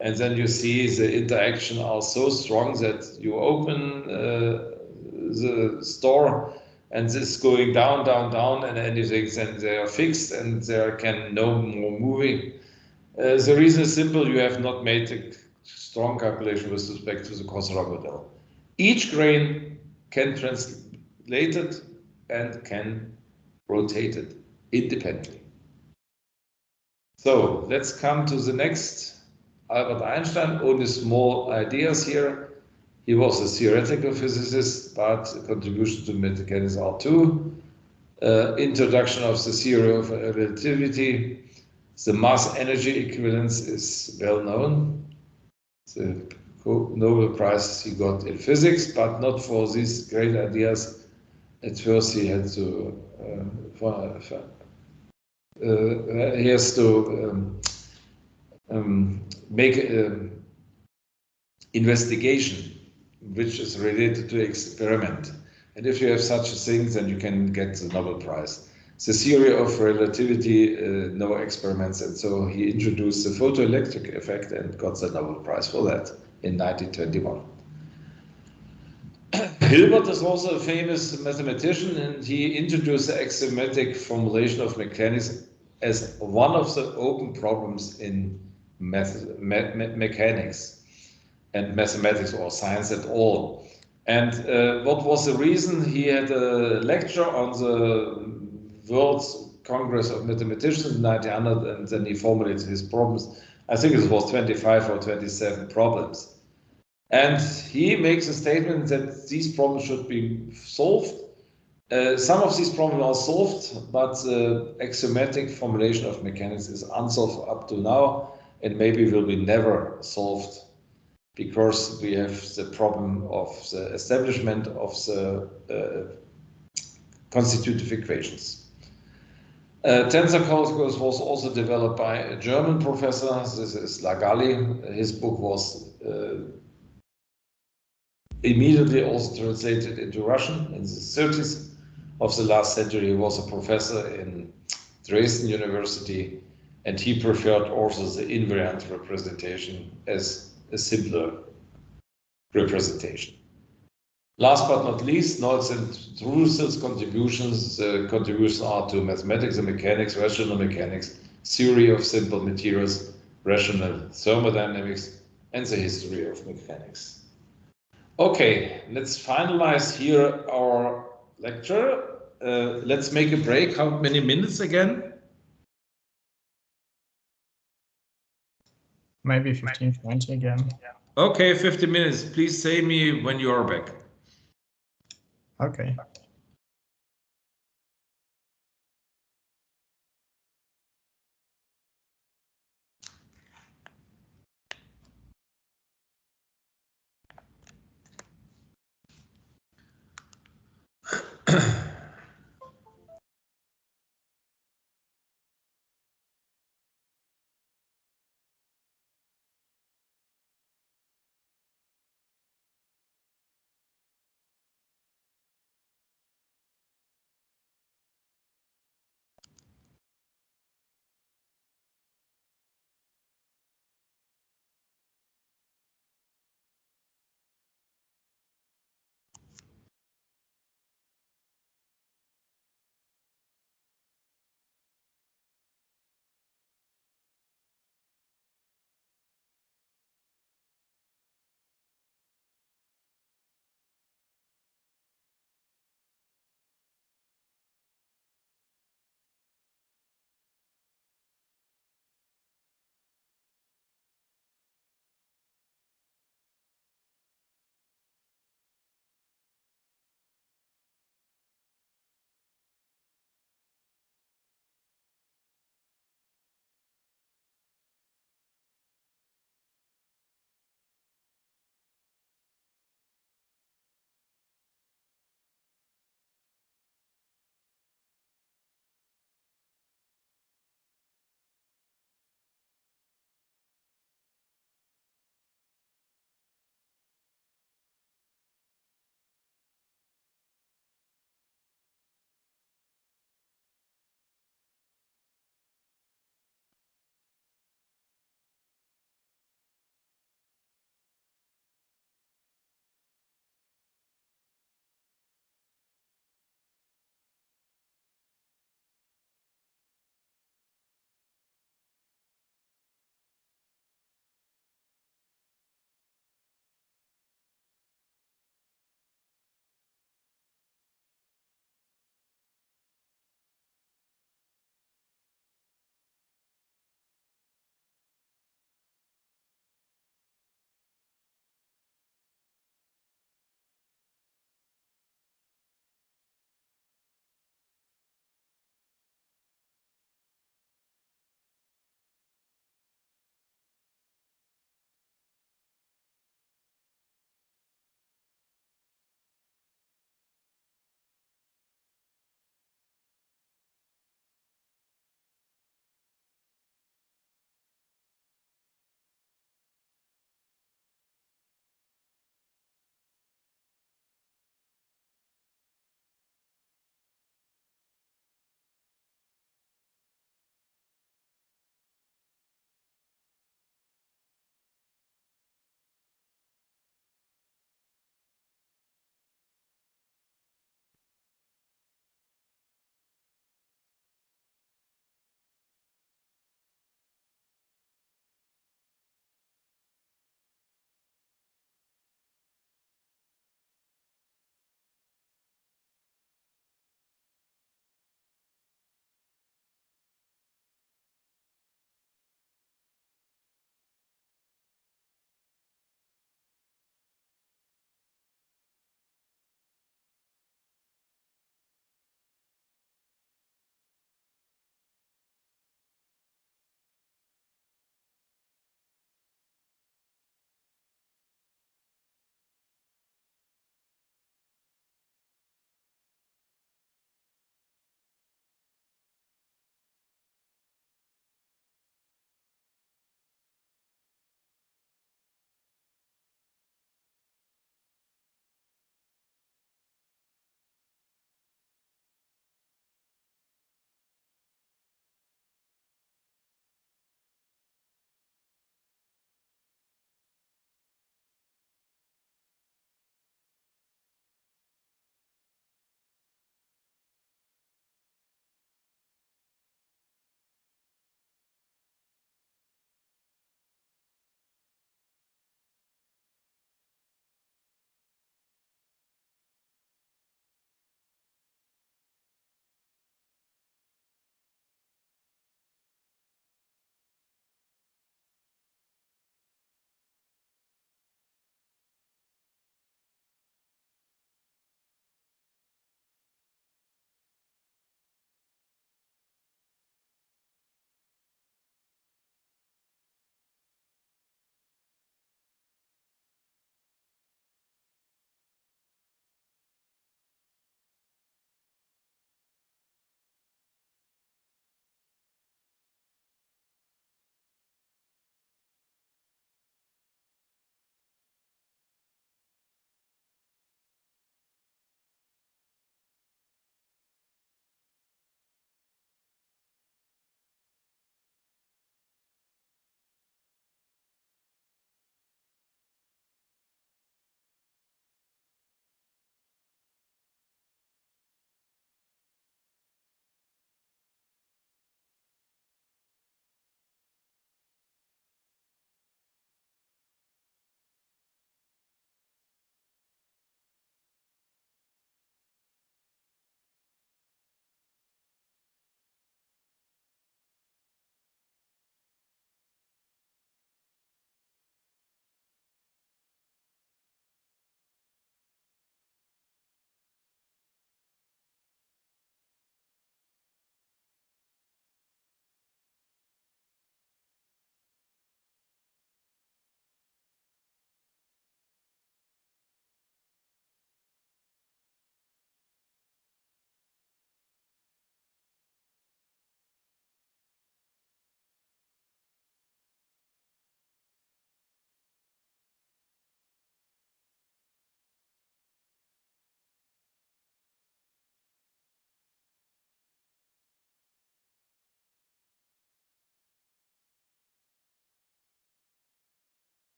and then you see the interaction are so strong that you open the store and this going down, down, down, and anything, then they are fixed and there can no more moving. The reason is simple: you have not made a strong calculation with respect to the Cassara model. Each grain can translate it and can rotate it independently. So let's come to the next. Albert Einstein, only small ideas here. He was a theoretical physicist, but contribution to mechanics are too. Introduction of the theory of relativity. The mass-energy equivalence is well known. The Nobel Prize he got in physics, but not for these great ideas. At first he had to make investigation which is related to experiment. And if you have such things, then you can get the Nobel Prize. The theory of relativity, no experiments, and so he introduced the photoelectric effect and got the Nobel Prize for that in 1921. Hilbert is also a famous mathematician, and he introduced the axiomatic formulation of mechanics as one of the open problems in mechanics and mathematics or science at all. And what was the reason? He had a lecture on the World Congress of Mathematicians in 1900, and then he formulated his problems. I think it was 25 or 27 problems. And he makes a statement that these problems should be solved. Some of these problems are solved, but the axiomatic formulation of mechanics is unsolved up to now, and maybe will be never solved, because we have the problem of the establishment of the constitutive equations. Tensor calculus was also developed by a German professor. This is Lagalli. His book was immediately also translated into Russian in the 30s of the last century. He was a professor in Dresden University, and he preferred also the invariant representation as a simpler representation. Last but not least, Nolls and Drusel's contributions. Contributions are to mathematics and mechanics, rational mechanics, theory of simple materials, rational thermodynamics, and the history of mechanics. Okay, let's finalize here our lecture. Let's make a break. How many minutes again? Maybe 15, 20 again. Okay, 50 minutes. Please say me when you are back. Okay.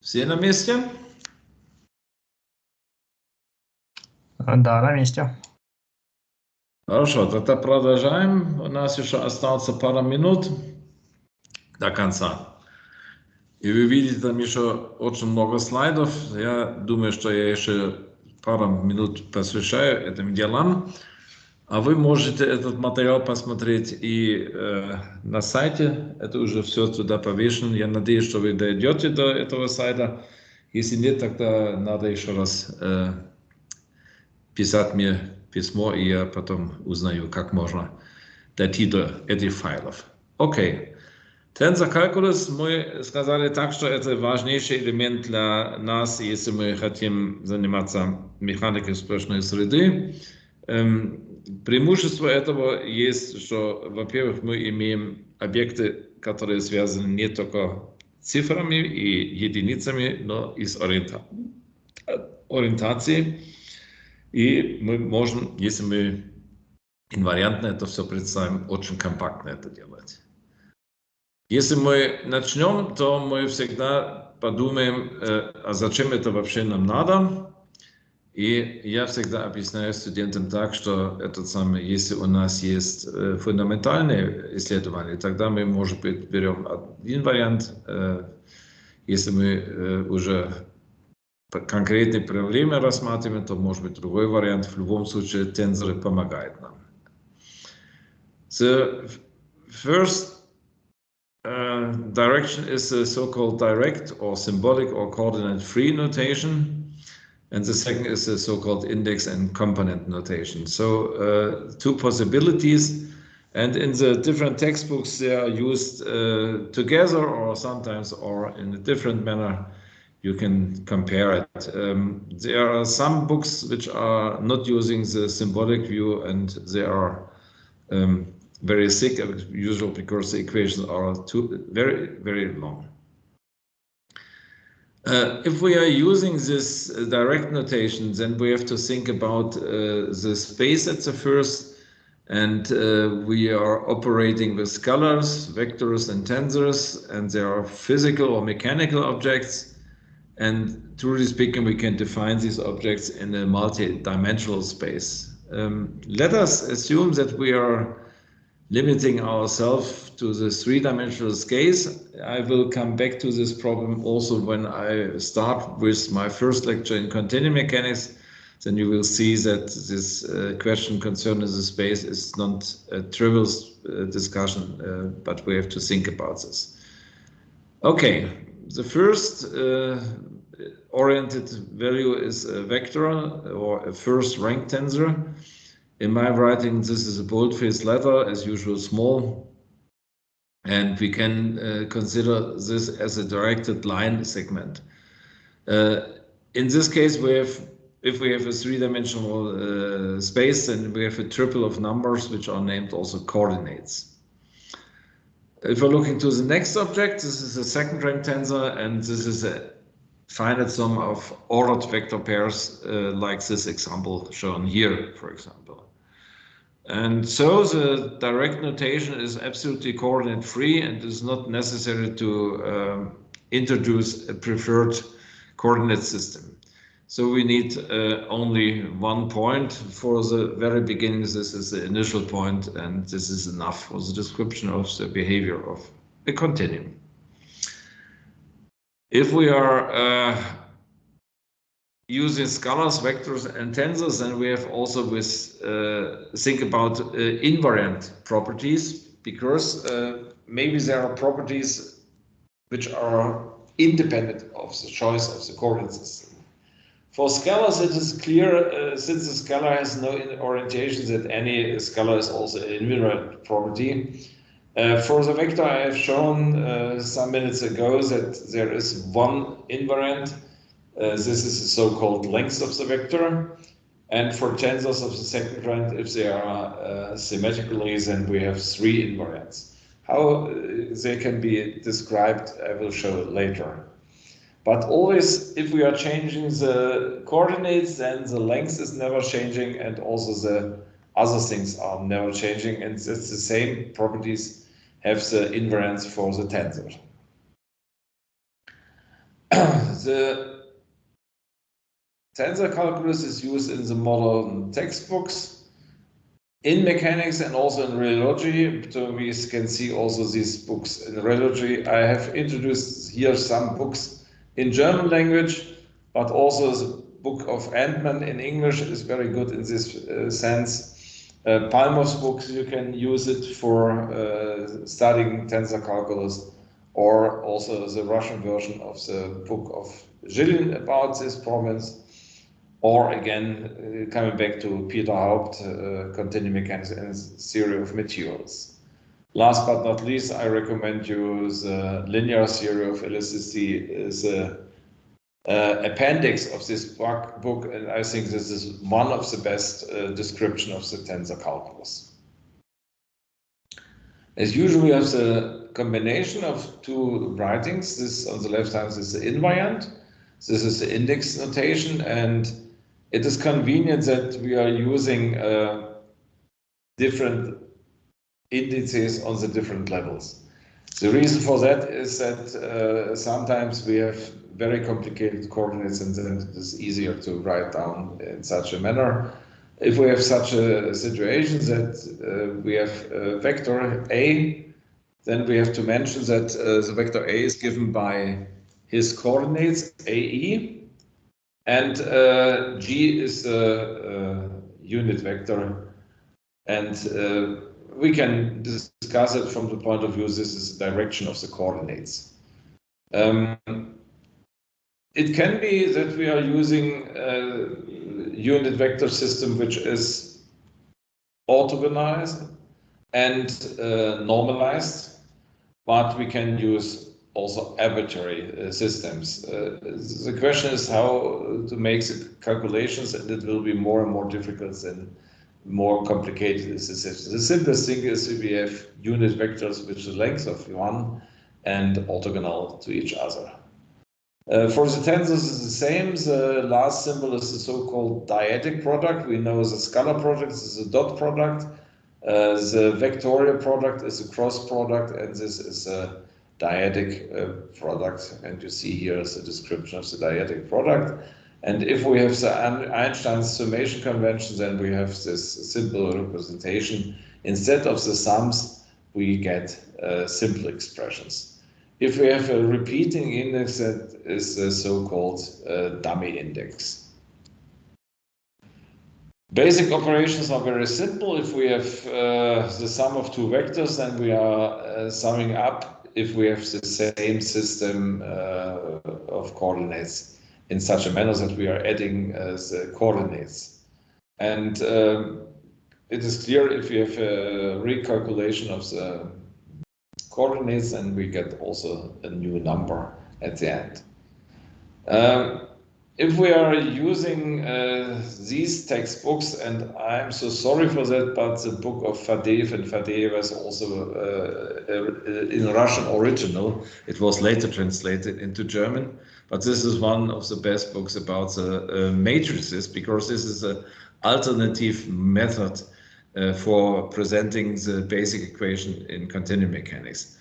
Все на месте? Да, на месте. Хорошо, тогда продолжаем. У нас еще остался пара минут до конца. И вы видите там еще очень много слайдов. Я думаю, что я еще пару минут посвящаю этим делам. А вы можете этот материал посмотреть и на сайте. Это уже все туда повешено. Я надеюсь, что вы дойдете до этого сайта. Если нет, тогда надо еще раз писать мне письмо, и я потом узнаю, как можно дойти до этих файлов. Окей. Tensor Calculus, мы сказали так, что это важнейший элемент для нас, если мы хотим заниматься механикой сплошной среды. Преимущество этого есть, что, во-первых, мы имеем объекты, которые связаны не только с цифрами и единицами, но и с ориентацией. И мы можем, если мы инвариантно это все представим, очень компактно это делать. Если мы начнем, то мы всегда подумаем, а зачем это вообще нам надо? И я всегда объясняю студентам так, что если у нас есть фундаментальные исследования, тогда мы, может быть, берем один вариант. Если мы уже конкретные проблемы рассматриваем, то, может быть, другой вариант. В любом случае, тензоры помогают нам. The first direction is the so-called direct or symbolic or coordinate-free notation, and the second is the so-called index and component notation. So two possibilities, and in the different textbooks they are used together or sometimes or in a different manner. You can compare it. There are some books which are not using the symbolic view, and they are very thick, usually because the equations are very, very long. If we are using this direct notation, then we have to think about the space at the first, and we are operating with scalars, vectors, and tensors, and there are physical or mechanical objects. And truly speaking, we can define these objects in a multi-dimensional space. Let us assume that we are limiting ourselves to the three-dimensional space. I will come back to this problem also when I start with my first lecture in continuum mechanics. Then you will see that this question concerning the space is not a trivial discussion, but we have to think about this. Okay, the first oriented value is a vector or a first rank tensor. In my writing, this is a bold-faced letter, as usual small, and we can consider this as a directed line segment. In this case, if we have a three-dimensional space, then we have a triple of numbers which are named also coordinates. If we're looking to the next object, this is a second rank tensor, and this is a finite sum of ordered vector pairs like this example shown here, for example. And so the direct notation is absolutely coordinate free and is not necessary to introduce a preferred coordinate system. So we need only one point for the very beginning. This is the initial point, and this is enough for the description of the behavior of a continuum. If we are using scalars, vectors, and tensors, then we have also think about invariant properties, because maybe there are properties which are independent of the choice of the coordinate system. For scalars, it is clear, since the scalar has no orientation, that any scalar is also an invariant property. For the vector, I have shown some minutes ago that there is one invariant. This is the so-called length of the vector. And for tensors of the second rank, if they are symmetrically, then we have three invariants. How they can be described, I will show later. But always, if we are changing the coordinates, then the length is never changing, and also the other things are never changing, and it's the same properties have the invariance for the tensor. the tensor calculus is used in the modern textbooks, in mechanics and also in rheology. So we can see also these books in rheology. I have introduced here some books in German language, but also the book of Antman in English is very good in this sense. Palmer's books, you can use it for studying tensor calculus, or also the Russian version of the book of Gilles about these problems. Or again, coming back to Peter Haupt, Continuum Mechanics and Theory of Materials. Last but not least, I recommend you the Linear Theory of Elasticity is an appendix of this book, and I think this is one of the best description of the tensor calculus. As usual, we have the combination of two writings. This on the left hand is the invariant. This is the index notation, and it is convenient that we are using different indices on the different levels. The reason for that is that sometimes we have very complicated coordinates, and then it is easier to write down in such a manner. If we have such a situation that we have vector A, then we have to mention that the vector A is given by his coordinates AE, and G is the unit vector, and we can discuss it from the point of view this is the direction of the coordinates. It can be that we are using a unit vector system which is orthogonalized and normalized, but we can use also arbitrary systems. The question is how to make the calculations, and it will be more and more difficult and more complicated is the system. The simplest thing is if we have unit vectors with the length of 1 and orthogonal to each other. For the tensors is the same. The last symbol is the so-called dyadic product. We know the scalar product is a dot product. The vectorial product is a cross product, and this is a dyadic product, and you see here is the description of the dyadic product. And if we have the Einstein's summation convention, then we have this simple representation. Instead of the sums, we get simple expressions. If we have a repeating index, that is the so-called dummy index. Basic operations are very simple. If we have the sum of two vectors, then we are summing up if we have the same system of coordinates in such a manner that we are adding the coordinates. And it is clear if we have a recalculation of the coordinates, then we get also a new number at the end. If we are using these textbooks, and I'm so sorry for that, but the book of Fadeev and Fadeev was also in Russian original. It was later translated into German, but this is one of the best books about the matrices, because this is an alternative method for presenting the basic equation in continuum mechanics.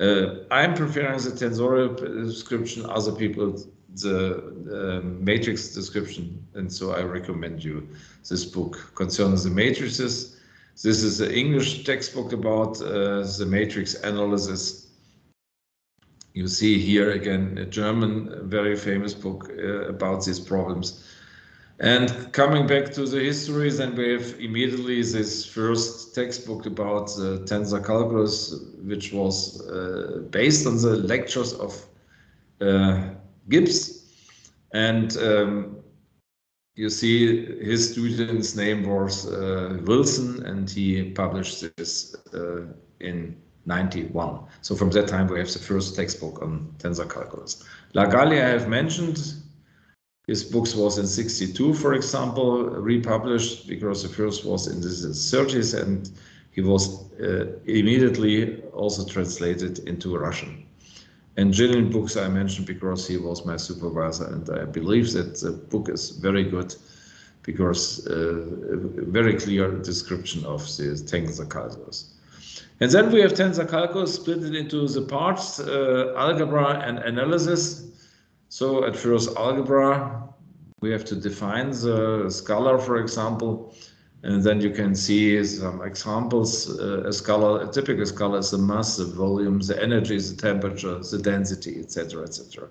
I'm preferring the tensorial description, other people the matrix description, and so I recommend you this book concerning the matrices. This is an English textbook about the matrix analysis. You see here again a German very famous book about these problems. And coming back to the history, then we have immediately this first textbook about the tensor calculus, which was based on the lectures of Gibbs, and you see his student's name was Wilson, and he published this in 91. So from that time we have the first textbook on tensor calculus. Lagalli I have mentioned. His books was in 62, for example, republished, because the first was in the 30s, and he was immediately also translated into Russian. And Gillian books I mentioned because he was my supervisor, and I believe that the book is very good because a very clear description of the tensor calculus. And then we have tensor calculus split it into the parts, algebra and analysis. So at first algebra, we have to define the scalar, for example, and then you can see some examples. A typical scalar is the mass, the volume, the energy, the temperature, the density, etc., etc.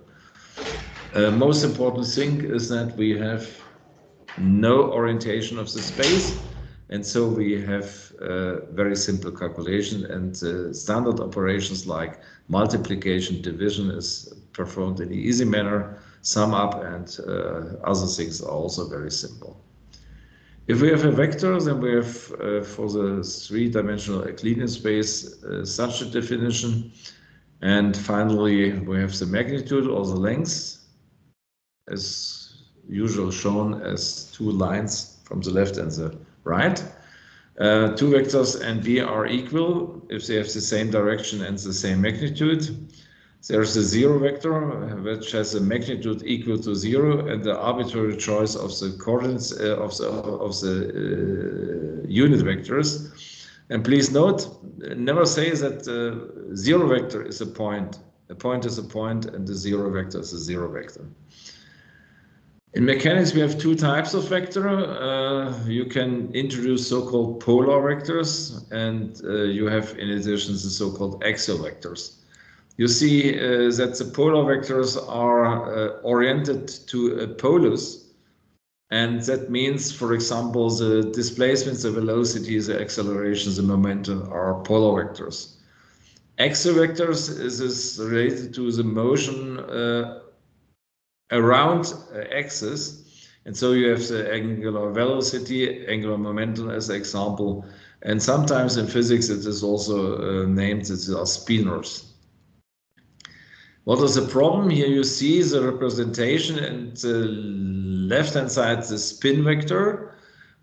Most important thing is that we have no orientation of the space, and so we have very simple calculation, and standard operations like multiplication, division is performed in an easy manner, sum up, and other things are also very simple. If we have a vector, then we have for the three-dimensional Euclidean space such a definition, and finally we have the magnitude or the length, as usual shown as two lines from the left and the right. Two vectors and v are equal if they have the same direction and the same magnitude. There's a zero vector which has a magnitude equal to 0 and the arbitrary choice of the coordinates of the unit vectors. And please note, never say that the zero vector is a point. A point is a point and the zero vector is a zero vector. In mechanics, we have two types of vector. You can introduce so-called polar vectors, and you have in addition the so-called axial vectors. You see that the polar vectors are oriented to a polus, and that means, for example, the displacements, the velocity, the acceleration, the momentum are polar vectors. Axial vectors is related to the motion around axis, and so you have the angular velocity, angular momentum as an example, and sometimes in physics it is also named as spinors. What is the problem? Here you see the representation, and the left-hand side the spin vector,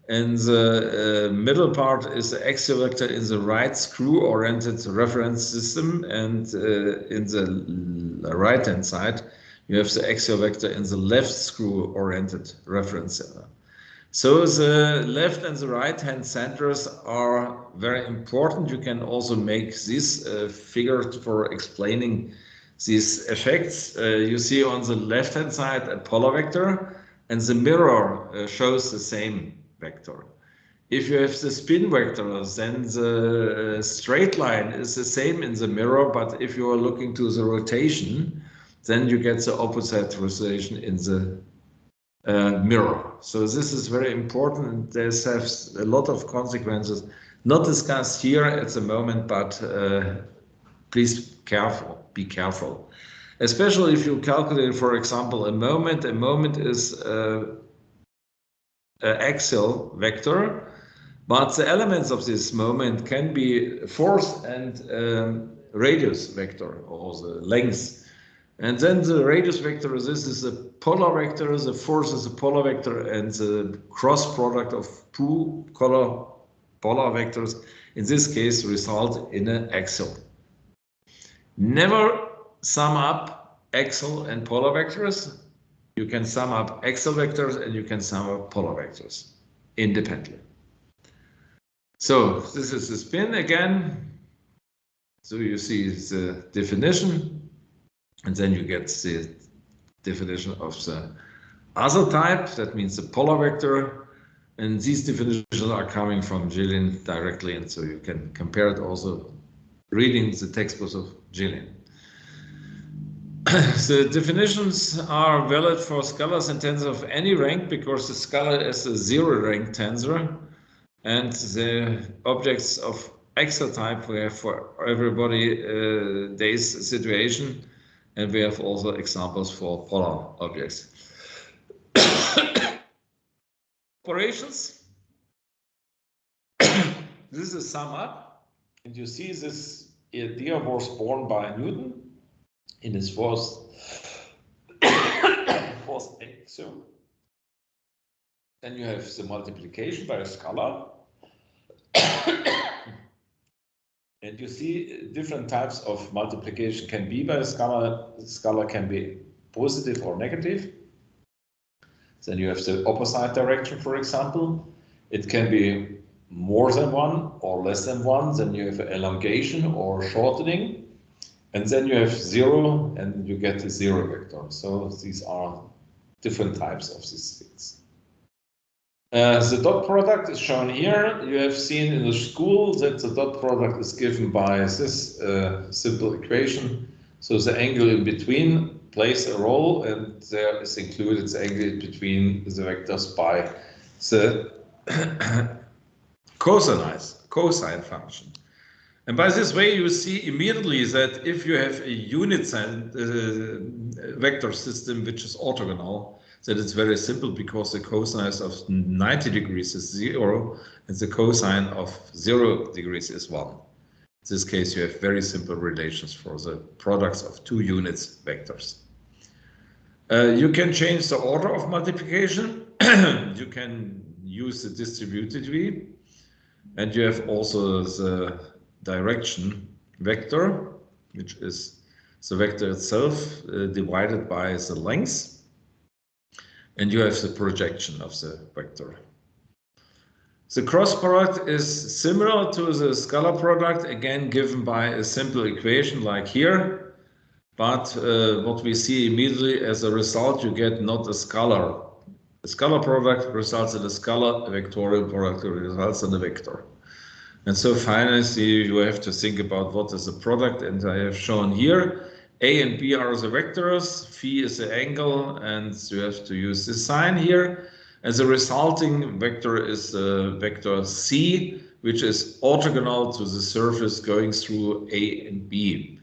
and the middle part is the axial vector in the right screw-oriented reference system, and in the right-hand side you have the axial vector in the left screw-oriented reference center. So the left and the right-hand centers are very important. You can also make this figure for explaining these effects. You see on the left-hand side a polar vector, and the mirror shows the same vector. If you have the spin vector, then the straight line is the same in the mirror, but if you are looking to the rotation, then you get the opposite rotation in the mirror. So this is very important. This has a lot of consequences, not discussed here at the moment, but please be careful. Especially if you calculate, for example, a moment. A moment is an axial vector, but the elements of this moment can be force and radius vector, or the length. And then the radius vector, this is a polar vector, the force is a polar vector, and the cross product of two polar vectors, in this case, result in an axial. Never sum up axial and polar vectors. You can sum up axial vectors and you can sum up polar vectors independently. So this is the spin again. So you see the definition. And then you get the definition of the other type, that means the polar vector. And these definitions are coming from Gillian directly, and so you can compare it also reading the textbooks of Gillian. The definitions are valid for scalars and tensors of any rank, because the scalar is a zero-rank tensor, and the objects of axial type we have for everybody day's situation. And we have also examples for polar objects. Operations. This is a sum up, and you see this idea was born by Newton in his fourth axiom. Then you have the multiplication by a scalar. And you see different types of multiplication can be by a scalar. The scalar can be positive or negative. Then you have the opposite direction, for example. It can be more than one or less than one. Then you have elongation or shortening. And then you have 0 and you get a 0 vector. So these are different types of these things. The dot product is shown here. You have seen in the school that the dot product is given by this simple equation. So the angle in between plays a role, and there is included the angle between the vectors by the cosine function. And by this way, you see immediately that if you have a unit vector system which is orthogonal, that it's very simple because the cosine of 90 degrees is 0 and the cosine of 0 degrees is 1. In this case, you have very simple relations for the products of two units vectors. You can change the order of multiplication. You can use the distributed V, and you have also the direction vector, which is the vector itself divided by the length. And you have the projection of the vector. The cross product is similar to the scalar product, again given by a simple equation like here. But what we see immediately as a result, you get not a scalar. A scalar product results in a scalar, a vectorial product results in a vector. And so finally, you have to think about what is the product, and I have shown here A and B are the vectors, phi is the angle, and you have to use this sign here. And the resulting vector is the vector C, which is orthogonal to the surface going through A and B.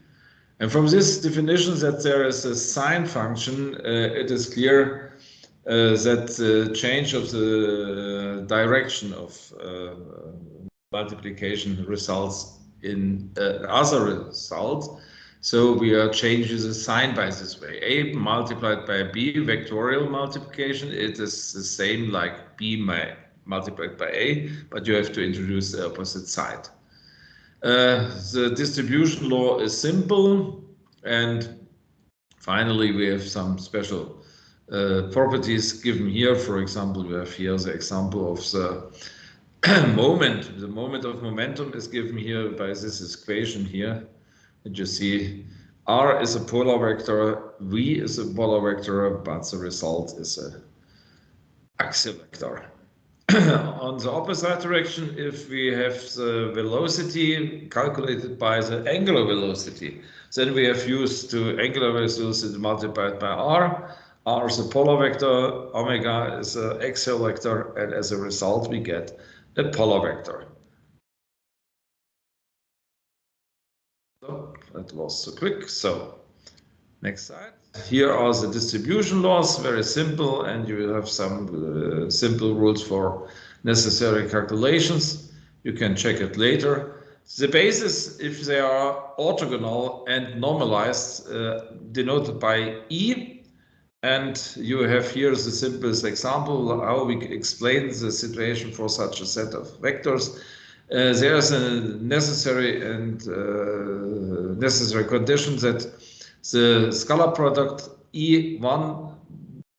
And from this definition that there is a sine function, it is clear that the change of the direction of multiplication results in other result. So we are changing the sign by this way. A multiplied by B, vectorial multiplication, it is the same like B multiplied by A, but you have to introduce the opposite side. The distribution law is simple, and finally we have some special properties given here. For example, we have here the example of the moment. The moment of momentum is given here by this equation here. And you see R is a polar vector, V is a polar vector, but the result is an axial vector. On the opposite direction, if we have the velocity calculated by the angular velocity, then we have used to angular velocity multiplied by R. R is a polar vector, omega is an axial vector, and as a result we get a polar vector. So that was so quick. So next slide. Here are the distribution laws, very simple, and you have some simple rules for necessary calculations. You can check it later. The basis, if they are orthogonal and normalized, denoted by E, and you have here the simplest example how we explain the situation for such a set of vectors. There is a necessary condition that the scalar product E1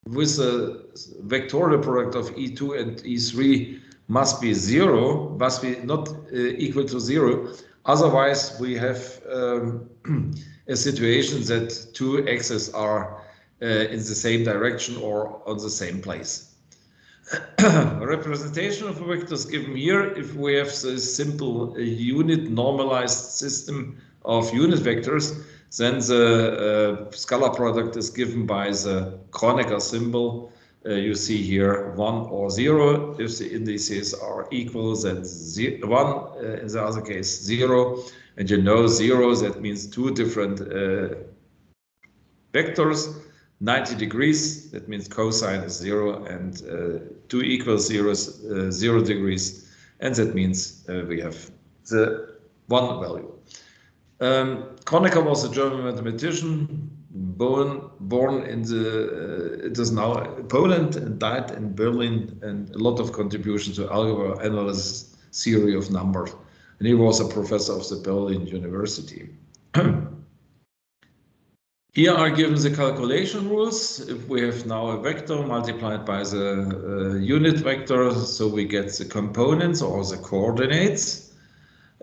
with a vectorial product of E2 and E3 must be 0, must be not equal to 0. Otherwise, we have a situation that two axes are in the same direction or on the same place. A representation of a vector is given here if we have this simple unit normalized system of unit vectors. Then the scalar product is given by the Kronecker symbol. You see here 1 or 0. If the indices are equal, then 1, in the other case 0. And you know 0, that means two different vectors. 90 degrees, that means cosine is 0, and 2 equals 0 is 0 degrees, and that means we have the 1 value. Kronecker was a German mathematician, born in it is now Poland, and died in Berlin, and a lot of contributions to algebra analysis, theory of numbers, and he was a professor of the Berlin University. Here are given the calculation rules. If we have now a vector multiplied by the unit vector, so we get the components or the coordinates.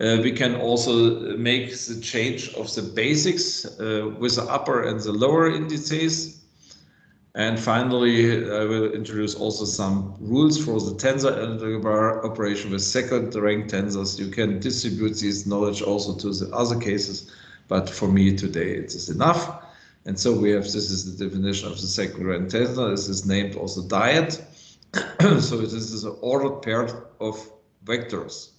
We can also make the change of the basics with the upper and the lower indices. And finally, I will introduce also some rules for the tensor algebra operation with second rank tensors. You can distribute this knowledge also to the other cases, but for me today it is enough. And so we have, this is the definition of the second rank tensor. This is named also diet. So this is an ordered pair of vectors.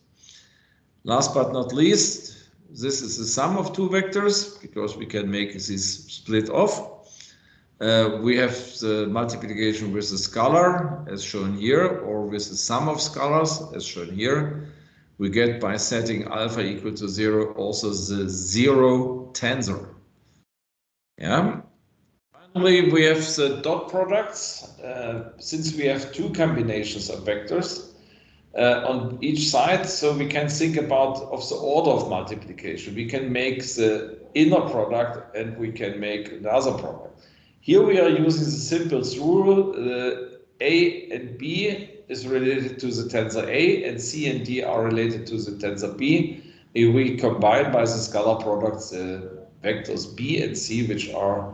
Last but not least, this is the sum of two vectors, because we can make this split off. We have the multiplication with the scalar, as shown here, or with the sum of scalars, as shown here. We get, by setting alpha equal to 0, also the zero tensor. Yeah. Finally, we have the dot products. Since we have two combinations of vectors on each side, so we can think about of the order of multiplication. We can make the inner product and we can make another product. Here we are using the simplest rule. A and B is related to the tensor A, and C and D are related to the tensor B. If we combine by the scalar products the vectors B and C, which are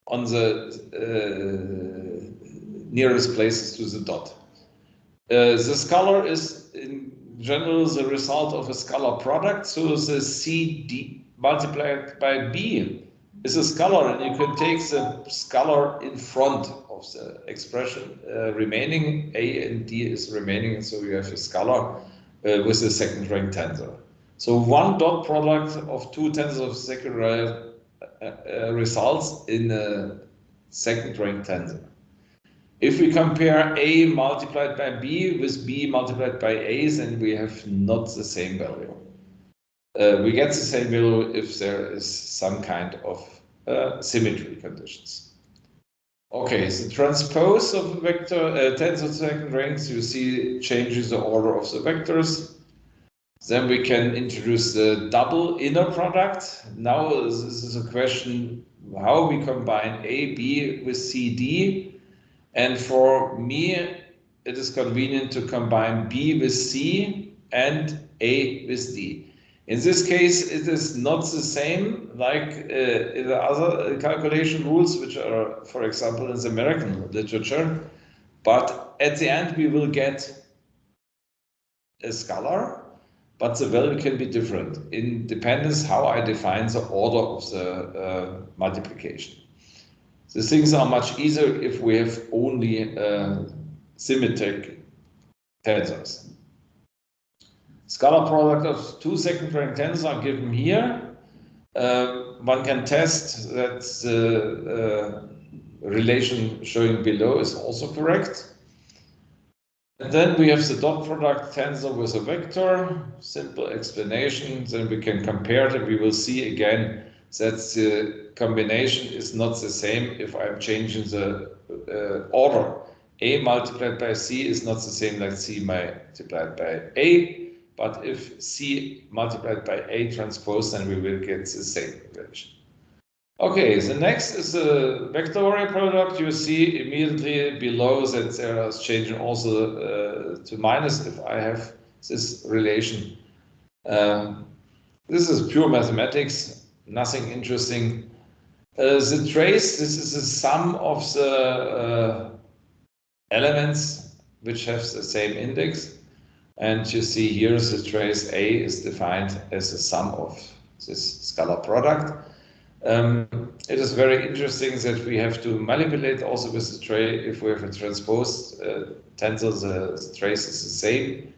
on the nearest places to the dot. The scalar is in general the result of a scalar product, so the CD multiplied by B is a scalar, and you can take the scalar in front of the expression remaining. A and D is remaining, and so you have a scalar with a second rank tensor. So one dot product of two tensors of second rank results in a second rank tensor. If we compare A multiplied by B with B multiplied by A, then we have not the same value. We get the same value if there is some kind of symmetry conditions. Okay, the transpose of vector tensor second ranks, you see, changes the order of the vectors. Then we can introduce the double inner product. Now this is a question how we combine A, B with C, D. And for me, it is convenient to combine B with C and A with D. In this case, it is not the same like in the other calculation rules, which are, for example, in the American literature. But at the end, we will get a scalar, but the value can be different in dependence how I define the order of the multiplication. The things are much easier if we have only symmetric tensors. Scalar product of two second rank tensors are given here. One can test that the relation showing below is also correct. And then we have the dot product tensor with a vector, simple explanation. Then we can compare it. We will see again that the combination is not the same if I'm changing the order. A multiplied by C is not the same like C multiplied by A. But if C multiplied by A transpose, then we will get the same relation. Okay, the next is the vectorial product. You see immediately below that there is changing also to minus if I have this relation. This is pure mathematics, nothing interesting. The trace, this is the sum of the elements which have the same index. And you see here the trace A is defined as the sum of this scalar product. It is very interesting that we have to manipulate also with the trace. If we have a transposed tensor, the trace is the same.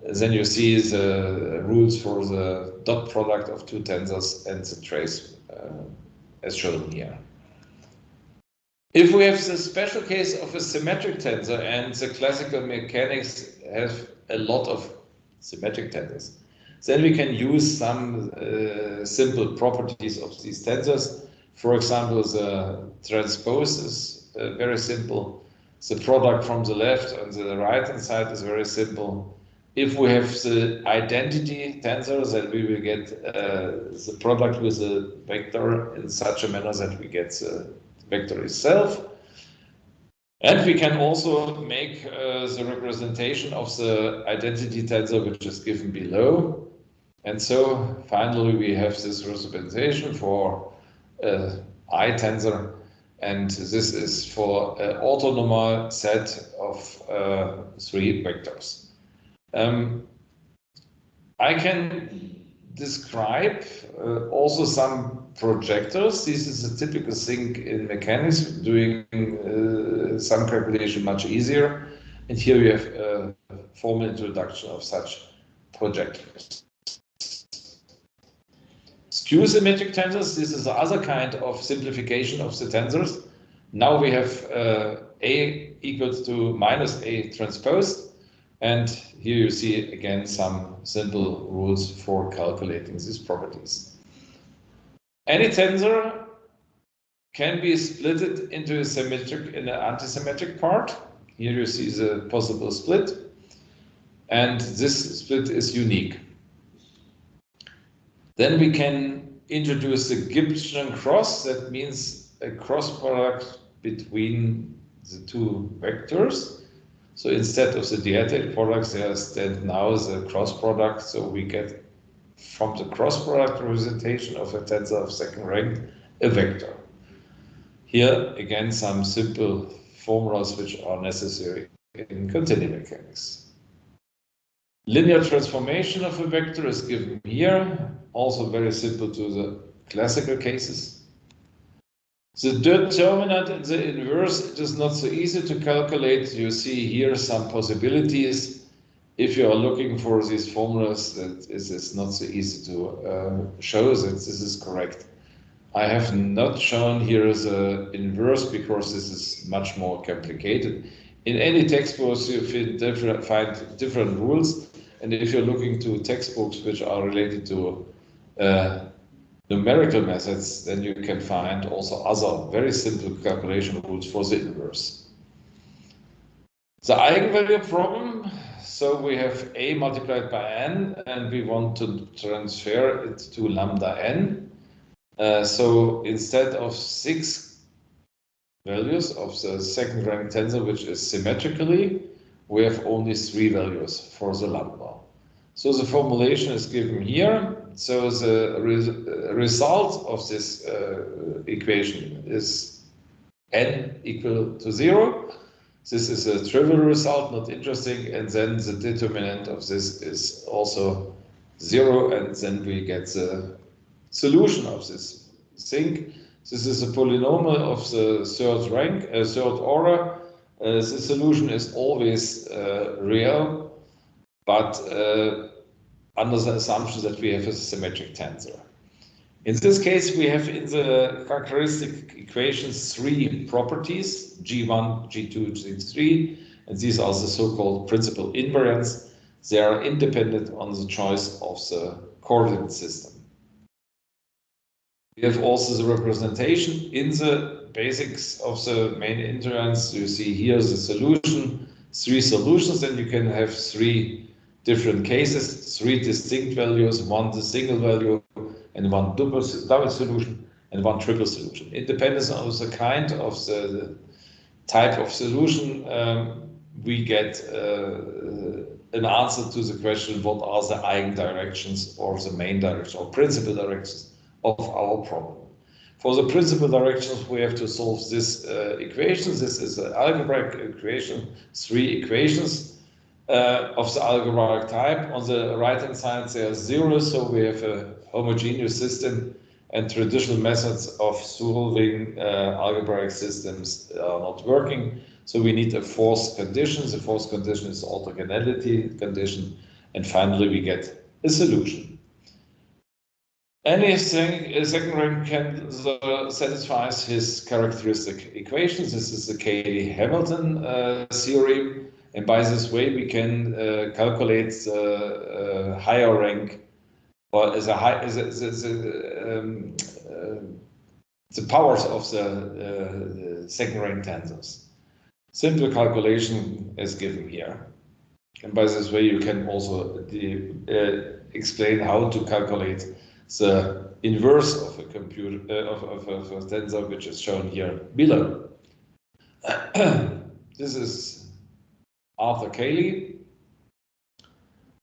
Then you see the rules for the dot product of two tensors and the trace as shown here. If we have the special case of a symmetric tensor, and the classical mechanics have a lot of symmetric tensors, then we can use some simple properties of these tensors. For example, the transpose is very simple. The product from the left and the right hand side is very simple. If we have the identity tensor, then we will get the product with the vector in such a manner that we get the vector itself. And we can also make the representation of the identity tensor, which is given below. And so finally, we have this representation for I tensor. And this is for an orthonormal set of 3 vectors. I can describe also some projectors. This is a typical thing in mechanics, doing some calculation much easier. And here we have a formal introduction of such projectors. Skew symmetric tensors, this is the other kind of simplification of the tensors. Now we have A equals to minus A transposed. And here you see again some simple rules for calculating these properties. Any tensor can be split into a symmetric and an antisymmetric part. Here you see the possible split. And this split is unique. Then we can introduce the Gibson cross. That means a cross product between the 2 vectors. So instead of the dietic products, there stand now the cross product. So we get from the cross product representation of a tensor of second rank a vector. Here again some simple formulas which are necessary in continuum mechanics. Linear transformation of a vector is given here, also very simple to the classical cases. The determinant in the inverse, it is not so easy to calculate. You see here some possibilities. If you are looking for these formulas, that is not so easy to show that this is correct. I have not shown here the inverse because this is much more complicated. In any textbooks, you find different rules. And if you're looking to textbooks which are related to numerical methods, then you can find also other very simple calculation rules for the inverse. The eigenvalue problem, so we have A multiplied by n, and we want to transfer it to lambda n. So instead of 6 values of the second rank tensor, which is symmetrically, we have only 3 values for the lambda. So the formulation is given here. So the result of this equation is n equal to 0. This is a trivial result, not interesting. And then the determinant of this is also 0. And then we get the solution of this thing. This is a polynomial of the third rank, third order. The solution is always real, but under the assumption that we have a symmetric tensor. In this case, we have in the characteristic equations 3 properties, G1, G2, G3, and these are the so-called principal invariants. They are independent on the choice of the coordinate system. We have also the representation in the basics of the main invariants. You see here the solution, 3 solutions, and you can have 3 different cases, 3 distinct values, 1 single value, and 1 double solution, and 1 triple solution. It depends on the kind of the type of solution. We get an answer to the question, what are the eigendirections or the main direction or principal directions of our problem. For the principal directions, we have to solve this equation. This is an algebraic equation, 3 equations of the algebraic type. On the right-hand side, there are 0, so we have a homogeneous system, and traditional methods of solving algebraic systems are not working. So we need a fourth condition. The fourth condition is the orthogonality condition, and finally we get a solution. Anything a second rank can satisfies his characteristic equations. This is the Cayley-Hamilton theorem. And by this way, we can calculate the higher rank, or the powers of the second rank tensors. Simple calculation is given here. And by this way, you can also explain how to calculate the inverse of a computer of a tensor, which is shown here below. This is Arthur Cayley.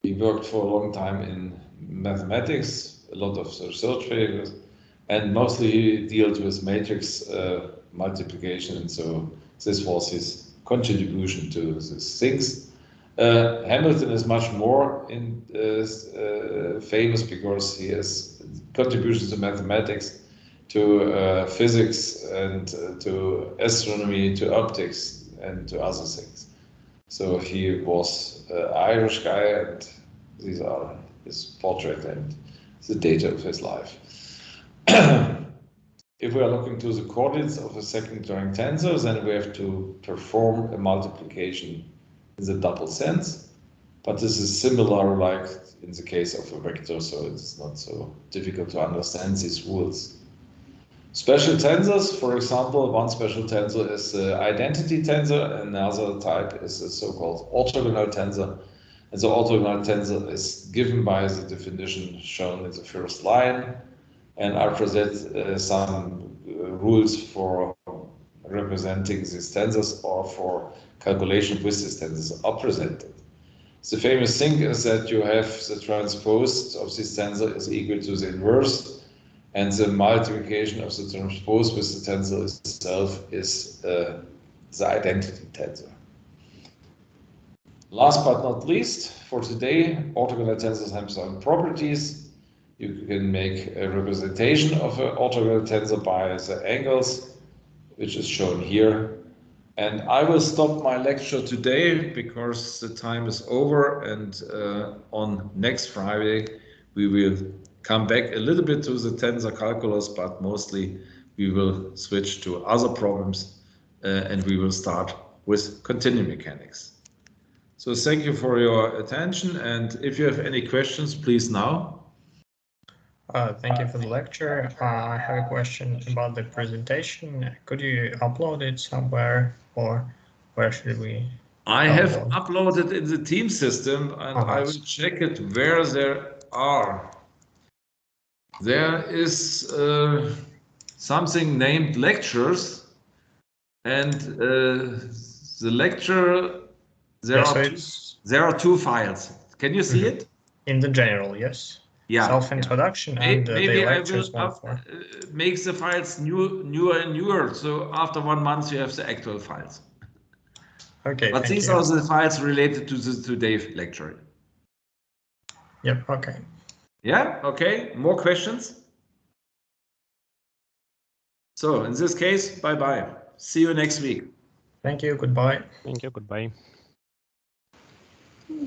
He worked for a long time in mathematics, a lot of research papers, and mostly he dealt with matrix multiplication, and so this was his contribution to these things. Hamilton is much more famous because he has contributions to mathematics, to physics, and to astronomy, to optics, and to other things. So he was an Irish guy, and these are his portrait and the data of his life. If we are looking to the coordinates of a second rank tensor, then we have to perform a multiplication in the double sense. But this is similar like in the case of a vector, so it's not so difficult to understand these rules. Special tensors, for example, one special tensor is the identity tensor, another type is the so-called orthogonal tensor. And the orthogonal tensor is given by the definition shown in the first line. And I present some rules for representing these tensors or for calculation with these tensors are presented. The famous thing is that you have the transpose of this tensor is equal to the inverse, and the multiplication of the transpose with the tensor itself is the identity tensor. Last but not least, for today, orthogonal tensors have some properties. You can make a representation of an orthogonal tensor by the angles, which is shown here. And I will stop my lecture today because the time is over, and on next Friday we will come back a little bit to the tensor calculus, but mostly we will switch to other problems and we will start with continuum mechanics. So thank you for your attention, and if you have any questions, please now. Thank you for the lecture. I have a question about the presentation. Could you upload it somewhere, or where should we? I have uploaded in the team system, and I will check it where there are. There is something named lectures, and the lecture, there are two files. Can you see it? In the general, yes. Yeah. Self-introduction and maybe the lectures I will make the files newer and newer, so after 1 month you have the actual files. Okay. But these are the files related to the today's lecture. Yep. Okay. Yeah. Okay. More questions? So in this case, bye-bye. See you next week. Thank you. Goodbye. Thank you. Goodbye.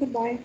Goodbye.